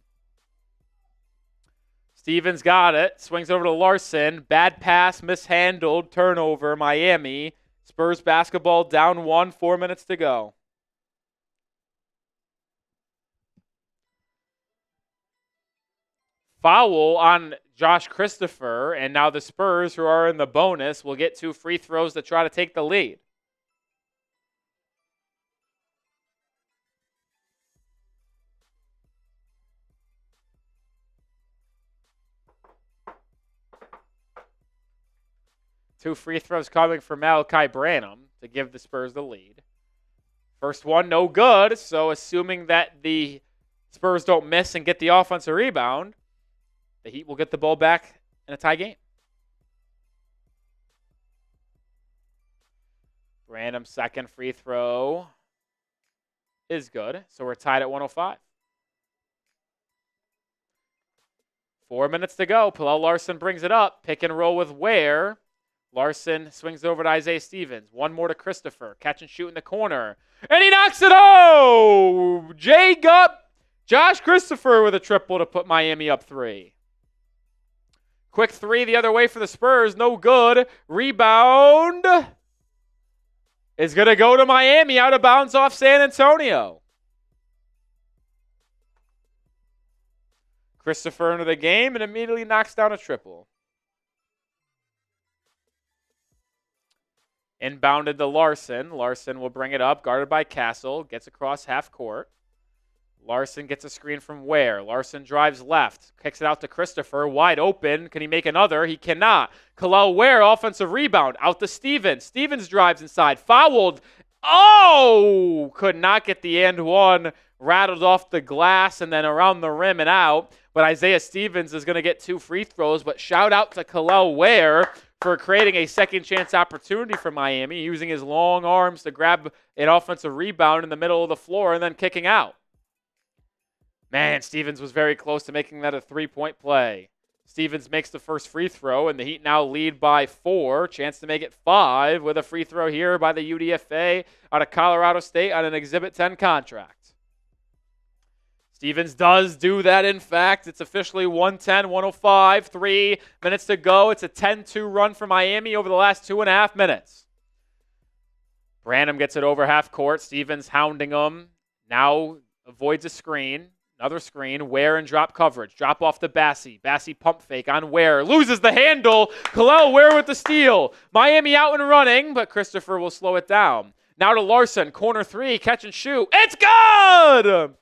Stevens got it. Swings over to Larson. Bad pass, mishandled, turnover, Miami. Spurs basketball down 1, 4 minutes to go. Foul on Josh Christopher, and now the Spurs, who are in the bonus, will get 2 free throws to try to take the lead. Two free throws coming for Malachi Branham to give the Spurs the lead. First one, no good. So assuming that the Spurs don't miss and get the offensive rebound, the Heat will get the ball back in a tie game. Branham's second free throw is good. So we're tied at 105. 4 minutes to go. Pallel Larson brings it up. Pick and roll with Ware. Larson swings over to Isaiah Stevens. One more to Christopher. Catch and shoot in the corner. And he knocks it home! Josh Christopher with a triple to put Miami up 3. Quick 3 the other way for the Spurs. No good. Rebound is going to go to Miami. Out of bounds off San Antonio. Christopher into the game and immediately knocks down a triple. Inbounded to Larson. Larson will bring it up, guarded by Castle. Gets across half court. Larson gets a screen from Ware. Larson drives left. Kicks it out to Christopher. Wide open. Can he make another? He cannot. Kel'el Ware, offensive rebound. Out to Stevens. Stevens drives inside. Fouled. Oh! Could not get the end one. Rattled off the glass and then around the rim and out. But Isaiah Stevens is going to get 2 free throws. But shout out to Kel'el Ware for creating a second chance opportunity for Miami, using his long arms to grab an offensive rebound in the middle of the floor and then kicking out. Man, Stevens was very close to making that a 3-point play. Stevens makes the first free throw, and the Heat now lead by 4. Chance to make it 5 with a free throw here by the UDFA out of Colorado State on an Exhibit 10 contract. Stevens does do that, in fact. It's officially 110-105, 3 minutes to go. It's a 10-2 run for Miami over the last 2.5 minutes. Branham gets it over half court. Stevens hounding him. Now avoids a screen. Another screen. Ware and drop coverage. Drop off to Bassey. Bassey pump fake on Ware. Loses the handle. Kalel Ware with the steal. Miami out and running, but Christopher will slow it down. Now to Larson. Corner 3. Catch and shoot. It's good!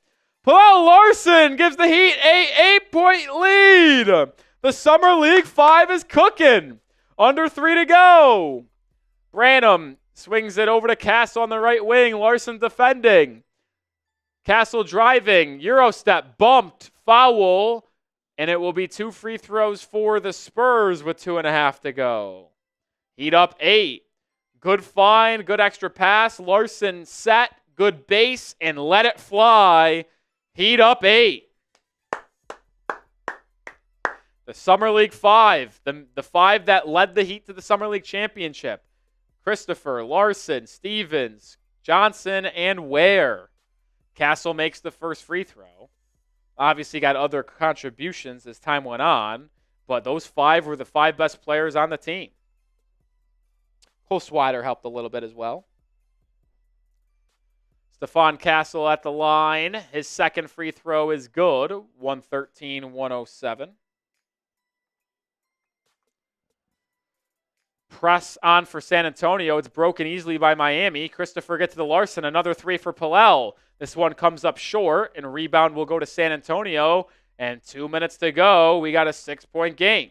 Kalel Larson gives the Heat a 8-point lead. The Summer League 5 is cooking. Under 3 to go. Branham swings it over to Castle on the right wing. Larson defending. Castle driving, Euro step, bumped, foul, and it will be 2 free throws for the Spurs with 2.5 to go. Heat up 8. Good find, good extra pass. Larson set, good base, and let it fly. Heat up 8. The Summer League 5, the 5 that led the Heat to the Summer League championship. Christopher, Larson, Stevens, Johnson, and Ware. Castle makes the first free throw. Obviously got other contributions as time went on, but those 5 were the 5 best players on the team. Cole Swider helped a little bit as well. Stephon Castle at the line. His second free throw is good, 113-107. Press on for San Antonio. It's broken easily by Miami. Christopher gets to the Larson. Another 3 for Palel. This one comes up short, and rebound will go to San Antonio. And 2 minutes to go. We got a 6-point game.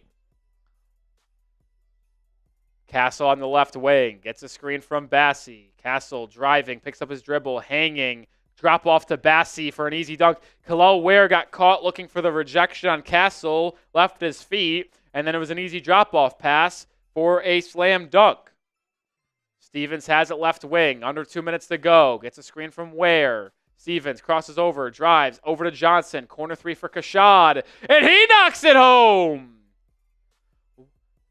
Castle on the left wing. Gets a screen from Bassey. Castle driving. Picks up his dribble. Hanging. Drop off to Bassey for an easy dunk. Kalel Ware got caught looking for the rejection on Castle. Left his feet. And then it was an easy drop-off pass for a slam dunk. Stevens has it left wing. Under 2 minutes to go. Gets a screen from Ware. Stevens crosses over, drives over to Johnson. Corner 3 for Kashad. And he knocks it home.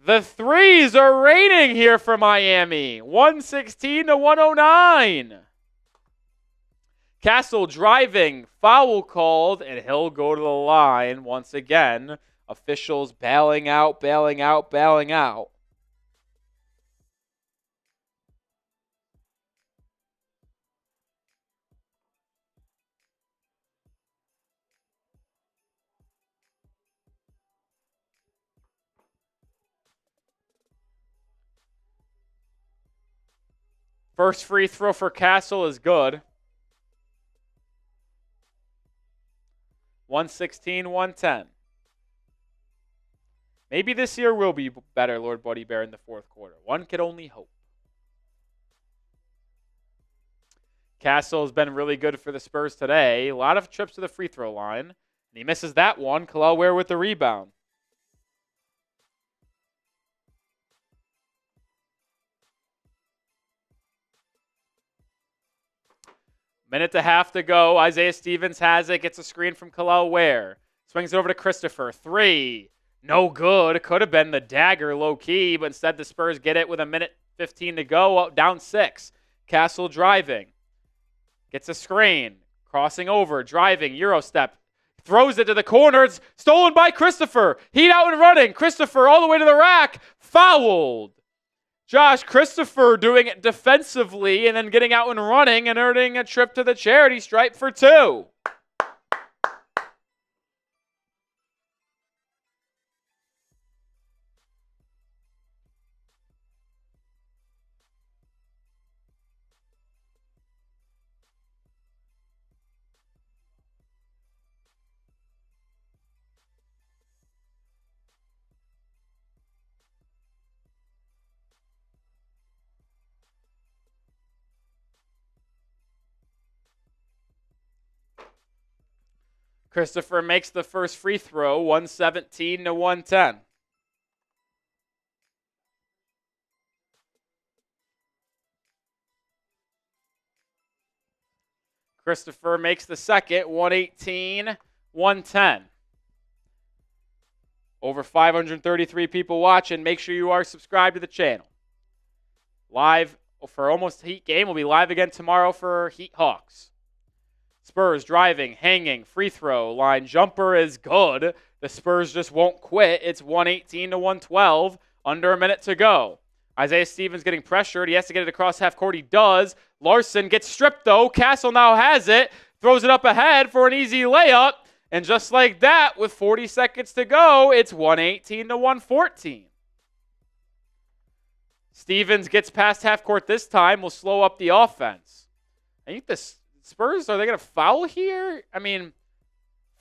The threes are raining here for Miami. 116-109. Castle driving. Foul called, and he'll go to the line once again. Officials bailing out, bailing out, bailing out. First free throw for Castle is good. 116-110. Maybe this year will be better, Lord Buddy Bear, in the fourth quarter. One could only hope. Castle has been really good for the Spurs today. A lot of trips to the free throw line. And he misses that one. Kalel Ware with the rebound. Minute and a half to go. Isaiah Stevens has it. Gets a screen from Kalel Ware. Swings it over to Christopher. 3. No good. Could have been the dagger low-key, but instead the Spurs get it with 1:15 to go. Up, down 6. Castle driving. Gets a screen. Crossing over. Driving. Euro step. Throws it to the corner. It's stolen by Christopher. Heat out and running. Christopher all the way to the rack. Fouled. Josh Christopher doing it defensively and then getting out and running and earning a trip to the charity stripe for 2. Christopher makes the first free throw, 117-110. Christopher makes the second, 118-110. Over 533 people watching. Make sure you are subscribed to the channel. Live for almost Heat game. We'll be live again tomorrow for Heat Hawks. Spurs driving, hanging, free throw line jumper is good. The Spurs just won't quit. It's 118 to 112. Under a minute to go. Isaiah Stevens getting pressured. He has to get it across half court. He does. Larson gets stripped, though. Castle now has it. Throws it up ahead for an easy layup. And just like that, with 40 seconds to go, it's 118 to 114. Stevens gets past half court this time. Will slow up the offense. I think the Spurs, are they going to foul here? I mean,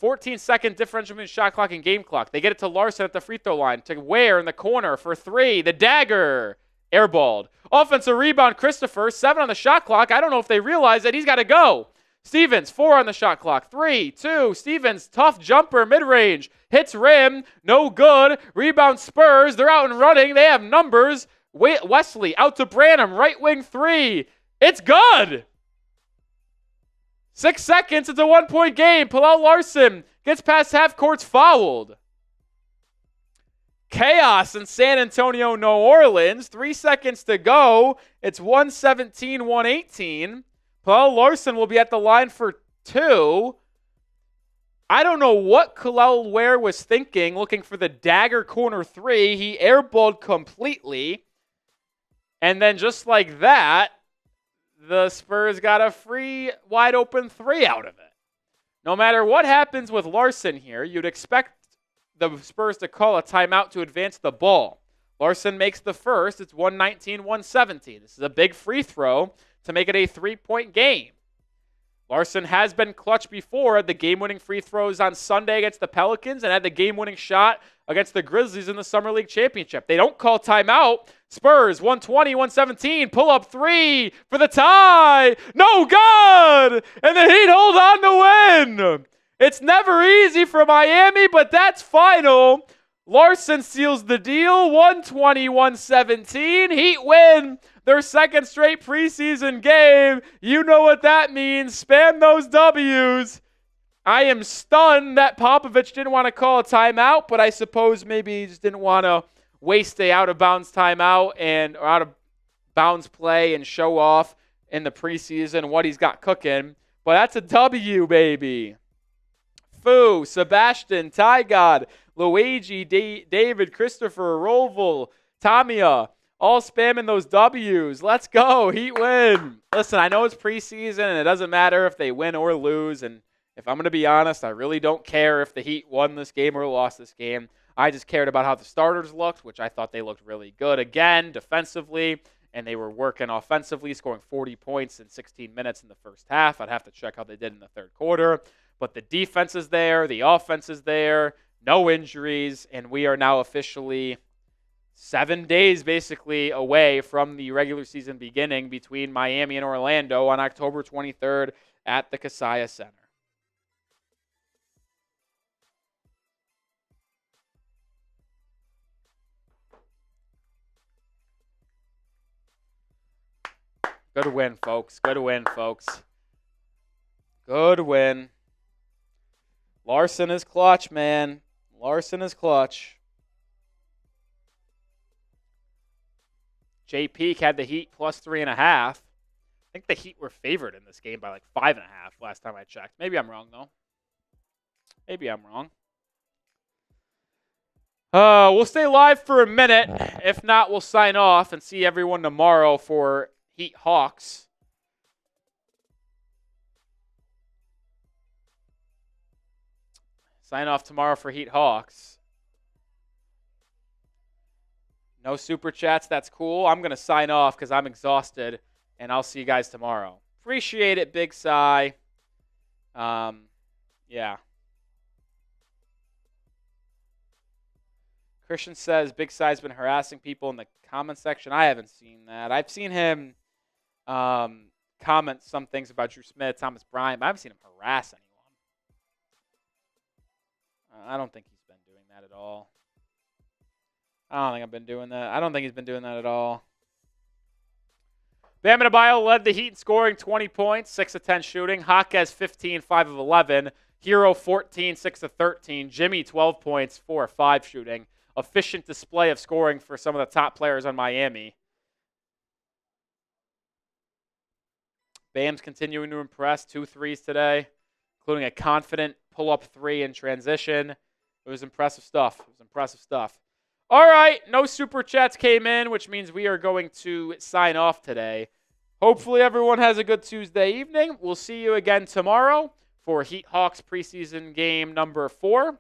14-second differential between shot clock and game clock. They get it to Larson at the free throw line. To Ware in the corner for three. The dagger. Airballed. Offensive rebound, Christopher. 7 on the shot clock. I don't know if they realize that he's got to go. Stevens, 4 on the shot clock. 3, 2. Stevens, tough jumper, mid-range. Hits rim. No good. Rebound Spurs. They're out and running. They have numbers. Wesley out to Branham. Right wing 3. It's good. 6 seconds. It's a 1-point game. Palau Larson gets past half court's fouled. Chaos in San Antonio, New Orleans. 3 seconds to go. It's 117-118. Palau Larson will be at the line for 2. I don't know what Kel'el Ware was thinking, looking for the dagger corner 3. He airballed completely. And then just like that, the Spurs got a free, wide open 3 out of it. No matter what happens with Larson here, you'd expect the Spurs to call a timeout to advance the ball. Larson makes the first. It's 119-117. This is a big free throw to make it a 3-point game. Larson has been clutch before at the game-winning free throws on Sunday against the Pelicans and had the game-winning shot against the Grizzlies in the Summer League Championship. They don't call timeout. Spurs, 120-117, pull-up 3 for the tie. No good! And the Heat hold on to win. It's never easy for Miami, but that's final. Larson seals the deal, 120-117. Heat win their second straight preseason game. You know what that means. Spam those W's. I am stunned that Popovich didn't want to call a timeout, but I suppose maybe he just didn't want to waste a out-of-bounds timeout and or out-of-bounds play and show off in the preseason what he's got cooking. But that's a W, baby. Fu, Sebastian, Ty God, Luigi, David, Christopher, Roval, Tamia, all spamming those W's. Let's go. Heat win. Listen, I know it's preseason, and it doesn't matter if they win or lose. And if I'm going to be honest, I really don't care if the Heat won this game or lost this game. I just cared about how the starters looked, which I thought they looked really good again defensively, and they were working offensively, scoring 40 points in 16 minutes in the first half. I'd have to check how they did in the third quarter. But the defense is there, the offense is there, no injuries, and we are now officially 7 days basically away from the regular season beginning between Miami and Orlando on October 23rd at the Kaseya Center. Good win, folks. Good win, folks. Good win. Larson is clutch, man. Larson is clutch. J. Peak had the Heat plus 3.5. I think the Heat were favored in this game by like 5.5 last time I checked. Maybe I'm wrong, though. Maybe I'm wrong. We'll stay live for a minute. If not, we'll sign off and see everyone tomorrow for Heat Hawks. Sign off tomorrow for Heat Hawks. No super chats. That's cool. I'm going to sign off because I'm exhausted, and I'll see you guys tomorrow. Appreciate it, Big Cy. Yeah. Christian says Big Cy's been harassing people in the comment section. I haven't seen that. I've seen him comment some things about Drew Smith, Thomas Bryant, but I haven't seen him harass anyone. I don't think he's been doing that at all. I don't think I've been doing that. I don't think he's been doing that at all. Bam Adebayo led the Heat in scoring 20 points, 6 of 10 shooting. Hawk has 15, 5 of 11. Hero 14, 6 of 13. Jimmy 12 points, 4 of 5 shooting. Efficient display of scoring for some of the top players on Miami. Bam's continuing to impress. 2 threes today, including a confident pull-up 3 in transition. It was impressive stuff. All right, no super chats came in, which means we are going to sign off today. Hopefully everyone has a good Tuesday evening. We'll see you again tomorrow for Heat Hawks preseason game number 4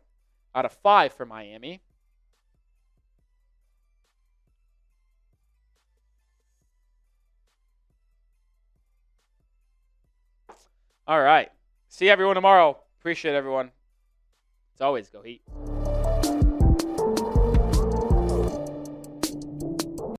out of 5 for Miami. All right. See everyone tomorrow. Appreciate everyone. As always, go Heat.